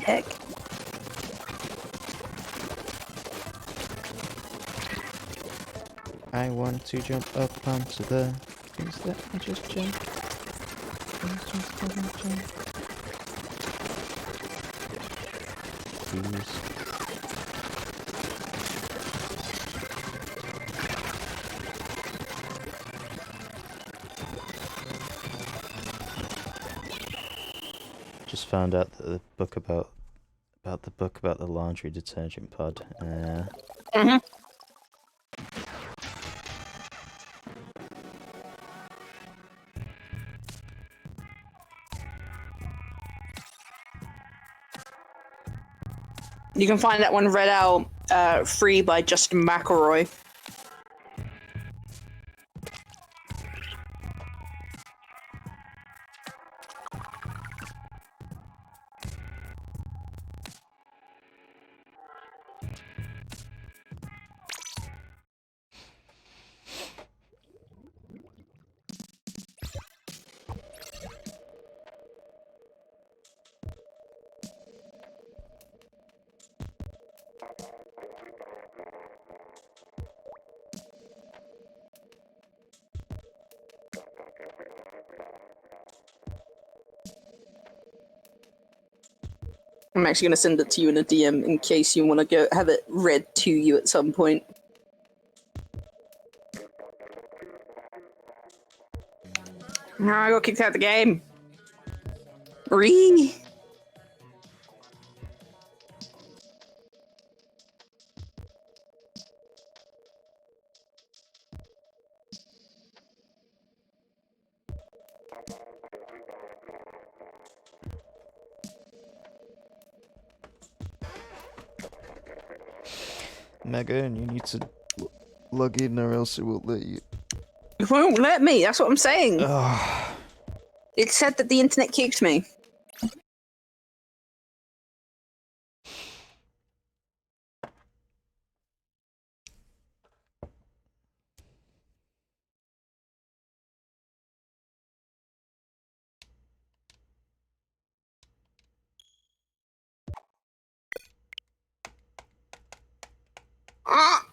Heck. I want to jump up onto the things that I just jump. Please. Just found out that the book about the laundry detergent pod. You can find that one read out free by Justin McElroy. I'm actually going to send it to you in a DM in case you want to go have it read to you at some point. No, I got kicked out of the game. Ree. Megan, you need to log in or else it won't let you. It won't let me, that's what I'm saying. Ugh. It said that the internet kicked me. Ah!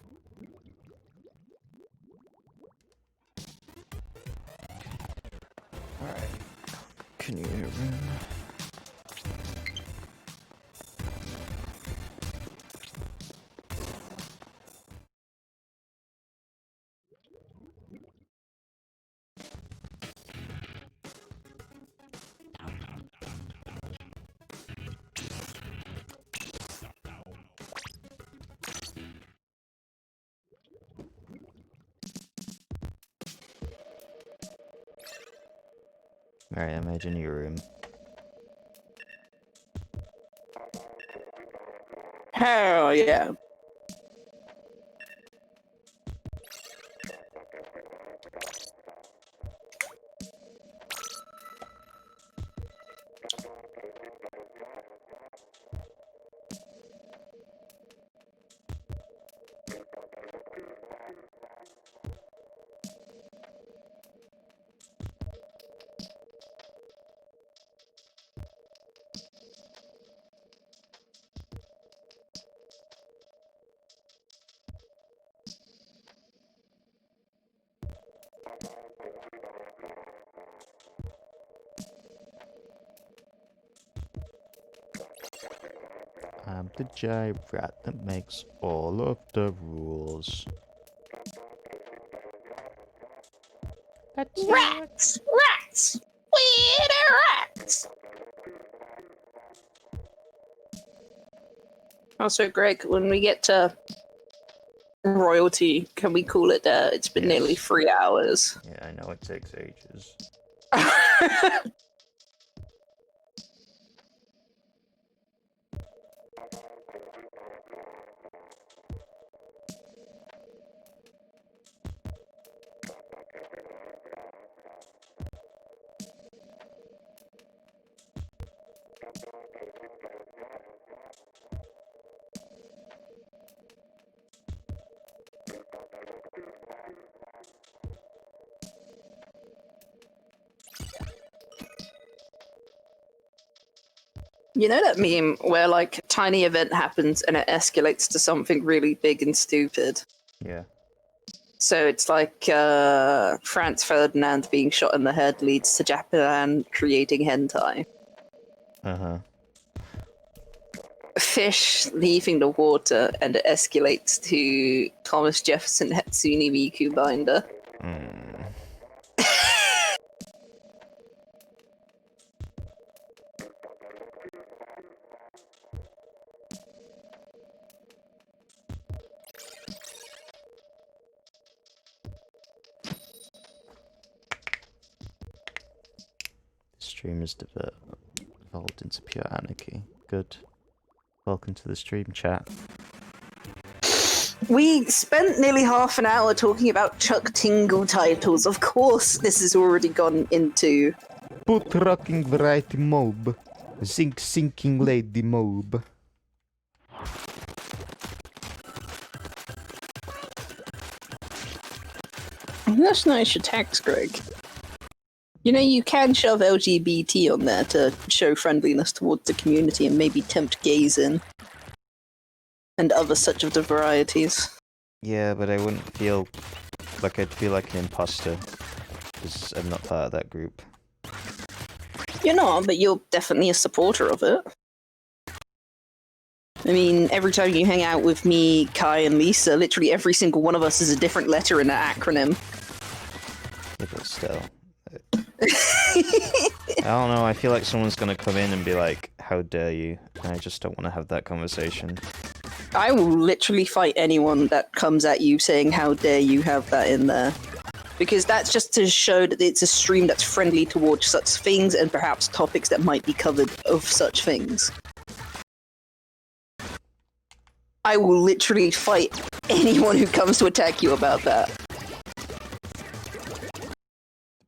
Alright. Can you hear me? Alright, imagine your room. Hell yeah. I'm the giant rat that makes all of the rules. Rats! Rats! Weird rats! Also, Greg, when we get to royalty, can we call it there? It's been nearly 3 hours. Yeah, I know it takes ages. You know that meme where, like, a tiny event happens and it escalates to something really big and stupid? Yeah. So it's like Franz Ferdinand being shot in the head leads to Japan creating hentai. Uh-huh. Fish leaving the water and it escalates to Thomas Jefferson Hatsune Miku binder. Mm. The stream is devolved into pure anarchy. Good. Welcome to the stream, chat. We spent nearly half an hour talking about Chuck Tingle titles. Of course, this has already gone into... Put rocking variety mob. Zinc sinking lady mob. That's nice your tax, Greg. You know, you can shove LGBT on there to show friendliness towards the community and maybe tempt gays in. And other such of the varieties. Yeah, but I wouldn't feel like I'd feel like an imposter. Because I'm not part of that group. You're not, but you're definitely a supporter of it. I mean, every time you hang out with me, Kai, and Lisa, literally every single one of us is a different letter in that acronym. Yeah, but still. I don't know, I feel like someone's gonna come in and be like, how dare you? And I just don't want to have that conversation. I will literally fight anyone that comes at you saying, how dare you have that in there. Because that's just to show that it's a stream that's friendly towards such things and perhaps topics that might be covered of such things. I will literally fight anyone who comes to attack you about that.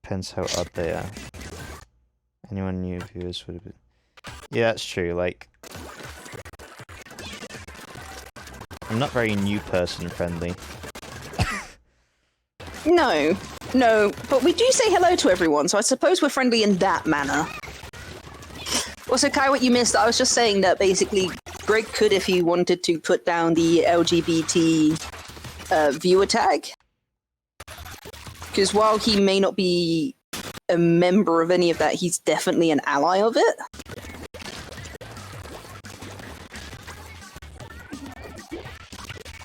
Depends how odd they are. Anyone new viewers would have been... Yeah, that's true, like... I'm not very new person friendly. No, but we do say hello to everyone, so I suppose we're friendly in that manner. Also, Kai, what you missed, I was just saying that basically Greg could, if he wanted to, put down the LGBT viewer tag. Because while he may not be a member of any of that, he's definitely an ally of it.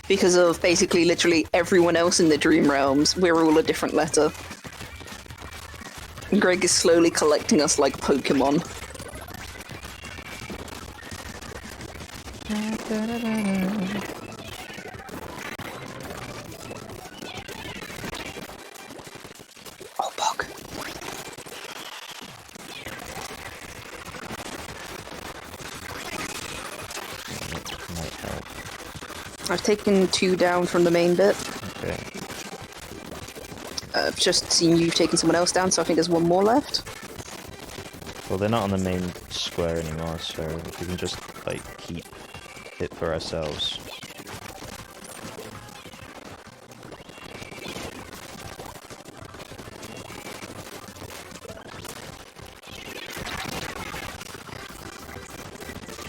Because of basically literally everyone else in the Dream Realms, we're all a different letter. And Greg is slowly collecting us like Pokemon. Oh, fuck. Might help. I've taken 2 down from the main bit. Okay. I've just seen you taking someone else down, so I think there's 1 more left. Well, they're not on the main square anymore, so we can just, like, keep it for ourselves.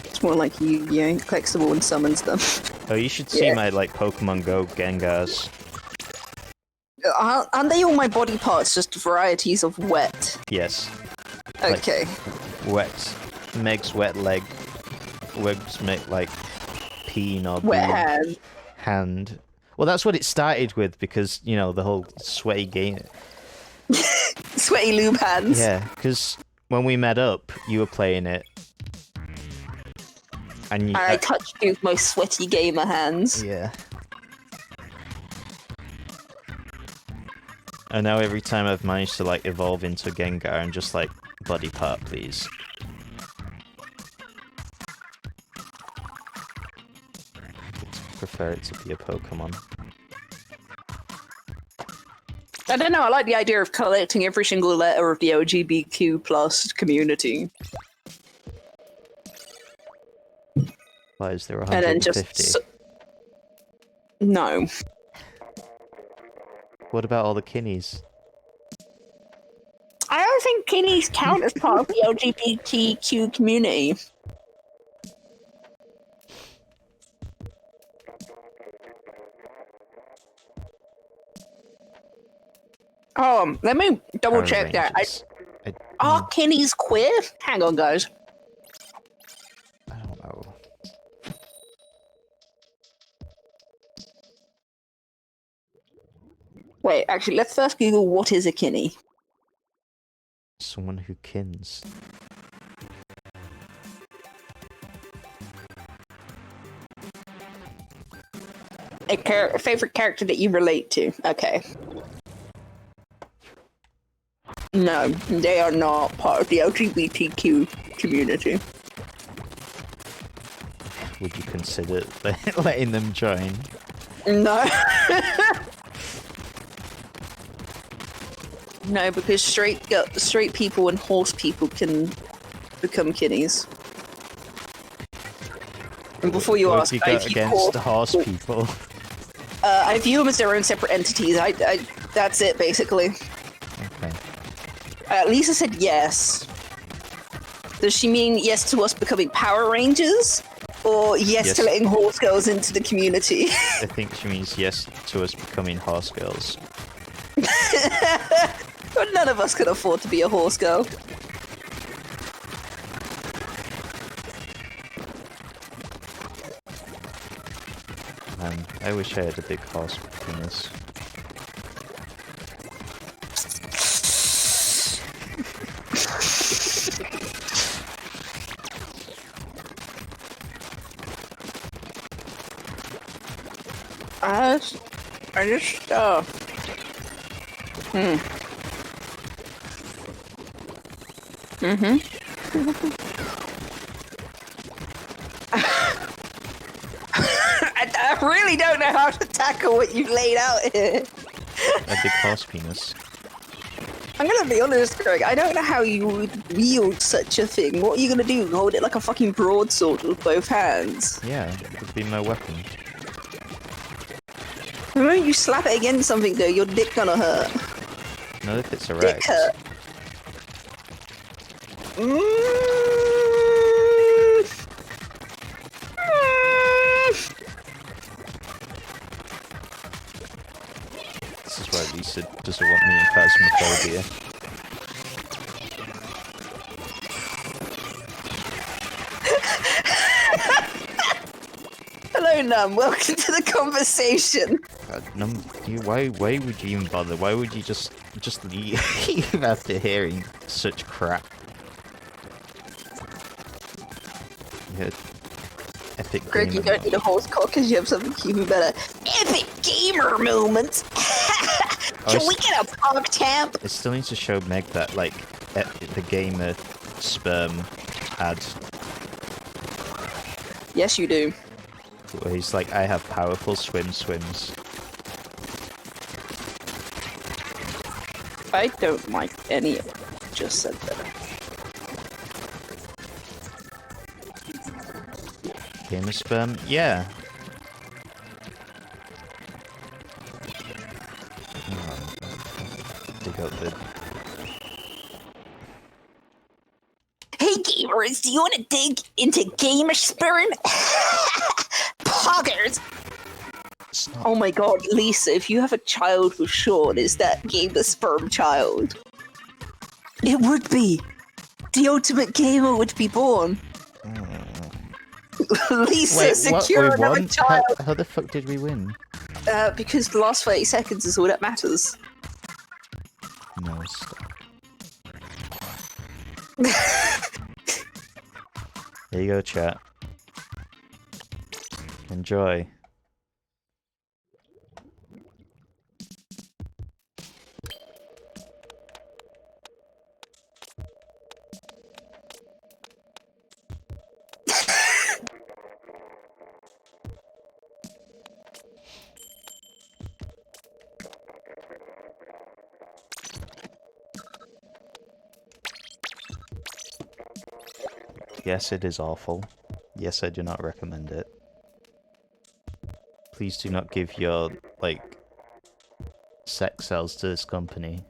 It's more like you collects them all and summons them. Oh, you should see my, like, Pokemon Go Gengars. Aren't they all my body parts, just varieties of wet? Yes. Okay. Like, wet. Meg's wet leg. Web's make, like, peen or Wet bean. hand. Hand. Well, that's what it started with, because, you know, the whole sweaty game. Sweaty lube hands. Yeah, because when we met up, you were playing it. And you, I touched you with my sweaty gamer hands. Yeah. And now every time I've managed to, like, evolve into Gengar, I'm just like, body part, please. I prefer it to be a Pokemon. I don't know, I like the idea of collecting every single letter of the LGBTQ plus community. Why is there And then 150? just... No. What about all the kinnies? I don't think kinnies count as part of the LGBTQ community. Let me double Power check that. Rangers. Are kinnies queer? Hang on, guys. I don't know. Wait, actually, let's first Google what is a kinny. Someone who kins. A favorite character that you relate to. Okay. No, they are not part of the LGBTQ community. Would you consider letting them join? No. No, because straight people and horse people can become kinnies. And before you What ask, have I you got view against the horse people? I view them as their own separate entities. That's it, basically. Okay. Lisa said yes. Does she mean yes to us becoming Power Rangers? Or yes to letting horse girls into the community? I think she means yes to us becoming horse girls. But none of us can afford to be a horse girl. I wish I had a big horse penis. I really don't know how to tackle what you've laid out here. A big horse penis. I'm gonna be honest, Greg. I don't know how you would wield such a thing. What are you gonna do? Hold it like a fucking broadsword with both hands? Yeah, it would be my weapon. The moment you slap it against something, though, your dick gonna hurt. Not if it's Dick erect. hurt. Mm. This is why Lisa doesn't want me in Phasmophobia. Hello, Num. Welcome to the conversation. Why would you even bother? Why would you just leave after hearing such crap? Yeah, epic Greg, you gamer don't need a horse cock because you have something even better. Epic gamer moments. Can we get a pog tamp? It still needs to show Meg that, like, the gamer sperm ad. Yes, you do. Where he's like, I have powerful swims. I don't like any of it. Just said that. Gamer sperm? Yeah. Dig out the... Hey gamers, do you want to dig into gamer sperm? Poggers! Oh my god, Lisa, if you have a child with Sean, is that gamer sperm child? It would be! The ultimate gamer would be born! Lisa, secure another child! How the fuck did we win? Because the last 30 seconds is all that matters. No, stop. There you go, chat. Enjoy. Yes, it is awful. Yes, I do not recommend it. Please do not give your, like, sex cells to this company.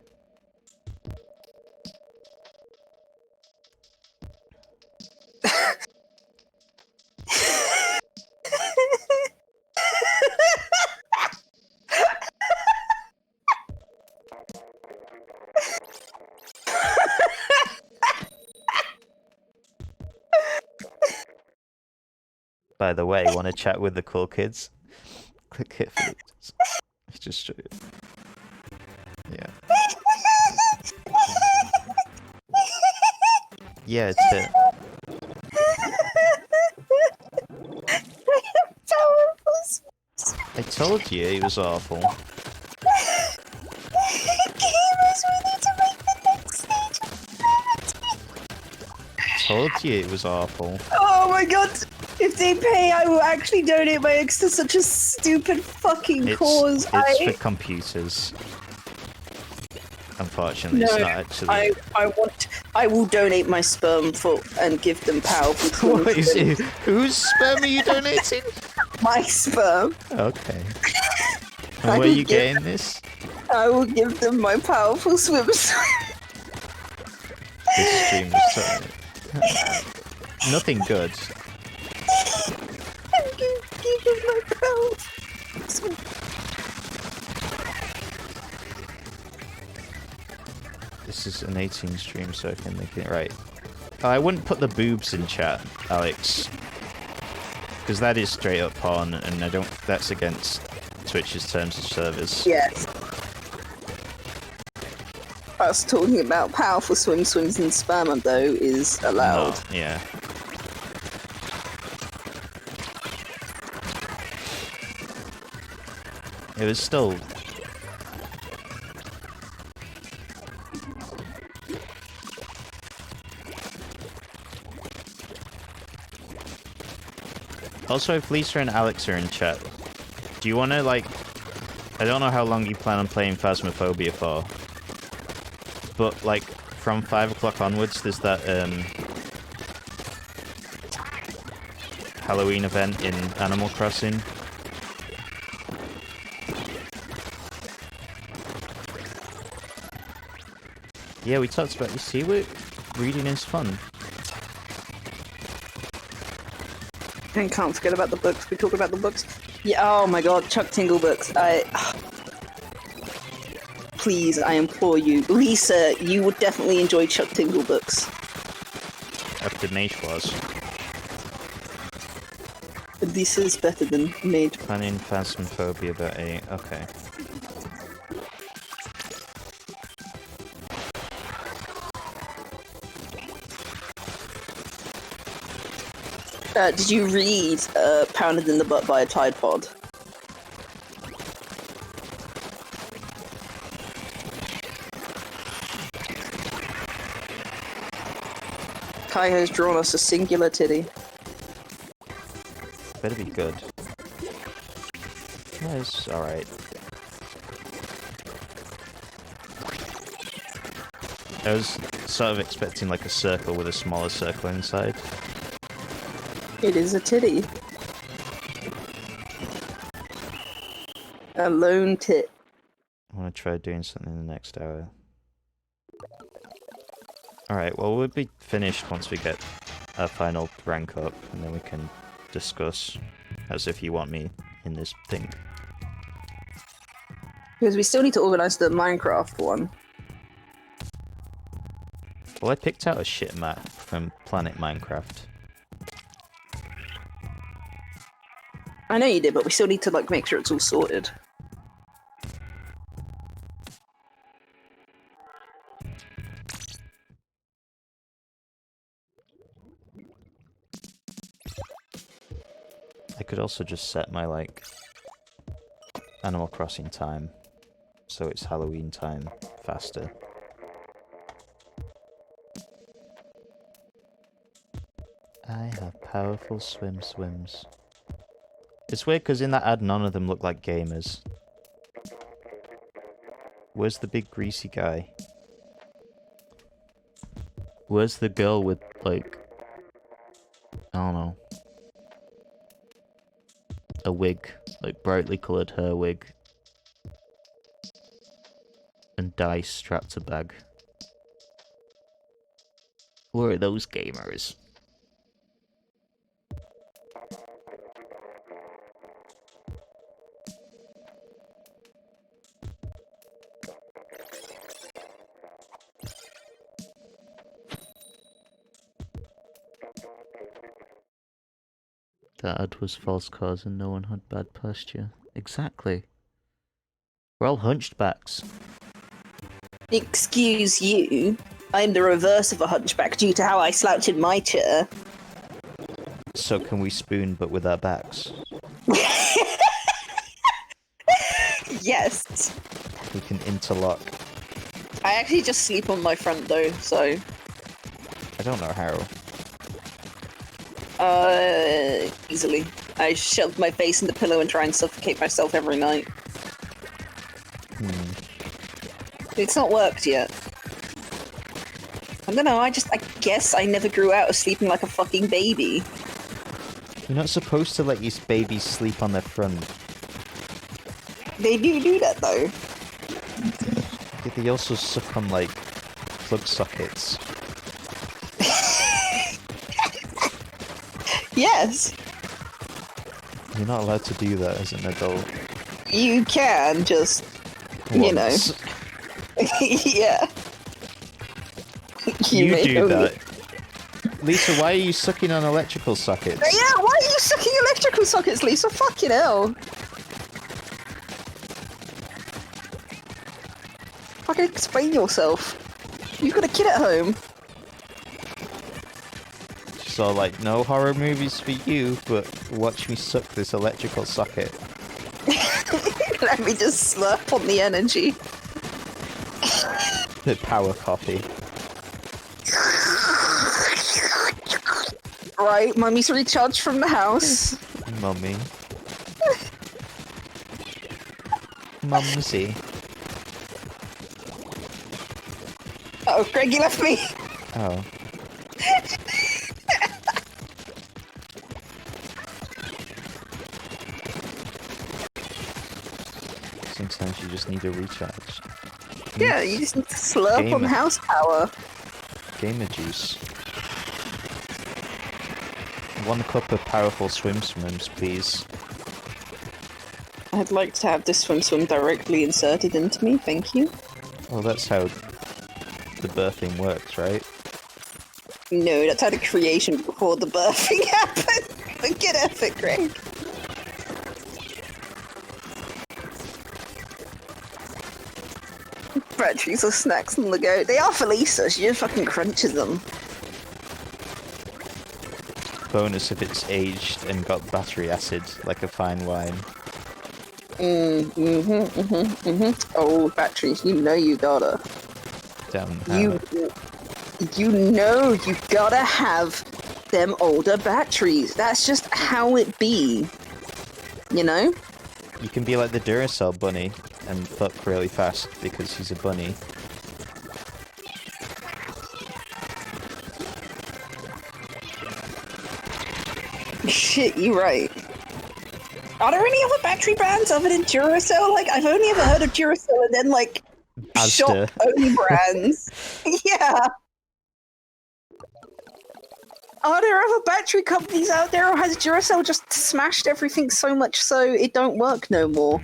By the way, want to chat with the cool kids? Click here for this. Just show you. Yeah. Yeah, it's it. I told you it was awful. Gamers, we need to make the next stage. Told you it was awful. Oh my god! If they pay, I will actually donate my eggs to such a stupid fucking cause. It's for computers. Unfortunately, it's not actually. I will donate my sperm for and give them powerful. What is it? Whose sperm are you donating? My sperm. Okay. And where are you getting this? I will give them my powerful swimsuit. This stream is so... Nothing good. I'm gonna give them my powerful swimsuit. This is an 18 stream, so I can make it right. Oh, I wouldn't put the boobs in chat, Alex. Because that is straight up porn, and I don't... That's against Twitch's terms of service. Yes. Us talking about powerful swims and sperm, though, is allowed. No, yeah. It was still... Also, if Lisa and Alex are in chat, do you want to, like... I don't know how long you plan on playing Phasmophobia for. but like from 5 o'clock onwards, there's that Halloween event in Animal Crossing. Yeah, we talked about. You see, reading is fun. I can't forget about the books. We talk about the books. Yeah. Oh my God, Chuck Tingle books. Please, I implore you, Lisa. You would definitely enjoy Chuck Tingle books. After Mage Wars. This is better than Mage. Planning Phasmophobia about 8. Okay. Did you read Pounded in the Butt by a Tide Pod? Kai has drawn us a singular titty. Better be good. Yeah, it's alright. I was sort of expecting like a circle with a smaller circle inside. It is a titty. A lone tit. I want to try doing something in the next hour. Alright, well we'll be finished once we get our final rank up, and then we can discuss as if you want me in this thing. Because we still need to organise the Minecraft one. Well, I picked out a shit map from Planet Minecraft. I know you did, but we still need to like make sure it's all sorted. I could also just set my, like, Animal Crossing time, so it's Halloween time faster. I have powerful swims. It's weird because in that ad none of them look like gamers. Where's the big greasy guy? Where's the girl with, like, I don't know, a wig, like brightly coloured hair wig, and dice strapped to bag? Where are those gamers? That ad was false cause and no one had bad posture. Exactly. We're all hunchbacks. Excuse you. I'm the reverse of a hunchback due to how I slouch in my chair. So can we spoon but with our backs? Yes. We can interlock. I actually just sleep on my front though, so... I don't know how. Easily. I shove my face in the pillow and try and suffocate myself every night. It's not worked yet. I don't know, I guess I never grew out of sleeping like a fucking baby. You're not supposed to let your babies sleep on their front. They do that though. Yeah, they also suck on, like, plug sockets. Yes. You're not allowed to do that as an adult. You can, just... You know. Once. Yeah. You may do only- that. Lisa, why are you sucking on electrical sockets? Yeah, why are you sucking electrical sockets, Lisa? Fucking hell. Fucking explain yourself. You've got a kid at home. So, like, no horror movies for you, but watch me suck this electrical socket. Let me just slurp on the energy. The power coffee. Right, mummy's recharged from the house. Mummy. Mumsy. Oh, Greg, you left me. Oh. Sometimes you just need a recharge. Yeah, you just need to slurp on Gamer. house power. Gamer juice. 1 cup of powerful swims, please. I'd like to have this swim directly inserted into me, thank you. Well, that's how the birthing works, right? No, that's how the creation before the birthing happened. But get effort, Greg. Batteries or snacks on the go. They are for Lisa, she just fucking crunches them. Bonus if it's aged and got battery acid, like a fine wine. Oh, batteries, you know you gotta. Damn how. You know you gotta have them older batteries. That's just how it be. You know? You can be like the Duracell bunny and fuck really fast because he's a bunny. Shit, you right. Are there any other battery brands other than Duracell? Like, I've only ever heard of Duracell and then, like, Asda. shop-only brands. Yeah. Are there other battery companies out there, or has Duracell just smashed everything so much so it don't work no more?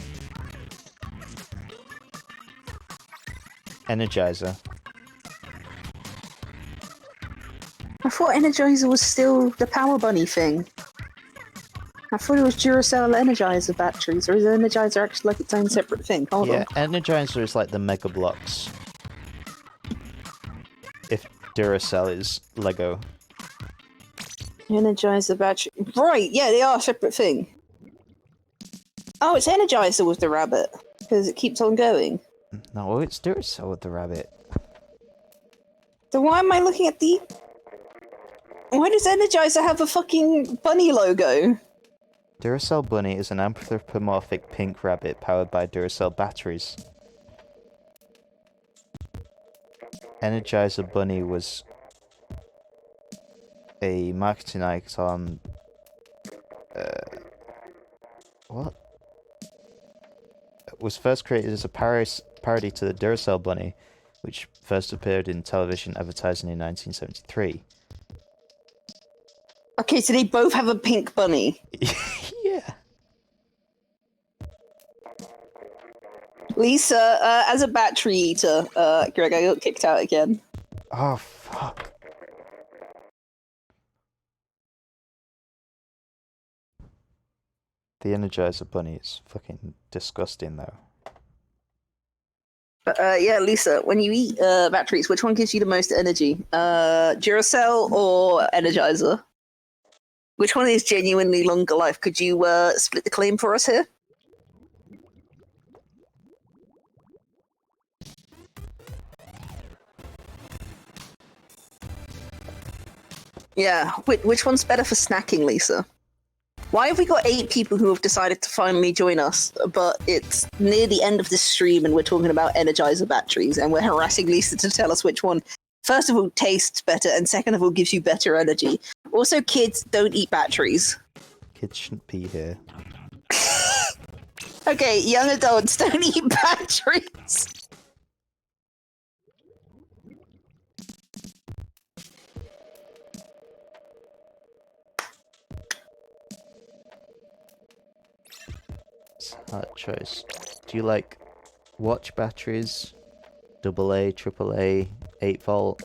Energizer. I thought Energizer was still the Power Bunny thing. I thought it was Duracell Energizer batteries, or is Energizer actually like its own separate thing? Hold Yeah, on. Energizer is like the Mega Bloks. If Duracell is Lego. Energizer battery. Right, yeah, they are a separate thing. Oh, it's Energizer with the rabbit, because it keeps on going. No, it's Duracell with the rabbit. So why am I looking at the... Why does Energizer have a fucking bunny logo? Duracell Bunny is an anthropomorphic pink rabbit powered by Duracell batteries. Energizer Bunny was a marketing icon. What? It was first created as a parody to the Duracell Bunny, which first appeared in television advertising in 1973. Okay, so they both have a pink bunny. Yeah. Lisa, as a battery eater, Greg, I got kicked out again. Oh, fuck. The Energizer Bunny is fucking disgusting, though. But, yeah, Lisa, when you eat batteries, which one gives you the most energy? Duracell or Energizer? Which one is genuinely longer life? Could you split the claim for us here? Yeah, which one's better for snacking, Lisa? Why have we got 8 people who have decided to finally join us, but it's near the end of this stream and we're talking about Energizer batteries and we're harassing Lisa to tell us which one, first of all, tastes better and second of all, gives you better energy. Also, kids don't eat batteries. Kids shouldn't be here. Okay, young adults don't eat batteries. It's a hard choice. Do you like watch batteries? AA, AAA, 8 volt?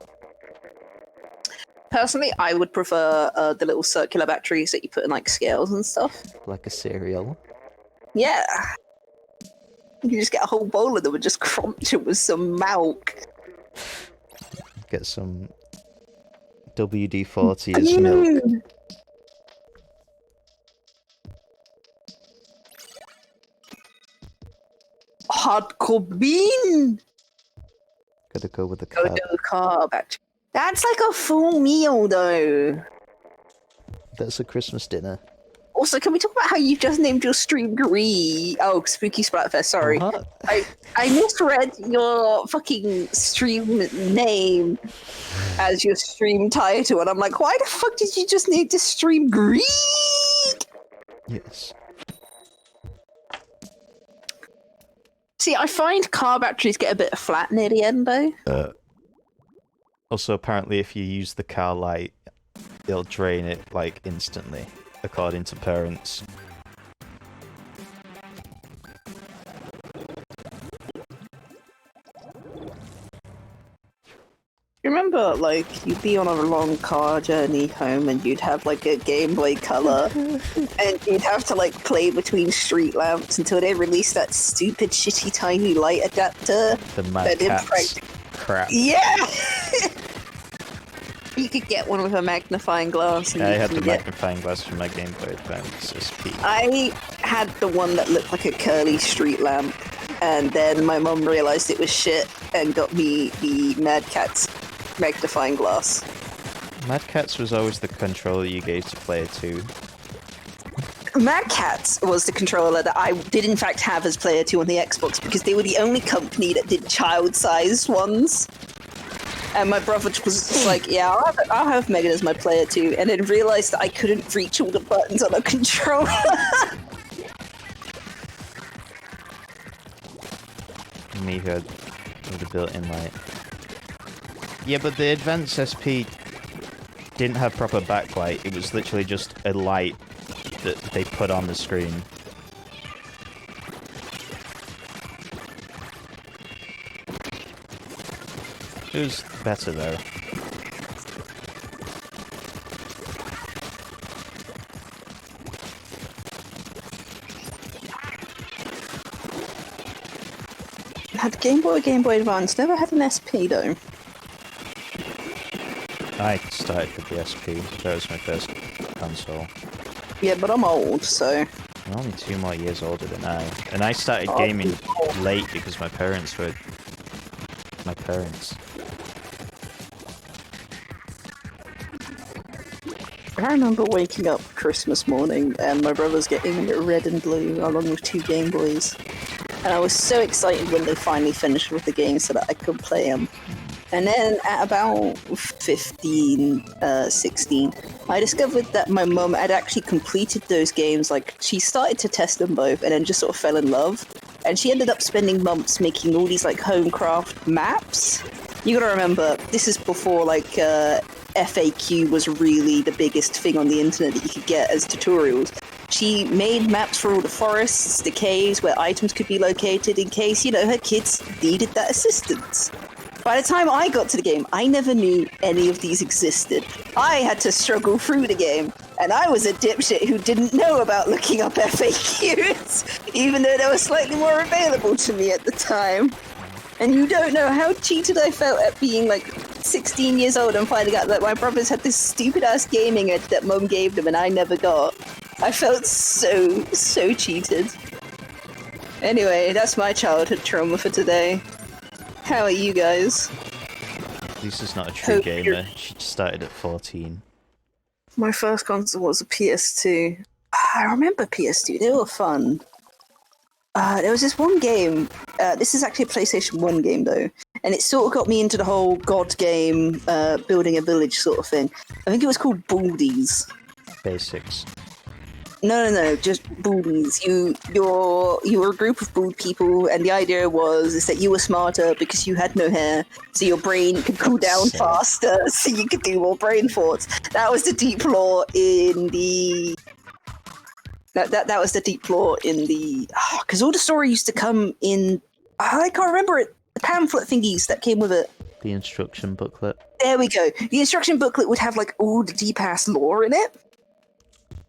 Personally, I would prefer the little circular batteries that you put in like scales and stuff. Like a cereal? Yeah. You can just get a whole bowl of them and just crunch it with some milk. Get some WD-40 as milk. Hardcore bean! Gotta go with the Go carb. to the carb, actually. That's like a full meal, though. That's a Christmas dinner. Also, can we talk about how you've just named your stream Gree? Oh, Spooky Splatfest, sorry. What? I misread your fucking stream name as your stream title, and I'm like, why the fuck did you just name this stream Gree? Yes. See, I find car batteries get a bit flat near the end, though. Also, apparently, if you use the car light, it'll drain it, like, instantly, according to parents. You remember, like, you'd be on a long car journey home and you'd have, like, a Game Boy Color, and you'd have to, like, play between street lamps until they released that stupid, shitty, tiny light adapter. The Mad Catz crap. Yeah! You could get one with a magnifying glass. And I had the magnifying glass from my Game Boy Advance SP. I had the one that looked like a curly street lamp, and then my mum realised it was shit and got me the Mad Catz magnifying glass. Mad Catz was always the controller you gave to player 2. Mad Catz was the controller that I did in fact have as player 2 on the Xbox because they were the only company that did child-sized ones. And my brother was just like, yeah, I'll have Megan as my player 2, and then realised that I couldn't reach all the buttons on a controller. Me who had the built-in light. Yeah, but the Advance SP didn't have proper backlight. It was literally just a light that they put on the screen. It was better though. Had Game Boy or Game Boy Advance, never had an SP though. I started with the SP. That was my first console. Yeah, but I'm old, so... I'm only 2 more years older than I. And I started gaming late because my parents were... my parents. I remember waking up Christmas morning and my brother's getting red and blue along with 2 Game Boys. And I was so excited when they finally finished with the game so that I could play them. And then at about 15, 16, I discovered that my mum had actually completed those games. Like, she started to test them both and then just sort of fell in love. And she ended up spending months making all these, like, homecraft maps. You gotta remember, this is before, like, FAQ was really the biggest thing on the internet that you could get as tutorials. She made maps for all the forests, the caves, where items could be located in case, you know, her kids needed that assistance. By the time I got to the game, I never knew any of these existed. I had to struggle through the game, and I was a dipshit who didn't know about looking up FAQs, even though they were slightly more available to me at the time. And you don't know how cheated I felt at being like 16 years old and finding out that my brothers had this stupid ass gaming edge that mum gave them and I never got. I felt so cheated. Anyway, that's my childhood trauma for today. How are you guys? Lisa's not a true gamer. She started at 14. My first console was a PS2. I remember PS2. They were fun. There was this one game. This is actually a PlayStation 1 game, though. And it sort of got me into the whole God game, building a village sort of thing. I think it was called Baldies. Basics. No, just Baldies. You were a group of bald people, and the idea is that you were smarter because you had no hair, so your brain could cool down faster, so you could do more brain thoughts. That was the deep lore in the... That was the deep lore in the... Because all the story used to come in... I can't remember it. The pamphlet thingies that came with it. The instruction booklet. There we go. The instruction booklet would have like all the deep-ass lore in it.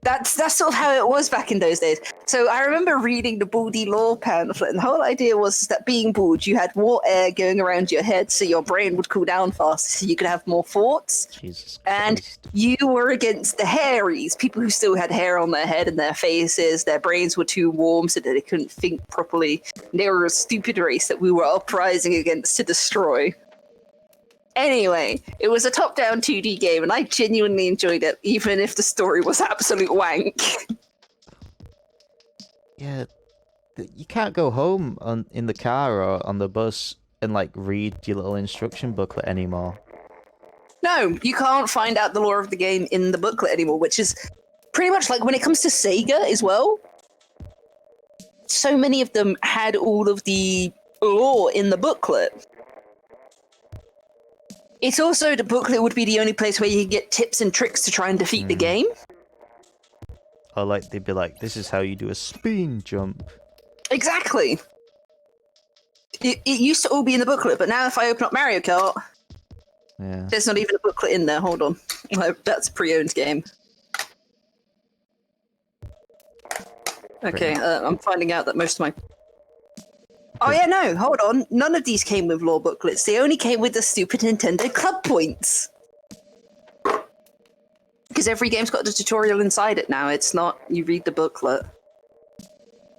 That's sort of how it was back in those days. So I remember reading the Baldy lore pamphlet, and the whole idea was that being bald, you had more air going around your head, so your brain would cool down faster, so you could have more thoughts. Jesus Christ. And you were against the hairies, people who still had hair on their head and their faces. Their brains were too warm, so that they couldn't think properly. They were a stupid race that we were uprising against to destroy. Anyway, it was a top-down 2D game, and I genuinely enjoyed it, even if the story was absolute wank. Yeah, you can't go home in the car or on the bus and like read your little instruction booklet anymore. No, you can't find out the lore of the game in the booklet anymore, which is pretty much like when it comes to Sega as well. So many of them had all of the lore in the booklet. It's also the booklet would be the only place where you could get tips and tricks to try and defeat the game. Or like they'd be like, this is how you do a spin jump. Exactly. It used to all be in the booklet, but now if I open up Mario Kart, there's not even a booklet in there. Hold on. That's a pre-owned game. Okay, I'm finding out that most of my... Oh yeah, no, hold on. None of these came with lore booklets. They only came with the stupid Nintendo Club points. Because every game's got a tutorial inside it now. It's not you read the booklet.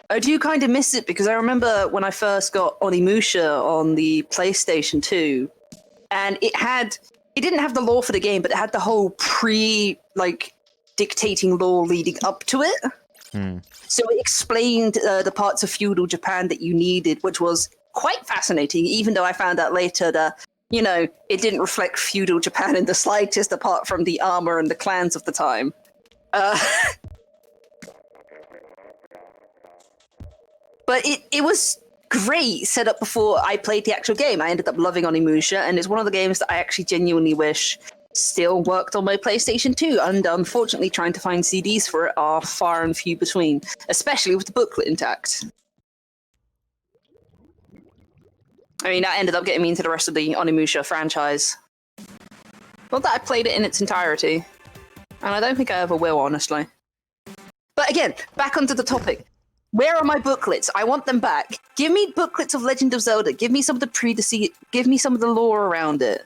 I do kind of miss it because I remember when I first got Onimusha on the PlayStation 2, and it didn't have the lore for the game, but it had the whole dictating lore leading up to it. So it explained the parts of feudal Japan that you needed, which was quite fascinating, even though I found out later that, it didn't reflect feudal Japan in the slightest, apart from the armor and the clans of the time. But it was great set up before I played the actual game. I ended up loving Onimusha, and it's one of the games that I actually genuinely wish still worked on my PlayStation 2, and unfortunately trying to find CDs for it are far and few between, especially with the booklet intact. I mean, that ended up getting me into the rest of the Onimusha franchise. Not that I played it in its entirety, and I don't think I ever will, honestly. But again, back onto the topic. Where are my booklets? I want them back. Give me booklets of Legend of Zelda. Give me some of the give me some of the lore around it.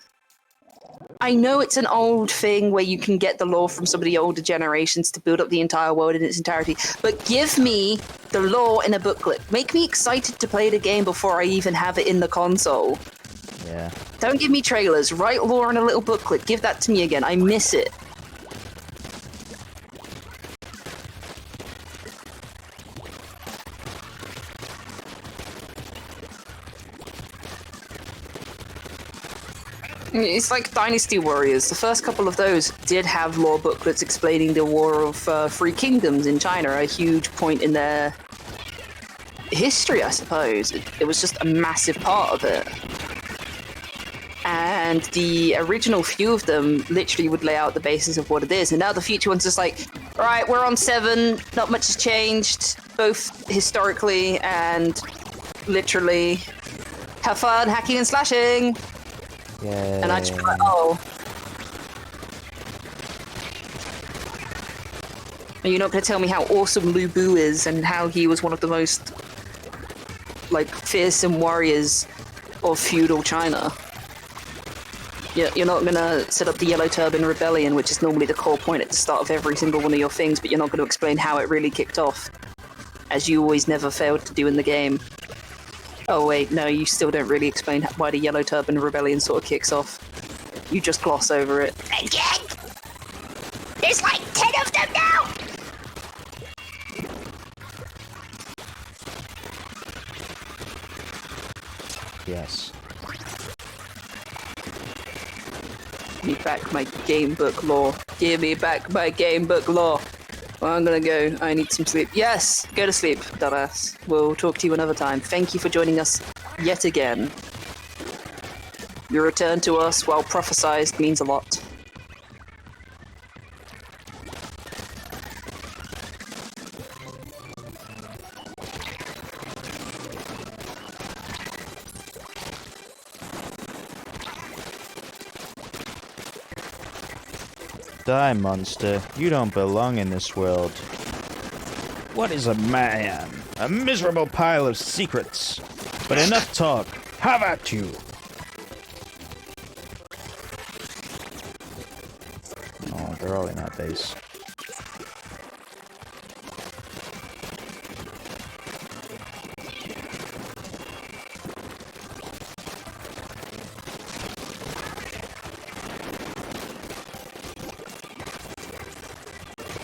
I know it's an old thing where you can get the lore from some of the older generations to build up the entire world in its entirety, but give me the lore in a booklet. Make me excited to play the game before I even have it in the console. Yeah. Don't give me trailers. Write lore in a little booklet. Give that to me again. I miss it. It's like Dynasty Warriors. The first couple of those did have lore booklets explaining the War of Three Kingdoms in China, a huge point in their history, I suppose. It was just a massive part of it. And the original few of them literally would lay out the basis of what it is. And now the future one's just like, all right, we're on 7, not much has changed, both historically and literally. Have fun hacking and slashing! Yeah. And I just be like, oh. Are you not going to tell me how awesome Lu Bu is and how he was one of the most, fearsome warriors of feudal China? You're not going to set up the Yellow Turban Rebellion, which is normally the core point at the start of every single one of your things, but you're not going to explain how it really kicked off, as you always never failed to do in the game. Oh wait, no, you still don't really explain why the Yellow Turban Rebellion sort of kicks off. You just gloss over it. Again? There's like 10 of them now! Yes. Give me back my game book lore. Give me back my game book lore. Well, I'm gonna go. I need some sleep. Yes! Go to sleep, dumbass. We'll talk to you another time. Thank you for joining us yet again. Your return to us, while prophesized, means a lot. Die, monster. You don't belong in this world. What is a man? A miserable pile of secrets. But enough talk. Have at you! Oh, they're all in that base.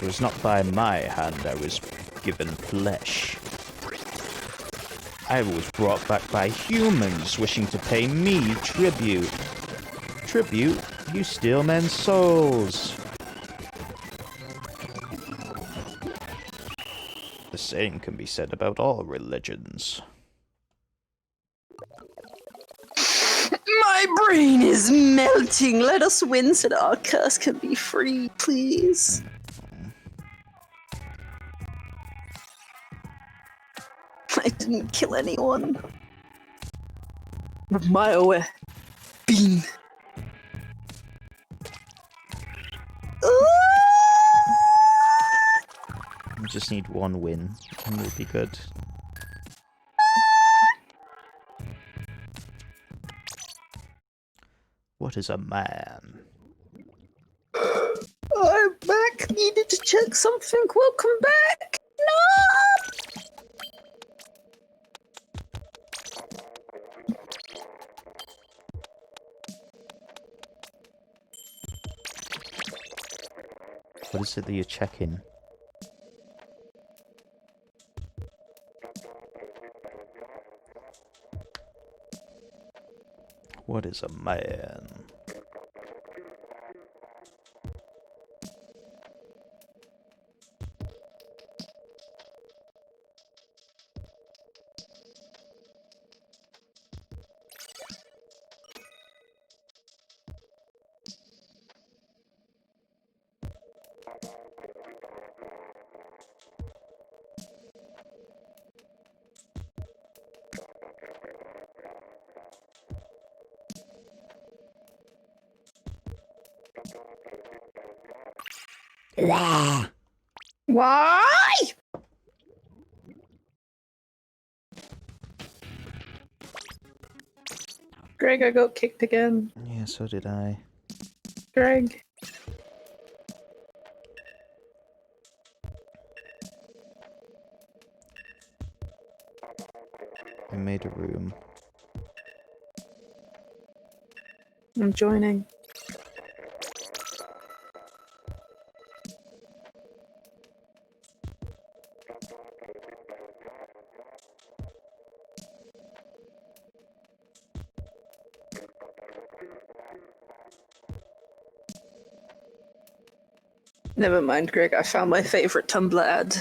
It was not by my hand I was given flesh. I was brought back by humans wishing to pay me tribute. Tribute? You steal men's souls. The same can be said about all religions. My brain is melting. Let us win so that our curse can be free, please. I didn't kill anyone. A mile away. Bean. We just need one win, and we'll be good. What is a man? I'm back. Needed to check something. Welcome back. No. What is it that you're checking? What is a man? Why? Greg, I got kicked again. Yeah, so did I. Greg. I made a room. I'm joining. Never mind, Greg. I found my favorite Tumblr ad.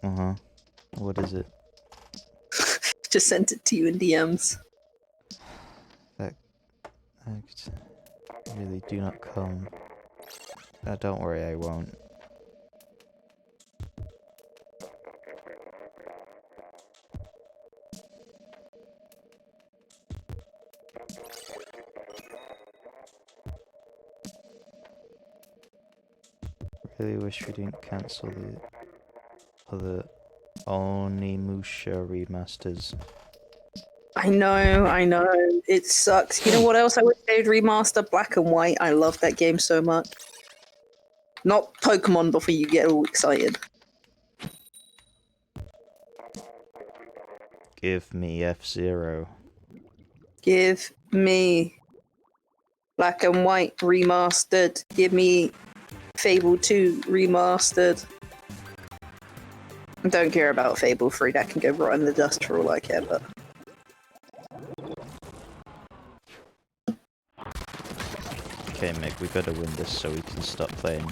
Uh-huh. What is it? Just sent it to you in DMs. That... really do not come. Don't worry, I won't. Really wish we didn't cancel the other Onimusha remasters. I know. It sucks. You know what else I wish they'd remaster? Black and White. I love that game so much. Not Pokemon before you get all excited. Give me F-Zero. Give me Black and White remastered. Give me Fable 2 remastered. I don't care about Fable 3. That can go right in the dust for all I care, but... Okay, Meg, we gotta win this so we can stop playing.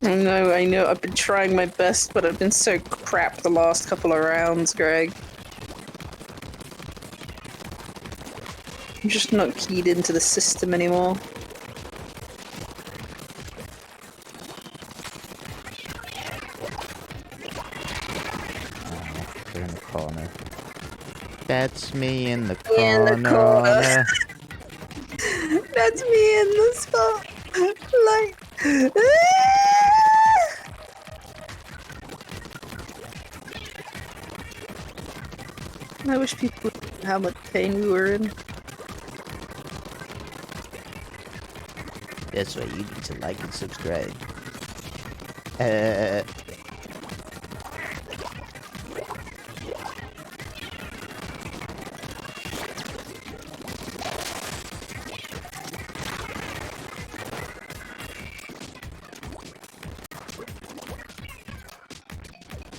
I know. I've been trying my best, but I've been so crap the last couple of rounds, Greg. I'm just not keyed into the system anymore. They're in the corner. That's me in the In corner. the corner. That's me in the spot. Like... I wish people knew how much pain we were in. That's why you need to like and subscribe.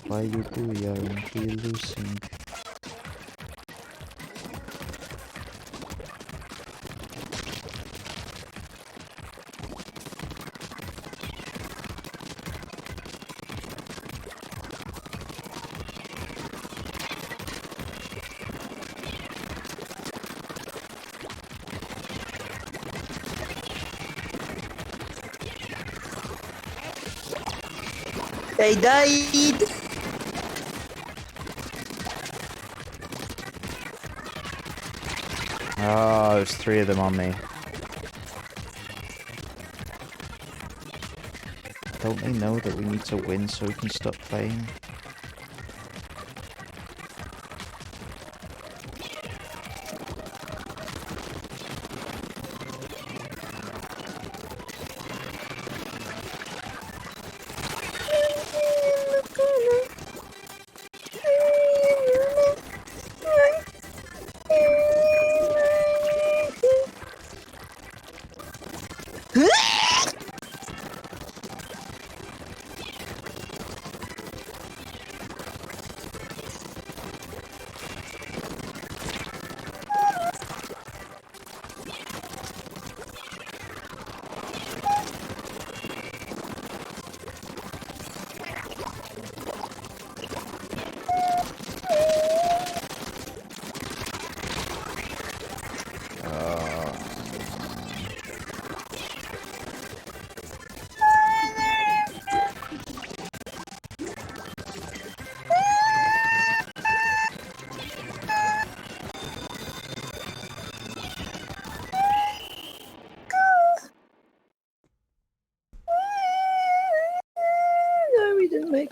Why you booyah until you losing? They died! Oh, there's 3 of them on me. Don't they know that we need to win so we can stop playing? No, we didn't make.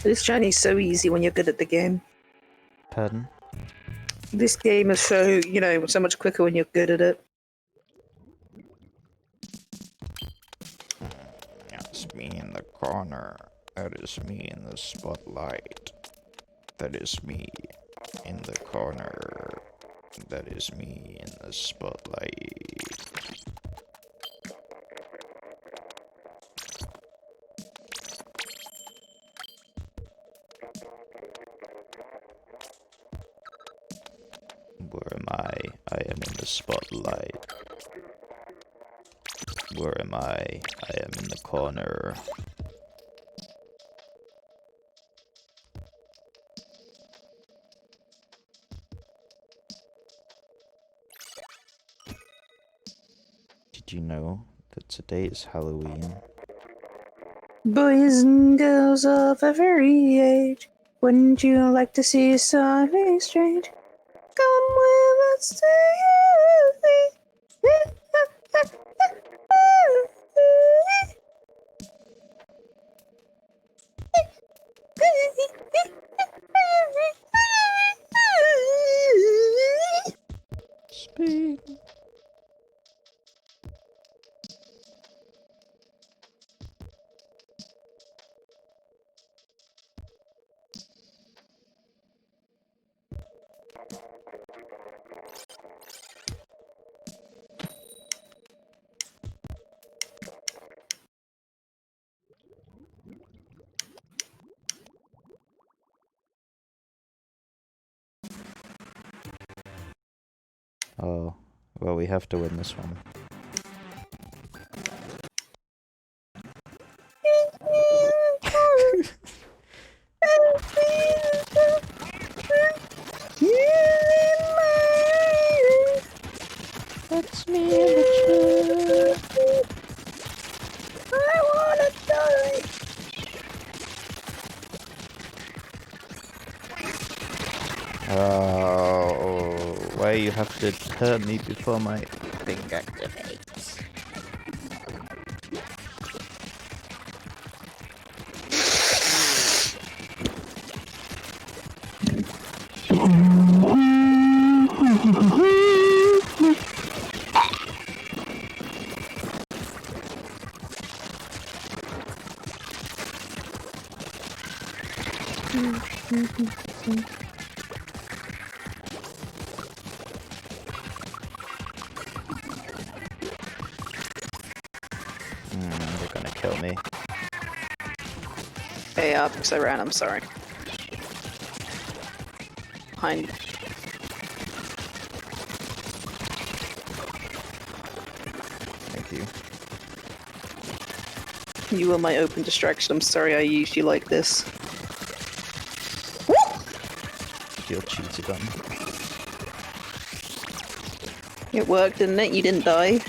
This Chinese so easy when you're good at the game. Pardon? This game is so, so much quicker when you're good at it. That's me in the corner. That is me in the spotlight. That is me in the corner. That is me in the spotlight. Where am I? I am in the spotlight. Where am I? I am in the corner. Did you know that today is Halloween? Boys and girls of every age, wouldn't you like to see something strange? Come with us to Speed. Oh, well, we have to win this one. That's me in the tree. I wanna die. Oh, why you have to hurt me before my thing activates? They're gonna kill me. Hey, because I ran, I'm sorry. Behind. Thank you. You were my open distraction, I'm sorry I used you like this. Feel cheated on. It worked, didn't it? You didn't die.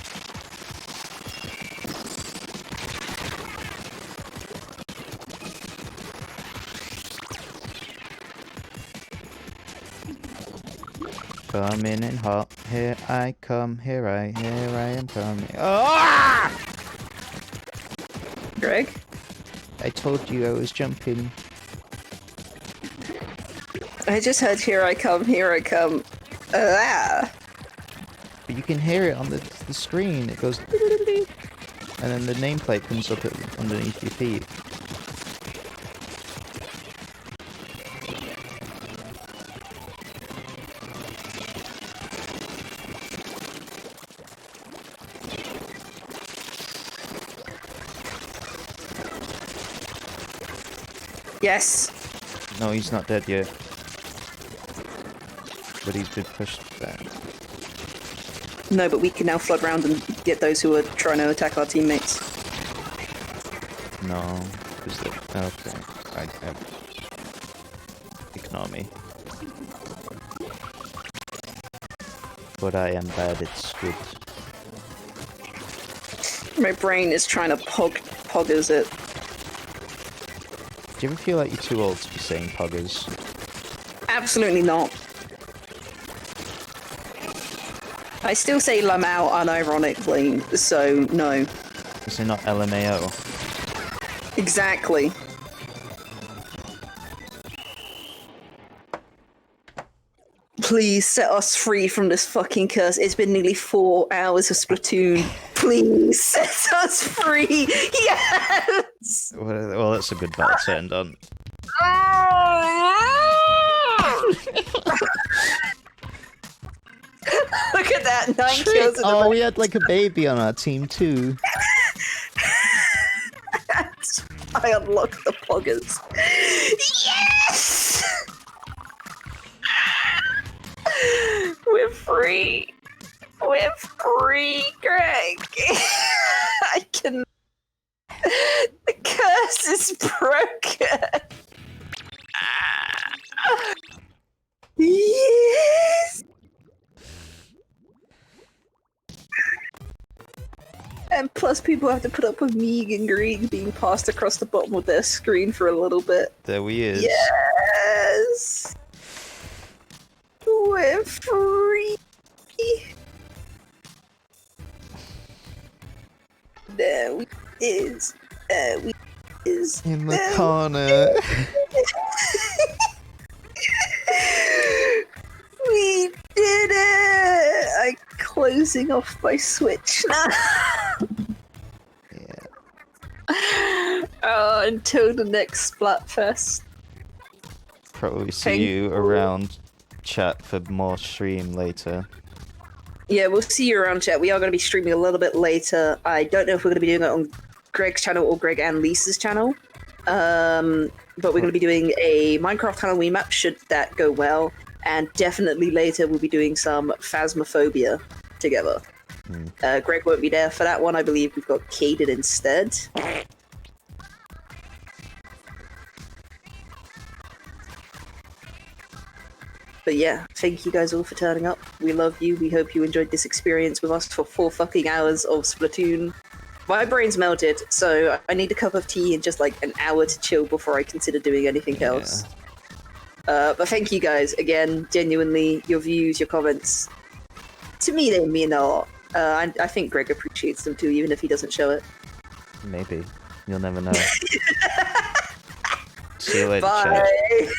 Coming in hot, here I come, here I am coming. Ah! Greg? I told you I was jumping. I just heard here I come, here I come. Ah! But you can hear it on the screen. It goes, and then the nameplate comes up underneath your feet. Yes! No, he's not dead yet. But he's been pushed back. No, but we can now flood around and get those who are trying to attack our teammates. No, because they... Okay. Ignore me. But I am bad at squid. My brain is trying to poggers it. Do you ever feel like you're too old to be saying poggers? Absolutely not. I still say Lamau unironically, so no. Is it not LMAO? Exactly. Please set us free from this fucking curse. It's been nearly 4 hours of Splatoon. Please set us free. Yes. Well, that's a good battle to end on. Look at that, 9 kills in Oh, we had like a baby on our team too. I unlocked the poggers. Yes! We're free. We're free, Greg. I can. The curse is broken. Yes. And plus, people have to put up with me and Greg being passed across the bottom of their screen for a little bit. There we is. Yes! We're free! There we is. We is. In the corner. We did it! I'm closing off my Switch now. Yeah. Oh, until the next Splatfest. Probably see you around chat for more stream later. Yeah, we'll see you around chat. We are going to be streaming a little bit later. I don't know if we're going to be doing it on Greg's channel or Greg and Lisa's channel. But we're going to be doing a Minecraft Halloween map, should that go well. And definitely later we'll be doing some Phasmophobia together. Greg won't be there for that one. I believe we've got Caden instead. But yeah, thank you guys all for turning up. We love you. We hope you enjoyed this experience with us for 4 fucking hours of Splatoon. My brain's melted, so I need a cup of tea and just like an hour to chill before I consider doing anything else. But thank you guys again, genuinely. Your views, your comments, to me they mean a lot. I think Greg appreciates them too, even if he doesn't show it. Maybe. You'll never know. See you later, Bye. chat.